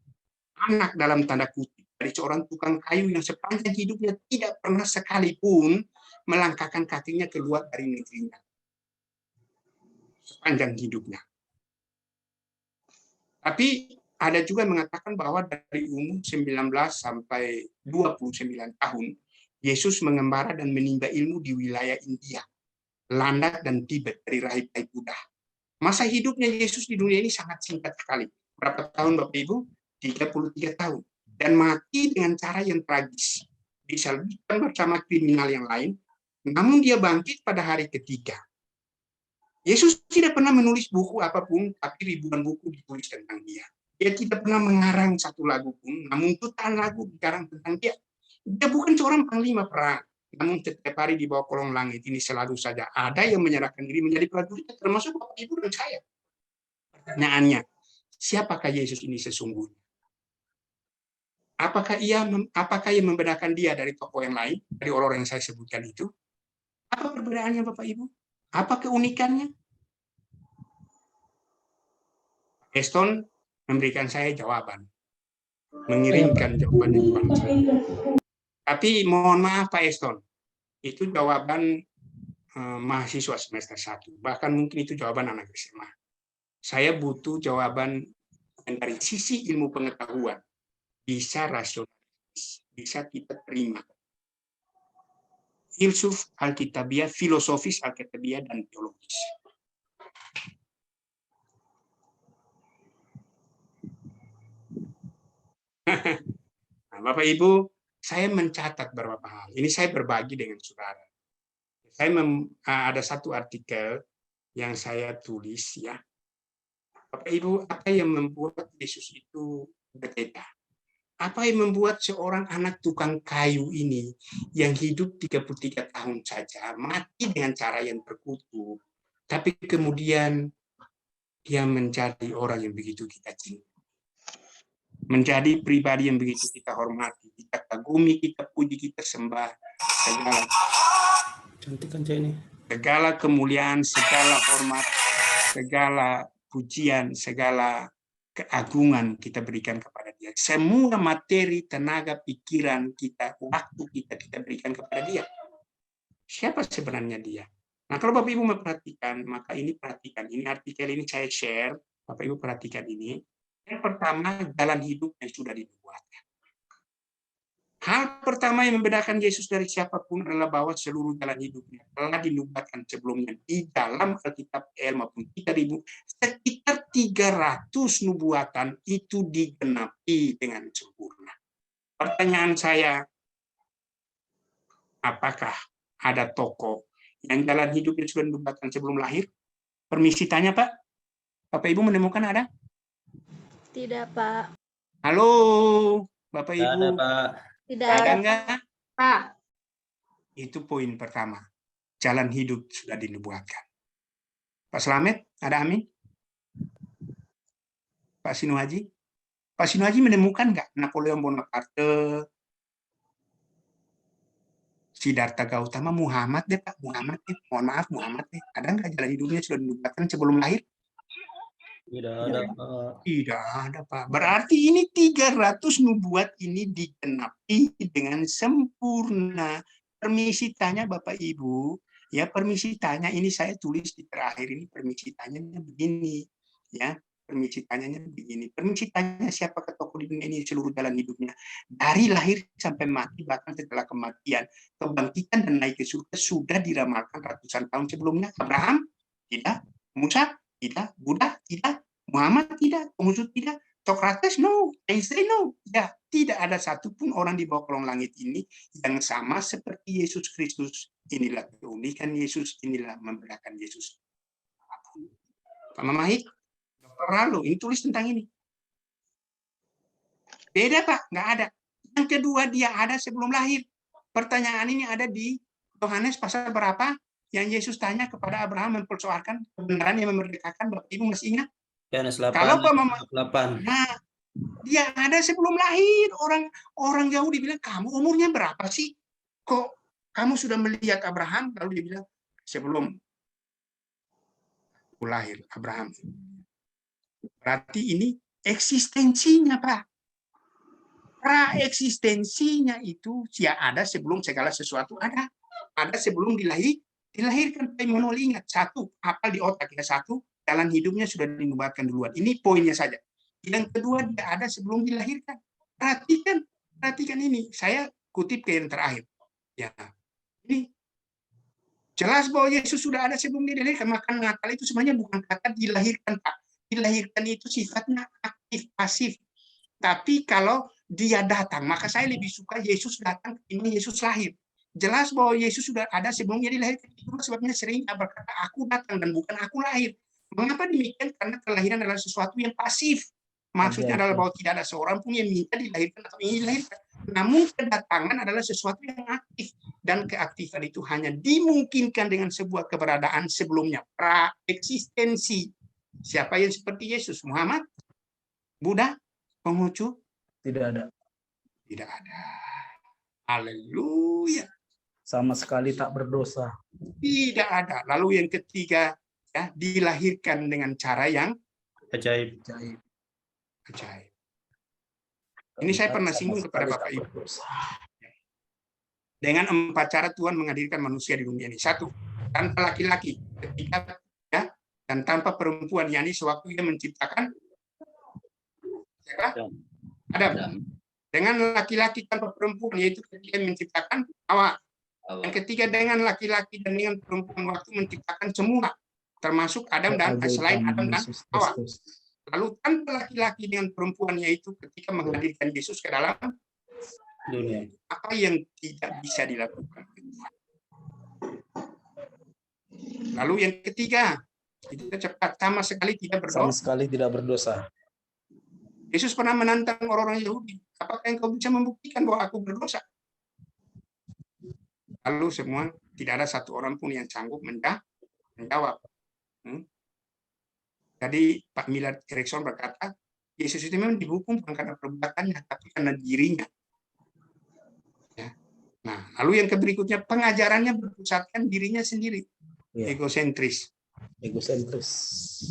Anak dalam tanda kutip dari seorang tukang kayu yang sepanjang hidupnya tidak pernah sekalipun melangkahkan kakinya keluar dari negerinya. Sepanjang hidupnya. Tapi Ada juga yang mengatakan bahwa dari umur 19 sampai 29 tahun, Yesus mengembara dan menimba ilmu di wilayah India, Landak dan Tibet dari rahib-rahib Buddha. Masa hidupnya Yesus di dunia ini sangat singkat sekali. Berapa tahun Bapak Ibu? 33 tahun. Dan mati dengan cara yang tragis. Disalibkan bersama kriminal yang lain, namun dia bangkit pada hari ketiga. Yesus tidak pernah menulis buku apapun, tapi ribuan buku ditulis tentang dia. Dia tidak pernah mengarang satu lagu pun, namun jutaan lagu dikarang tentang dia. Dia bukan seorang panglima perang, namun setiap hari di bawah kolong langit ini selalu saja ada yang menyerahkan diri menjadi prajurit, termasuk Bapak Ibu dan saya. Pertanyaannya, siapakah Yesus ini sesungguhnya? Apakah yang membedakan dia dari tokoh yang lain, dari orang-orang yang saya sebutkan itu? Apa perbedaannya Bapak Ibu? Apa keunikannya? Eston memberikan saya jawaban, mengirimkan jawabannya kepada saya. Tapi mohon maaf Pak Eston, itu jawaban mahasiswa semester 1, bahkan mungkin itu jawaban anak SMA. Saya butuh jawaban dari sisi ilmu pengetahuan, bisa rasionalis, bisa kita terima. Filsuf Alkitabiah, filosofis Alkitabiah, dan teologis. Nah, Bapak Ibu, saya mencatat beberapa hal. Ini saya berbagi dengan saudara. Ada satu artikel yang saya tulis ya. Bapak Ibu, apa yang membuat Yesus itu berbeda? Apa yang membuat seorang anak tukang kayu ini yang hidup 33 tahun saja mati dengan cara yang terkutuk, tapi kemudian dia menjadi orang yang begitu kita cintai, menjadi pribadi yang begitu kita hormati, kita kagumi, kita puji, kita sembah, segala kemuliaan, segala hormat, segala pujian, segala keagungan kita berikan kepada dia. Semua materi, tenaga, pikiran kita, waktu kita berikan kepada dia. Siapa sebenarnya dia? Nah, kalau Bapak Ibu memperhatikan, maka ini perhatikan. Ini artikel ini saya share, Bapak Ibu perhatikan ini. Yang pertama, jalan hidup yang sudah dibuatkan. Hal pertama yang membedakan Yesus dari siapapun adalah bahwa seluruh jalan hidupnya telah dinubuatkan sebelumnya di dalam Alkitab maupun Kitab-Ibu. Sekitar 300 nubuatan itu digenapi dengan sempurna. Pertanyaan saya, apakah ada tokoh yang jalan hidupnya sudah dinubuatkan sebelum lahir? Permisi tanya, Pak. Bapak Ibu menemukan ada? Tidak, Pak. Halo, Bapak Ibu. Ada, Pak. Tidak ada ada, enggak? Pak. Itu poin pertama. Jalan hidup sudah dinubuatkan. Pak Slamet, ada amin? Pak Sinuhaji? Pak Sinuhaji menemukan nggak Napoleon Bonaparte, Siddhartha Gautama, Muhammad deh Pak, Muhammad deh. Mohon maaf Muhammad deh. Ada nggak jalan hidupnya sudah dinubuatkan sebelum lahir? Tidak ada, Pak. Tidak ada, Pak. Berarti ini 300 nubuat ini digenapi dengan sempurna. Permisi tanya Bapak Ibu, ya permisi tanya ini saya tulis di terakhir ini permisi tanyanya begini, ya permisi tanyanya begini. Permisi tanya siapa tokoh di dunia ini seluruh jalan hidupnya dari lahir sampai mati bahkan setelah kematian, kebangkitan dan naik ke surga sudah diramalkan ratusan tahun sebelumnya. Abraham tidak, Musa tidak, Buddha tidak, Muhammad tidak, Konghucu tidak, Socrates no, Einstein no. Ya, tidak ada satupun orang di bawah kolong langit ini yang sama seperti Yesus Kristus. Inilah keunikan Yesus, inilah membedakan Yesus. Pak Mamahik, Dr. Ralo, ini tulis tentang ini. Beda Pak, nggak ada. Yang kedua, dia ada sebelum lahir. Pertanyaan ini ada di Yohanes pasal berapa? Yang Yesus tanya kepada Abraham mempersoalkan kebenaran yang memerdekakan. Bapak Ibu masih ingat? Yohanes 8. Kalau Pak Mama, 8. nah dia ada sebelum lahir. Orang Yahudi bilang, kamu umurnya berapa sih? Kok kamu sudah melihat Abraham? Lalu dia bilang, sebelum aku lahir Abraham. Berarti ini eksistensinya Pak. Praeksistensinya itu ya ada sebelum segala sesuatu ada. Ada sebelum dilahirkan. Manual ingat satu, hafal di otak ya, satu, jalan hidupnya sudah dinubuatkan duluan. Ini poinnya saja. Yang kedua, dia ada sebelum dilahirkan. Perhatikan ini. Saya kutip ke yang terakhir. Ya, ini jelas bahwa Yesus sudah ada sebelum dia dilahirkan. Maka Natal itu sebenarnya bukan kata dilahirkan, Pak. Dilahirkan itu sifatnya aktif, pasif. Tapi kalau dia datang, maka saya lebih suka Yesus datang ketimbang Yesus lahir. Jelas bahwa Yesus sudah ada sebelum dia dilahirkan. Itu sebabnya sering berkata, aku datang dan bukan aku lahir. Mengapa demikian? Karena kelahiran adalah sesuatu yang pasif. Maksudnya adalah bahwa tidak ada seorang pun yang minta dilahirkan atau ingin dilahirkan. Namun kedatangan adalah sesuatu yang aktif. Dan keaktifan itu hanya dimungkinkan dengan sebuah keberadaan sebelumnya. Pra-eksistensi. Siapa yang seperti Yesus? Muhammad? Buddha? Konghucu? Tidak ada. Tidak ada. Haleluya. Sama sekali tak berdosa. Tidak ada. Lalu yang ketiga, ya, dilahirkan dengan cara yang Ajaib. ajaib. Ini saya pernah singgung kepada Bapak Ibu. Dengan 4 cara Tuhan menghadirkan manusia di dunia ini. 1, tanpa laki-laki, ketika ya, dan tanpa perempuan, yakni sewaktu dia menciptakan Adam. Dengan laki-laki tanpa perempuan, yaitu ketika menciptakan Hawa. Yang ketiga, dengan laki-laki dan dengan perempuan waktu menciptakan semua, termasuk Adam dan selain Adam dan Hawa. Lalu tanpa laki-laki dengan perempuan, yaitu ketika menghadirkan Yesus ke dalam dunia. Apa yang tidak bisa dilakukan? Lalu yang ketiga, kita cepat, sama sekali tidak berdosa. Sama sekali tidak berdosa. Yesus pernah menantang orang-orang Yahudi. Apakah engkau bisa membuktikan bahwa aku berdosa? Lalu semua, tidak ada satu orang pun yang sanggup menjawab. Tadi Pak Millard Erickson berkata, Yesus itu memang dihukum bukan karena perbuatannya, tapi karena dirinya. Ya. Nah, lalu yang berikutnya, pengajarannya berpusatkan dirinya sendiri. Ya. Egosentris.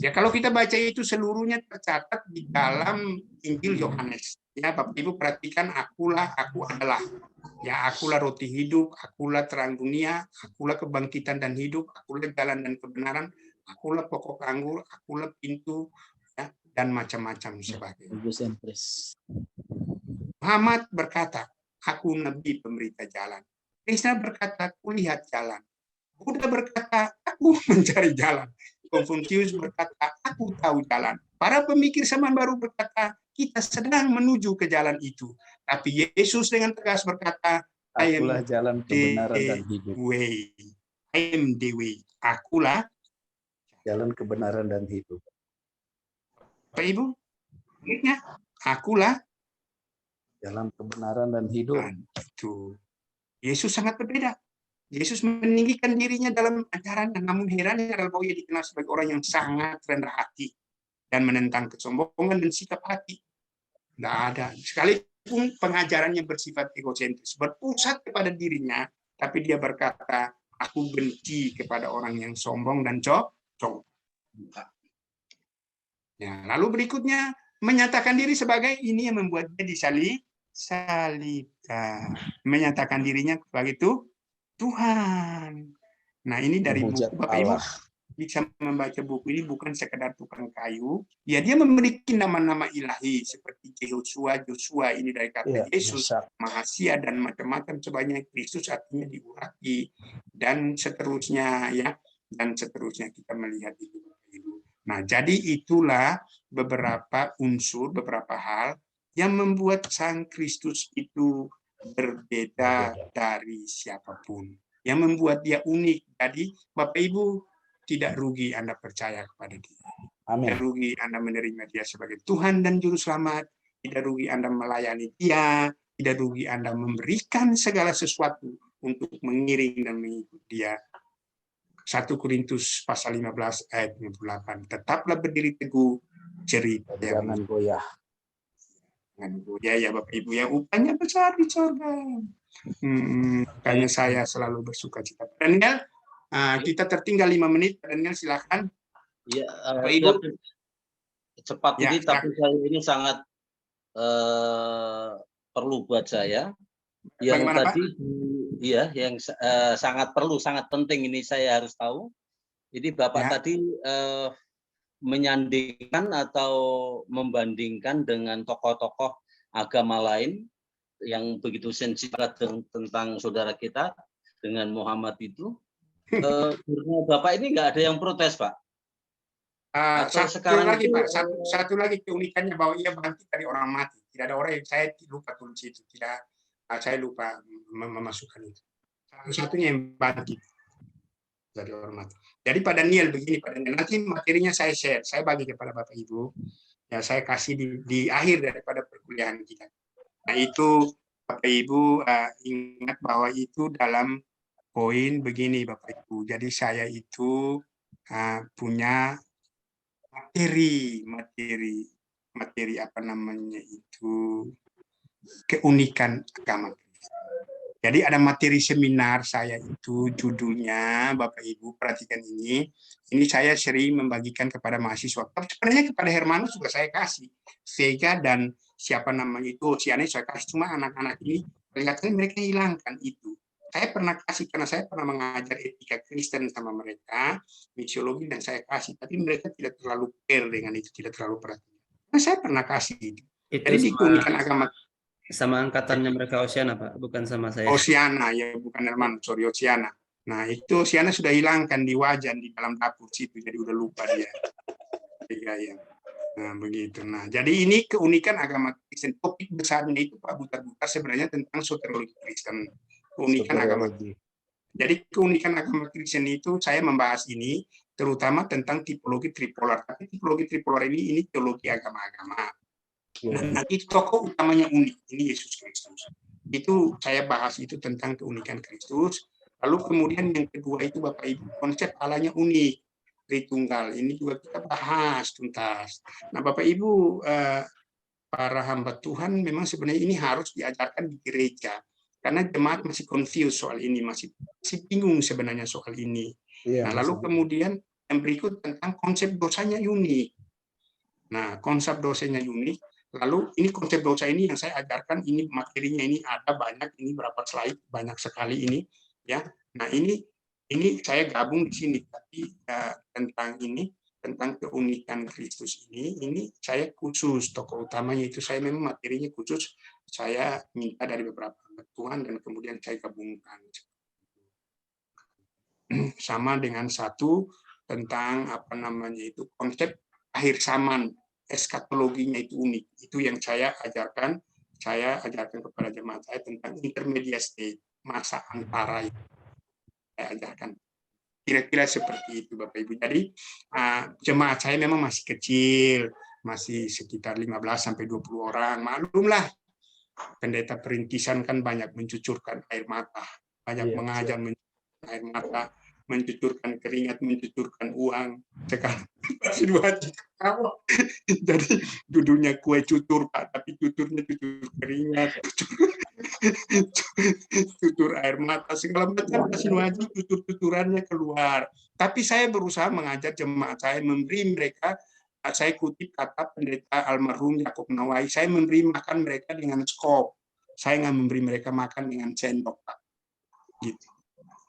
Ya, kalau kita baca itu seluruhnya tercatat di dalam Injil Yohanes. Ya, Bapak Ibu perhatikan, akulah, aku adalah. Ya, akulah roti hidup, akulah terang dunia, akulah kebangkitan dan hidup, akulah jalan dan kebenaran, akulah pokok anggur, akulah pintu, ya, dan macam-macam sebagainya. Muhammad berkata, aku nabi pemberita jalan. Krishna berkata, aku lihat jalan. Buddha berkata, aku mencari jalan. Konfusius berkata, aku tahu jalan. Para pemikir zaman baru berkata, kita sedang menuju ke jalan itu. Tapi Yesus dengan tegas berkata, I am Akulah jalan kebenaran dan hidup. way. I am the way. Akulah jalan kebenaran dan hidup. Bapak Ibu, ingatnya, akulah jalan kebenaran dan hidup. Itu. Yesus sangat berbeda. Yesus meninggikan dirinya dalam ajarannya, namun herannya adalah bahwa ia dikenal sebagai orang yang sangat rendah hati dan menentang kesombongan dan sikap hati. Tidak ada. Sekalipun pengajarannya bersifat egosentris, berpusat kepada dirinya, tapi dia berkata, aku benci kepada orang yang sombong dan congkak. Ya, lalu berikutnya, menyatakan diri sebagai ini yang membuat dia disalibkan. Menyatakan dirinya sebagai itu Tuhan. Nah, ini dari buku Bapak Ibu bisa membaca buku ini bukan sekedar tukang kayu. Ya, dia memiliki nama-nama ilahi seperti Joshua ini dari kata Yesus, Mahasia dan macam-macam sebanyak Kristus artinya diurapi dan seterusnya ya, dan seterusnya kita melihat itu. Nah, jadi itulah beberapa unsur, beberapa hal yang membuat Sang Kristus itu berbeda dari siapapun, yang membuat dia unik. Jadi Bapak Ibu tidak rugi Anda percaya kepada dia. Amin. Tidak rugi Anda menerima dia sebagai Tuhan dan Juru Selamat. Tidak rugi Anda melayani dia. Tidak rugi Anda memberikan segala sesuatu untuk mengiring dan mengikut dia. 1 Korintus pasal 15 ayat 58. Tetaplah berdiri teguh, cerita jangan goyah. Ya Bapak Ibu ya, upahnya besar di surga. Makanya saya selalu bersuka cita. Daniel, kita tertinggal 5 menit. Daniel silakan. Ya, Bapak Ibu cepat ya, ini, tapi saya ini sangat perlu buat saya. Yang bagaimana, tadi, Pak? iya, yang sangat perlu, sangat penting ini saya harus tahu. Ini Bapak tadi menyandingkan atau membandingkan dengan tokoh-tokoh agama lain yang begitu sensitif tentang saudara kita dengan Muhammad itu, Bapak ini nggak ada yang protes, Pak? Atau sekarang lagi, itu, Pak, satu lagi keunikannya bahwa ia bangkit dari orang mati. Tidak ada orang yang saya lupa tulis itu, tidak, saya lupa memasukkan itu. Satu-satunya yang bangkit dari orang mati. Jadi Pak Daniel begini, Pak Daniel, nanti materinya saya share, saya bagi kepada Bapak Ibu, ya saya kasih di akhir daripada perkuliahan kita. Nah itu Bapak Ibu ingat bahwa itu dalam poin begini Bapak Ibu. Jadi saya itu punya materi apa namanya itu keunikan agama. Jadi ada materi seminar saya itu judulnya Bapak Ibu perhatikan ini saya sering membagikan kepada mahasiswa. Sebenarnya kepada Hermanus juga saya kasih, Vega dan siapa namanya itu Oceane saya kasih, cuma anak-anak ini kelihatannya mereka hilangkan itu. Saya pernah kasih karena saya pernah mengajar etika Kristen sama mereka, misiologi dan saya kasih, tapi mereka tidak terlalu care dengan itu, tidak terlalu perhatian. Nah, saya pernah kasih itu. Jadi di keunikan agama sama angkatannya mereka Oceana, Pak, bukan sama saya. Oceana ya, bukan Herman, sorry Oceana. Nah itu Oceana sudah hilangkan di wajan di dalam dapur situ, jadi udah lupa dia. Ya. Nah begitu. Nah jadi ini keunikan agama Kristen. Topik besarnya itu Pak Butar-Butar sebenarnya tentang soteriologi Kristen. Keunikan agama. Jadi keunikan agama Kristen itu saya membahas ini terutama tentang tipologi tripolar. Tapi tipologi tripolar ini teologi agama-agama. Nah, nanti tokoh utamanya unik, ini Yesus Kristus. Itu saya bahas itu tentang keunikan Kristus. Lalu kemudian yang kedua itu Bapak Ibu, konsep Allahnya unik, Tritunggal. Ini juga kita bahas tuntas. Nah Bapak Ibu, para hamba Tuhan memang sebenarnya ini harus diajarkan di gereja. Karena jemaat masih confused soal ini, masih bingung sebenarnya soal ini. Nah lalu kemudian yang berikut tentang konsep dosanya unik. Nah konsep dosanya unik. Lalu ini konsep dosa ini yang saya ajarkan, ini materinya ini ada banyak, ini berapa slide, banyak sekali ini, ya. Nah ini saya gabung di sini, tapi tentang keunikan Kristus ini saya khusus tokoh utamanya itu saya memang materinya khusus saya minta dari beberapa Tuhan dan kemudian saya gabungkan. Sama dengan satu tentang apa namanya itu konsep akhir zaman. Eskatologinya itu unik, itu yang saya ajarkan kepada jemaat saya tentang intermediate state, masa antara itu saya ajarkan. Kira-kira seperti itu Bapak Ibu. Jadi jemaat saya memang masih kecil, masih sekitar 15-20 orang. Maklumlah, pendeta perintisan kan banyak mencucurkan air mata, banyak mengajar mencucurkan air mata, mencucurkan keringat, mencucurkan uang. Sekarang masih 2 juta. Jadi judulnya kue cucur Pak, tapi cucurnya cucur keringat, cucur air mata, segala macam masih wajib cucurannya keluar. Tapi saya berusaha mengajar jemaat saya, memberi mereka, saya kutip kata pendeta almarhum Yakob Nawai, saya memberi makan mereka dengan skop. Saya nggak memberi mereka makan dengan sendok Pak. Gitu.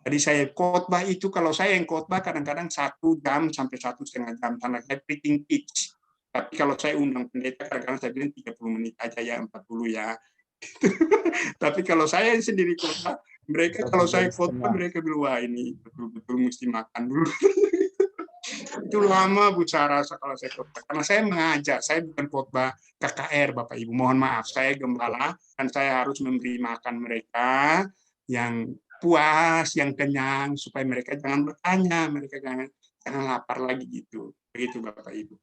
Jadi saya khotbah itu, kalau saya yang khotbah kadang-kadang 1 jam sampai 1,5 jam, karena saya preaching teach. Tapi kalau saya undang pendeta, kadang-kadang saya bilang 30 menit aja ya, 40 ya. Tapi kalau saya sendiri khotbah, mereka kalau saya khotbah, mereka bilang, wah ini betul-betul mesti makan dulu. Itu lama Bu Sarah kalau saya khotbah. Karena saya mengajar, saya bukan khotbah KKR Bapak Ibu. Mohon maaf, saya gembala, dan saya harus memberi makan mereka yang puas, yang kenyang, supaya mereka jangan bertanya, mereka jangan lapar lagi gitu. Begitu Bapak Ibu.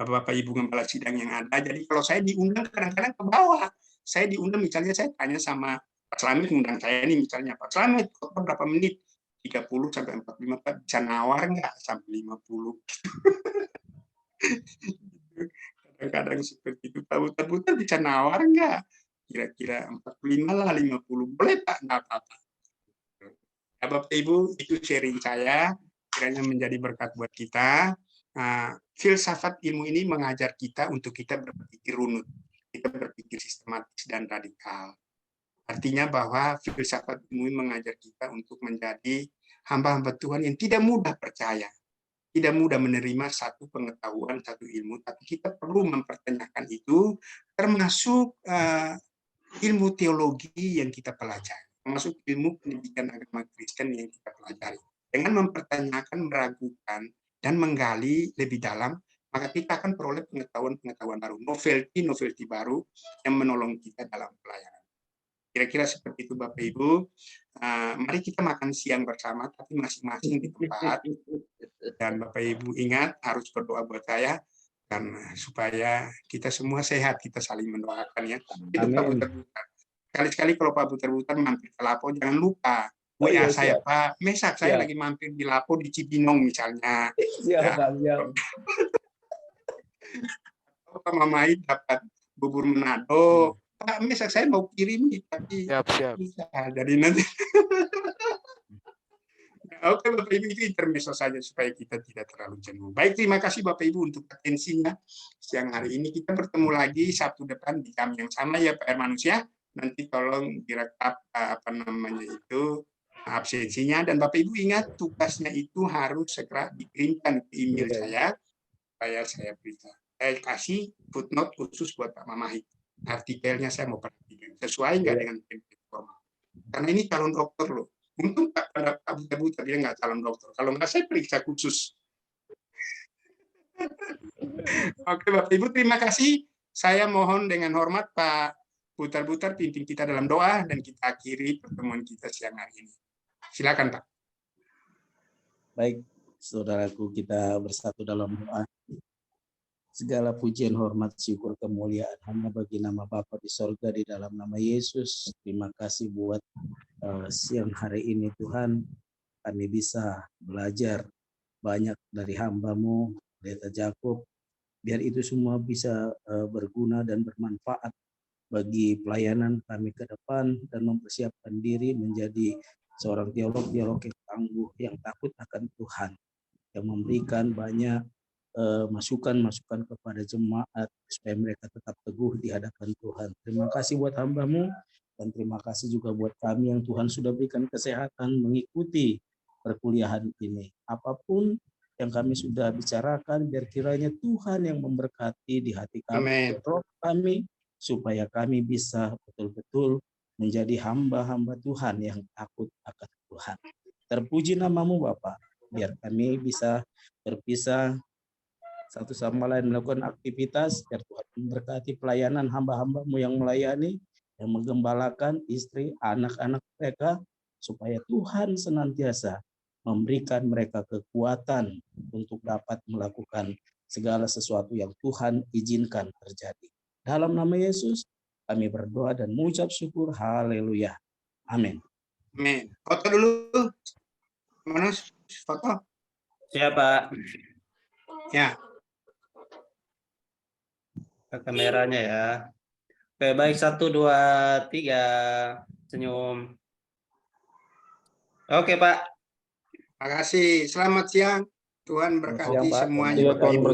Bapak Ibu gembala sidang yang ada. Jadi kalau saya diundang kadang-kadang ke bawah. Saya diundang misalnya saya tanya sama Pak Slamet, ngundang saya nih misalnya, Pak Slamet, khotbah berapa menit? 30 sampai 45 Pak, bisa nawar nggak sampai 50? Kadang-kadang seperti itu. Buta-buta bisa nawar nggak? Kira-kira 45 lah, 50. Boleh Pak? Nggak apa-apa. Ya, Bapak Ibu, itu sharing saya. Kiranya menjadi berkat buat kita. Filsafat ilmu ini mengajar kita untuk kita berpikir runut. Kita berpikir sistematis dan radikal. Artinya bahwa filsafat ilmu ini mengajar kita untuk menjadi hamba-hamba Tuhan yang tidak mudah percaya. tidak mudah menerima satu pengetahuan, satu ilmu, tapi kita perlu mempertanyakan itu, termasuk ilmu teologi yang kita pelajari, termasuk ilmu pendidikan agama Kristen yang kita pelajari. Dengan mempertanyakan, meragukan, dan menggali lebih dalam, maka kita akan peroleh pengetahuan-pengetahuan baru, novelty baru yang menolong kita dalam pelayanan. Kira-kira seperti itu Bapak Ibu. Mari kita makan siang bersama, tapi masing-masing di tempat. Dan Bapak Ibu ingat harus berdoa buat saya, dan supaya kita semua sehat, kita saling mendoakan ya. Itu Pak Buter-Buter. Sekali-sekali kalau Pak Buter-Buter mampir ke Lapo, jangan lupa WA saya, Pak Mesak, saya lagi mampir di Lapo di Cibinong misalnya. Siap. Pak Mamai dapat bubur Manado, Pak Mesak saya mau kirim nih, tapi siap. bisa. Jadi nanti. Oke Bapak Ibu, itu intermezzo saja supaya kita tidak terlalu jenuh. Baik, terima kasih Bapak Ibu untuk atensinya siang hari ini. Kita bertemu lagi Sabtu depan di jam yang sama ya PR Manusia. Nanti tolong direkap absensinya, dan Bapak Ibu ingat tugasnya itu harus segera dikirimkan ke email saya supaya saya beritahu. Saya kasih footnote khusus buat Pak Mamahi. Artikelnya saya mau perhatikan sesuai nggak dengan template formal. Karena ini calon dokter loh. Untung Pak Buter-Buter dia nggak calon dokter. Kalau nggak saya periksa khusus. Oke Bapak Ibu, terima kasih. Saya mohon dengan hormat Pak Buter-Buter pimpin kita dalam doa dan kita akhiri pertemuan kita siang hari ini. Silakan Pak. Baik, saudaraku, kita bersatu dalam doa. Segala pujian, hormat, syukur, kemuliaan hanya bagi nama Bapa di sorga di dalam nama Yesus. Terima kasih buat siang hari ini Tuhan. Kami bisa belajar banyak dari hamba-Mu, Pendeta Jakob. Biar itu semua bisa berguna dan bermanfaat bagi pelayanan kami ke depan dan mempersiapkan diri menjadi seorang teolog yang tangguh, yang takut akan Tuhan, yang memberikan banyak masukan-masukan kepada jemaat supaya mereka tetap teguh di hadapan Tuhan. Terima kasih buat hamba-Mu dan terima kasih juga buat kami yang Tuhan sudah berikan kesehatan mengikuti perkuliahan ini. Apapun yang kami sudah bicarakan, biar kiranya Tuhan yang memberkati di hati kami, roh kami, supaya kami bisa betul-betul menjadi hamba-hamba Tuhan yang takut akan Tuhan. Terpuji nama-Mu Bapa, biar kami bisa berpisah satu sama lain melakukan aktivitas, biar Tuhan memberkati pelayanan hamba-hamba-Mu yang melayani, yang menggembalakan istri, anak-anak mereka, supaya Tuhan senantiasa memberikan mereka kekuatan untuk dapat melakukan segala sesuatu yang Tuhan izinkan terjadi. Dalam nama Yesus, kami berdoa dan mengucap syukur. Haleluya. Amin. Amin. Foto dulu. Mana foto? Siapa? Ya. Ke kameranya ya. Oke, baik, 1, 2, 3. Senyum. Oke, Pak. Terima kasih. Selamat siang. Tuhan berkati semuanya. Bapak Ibu.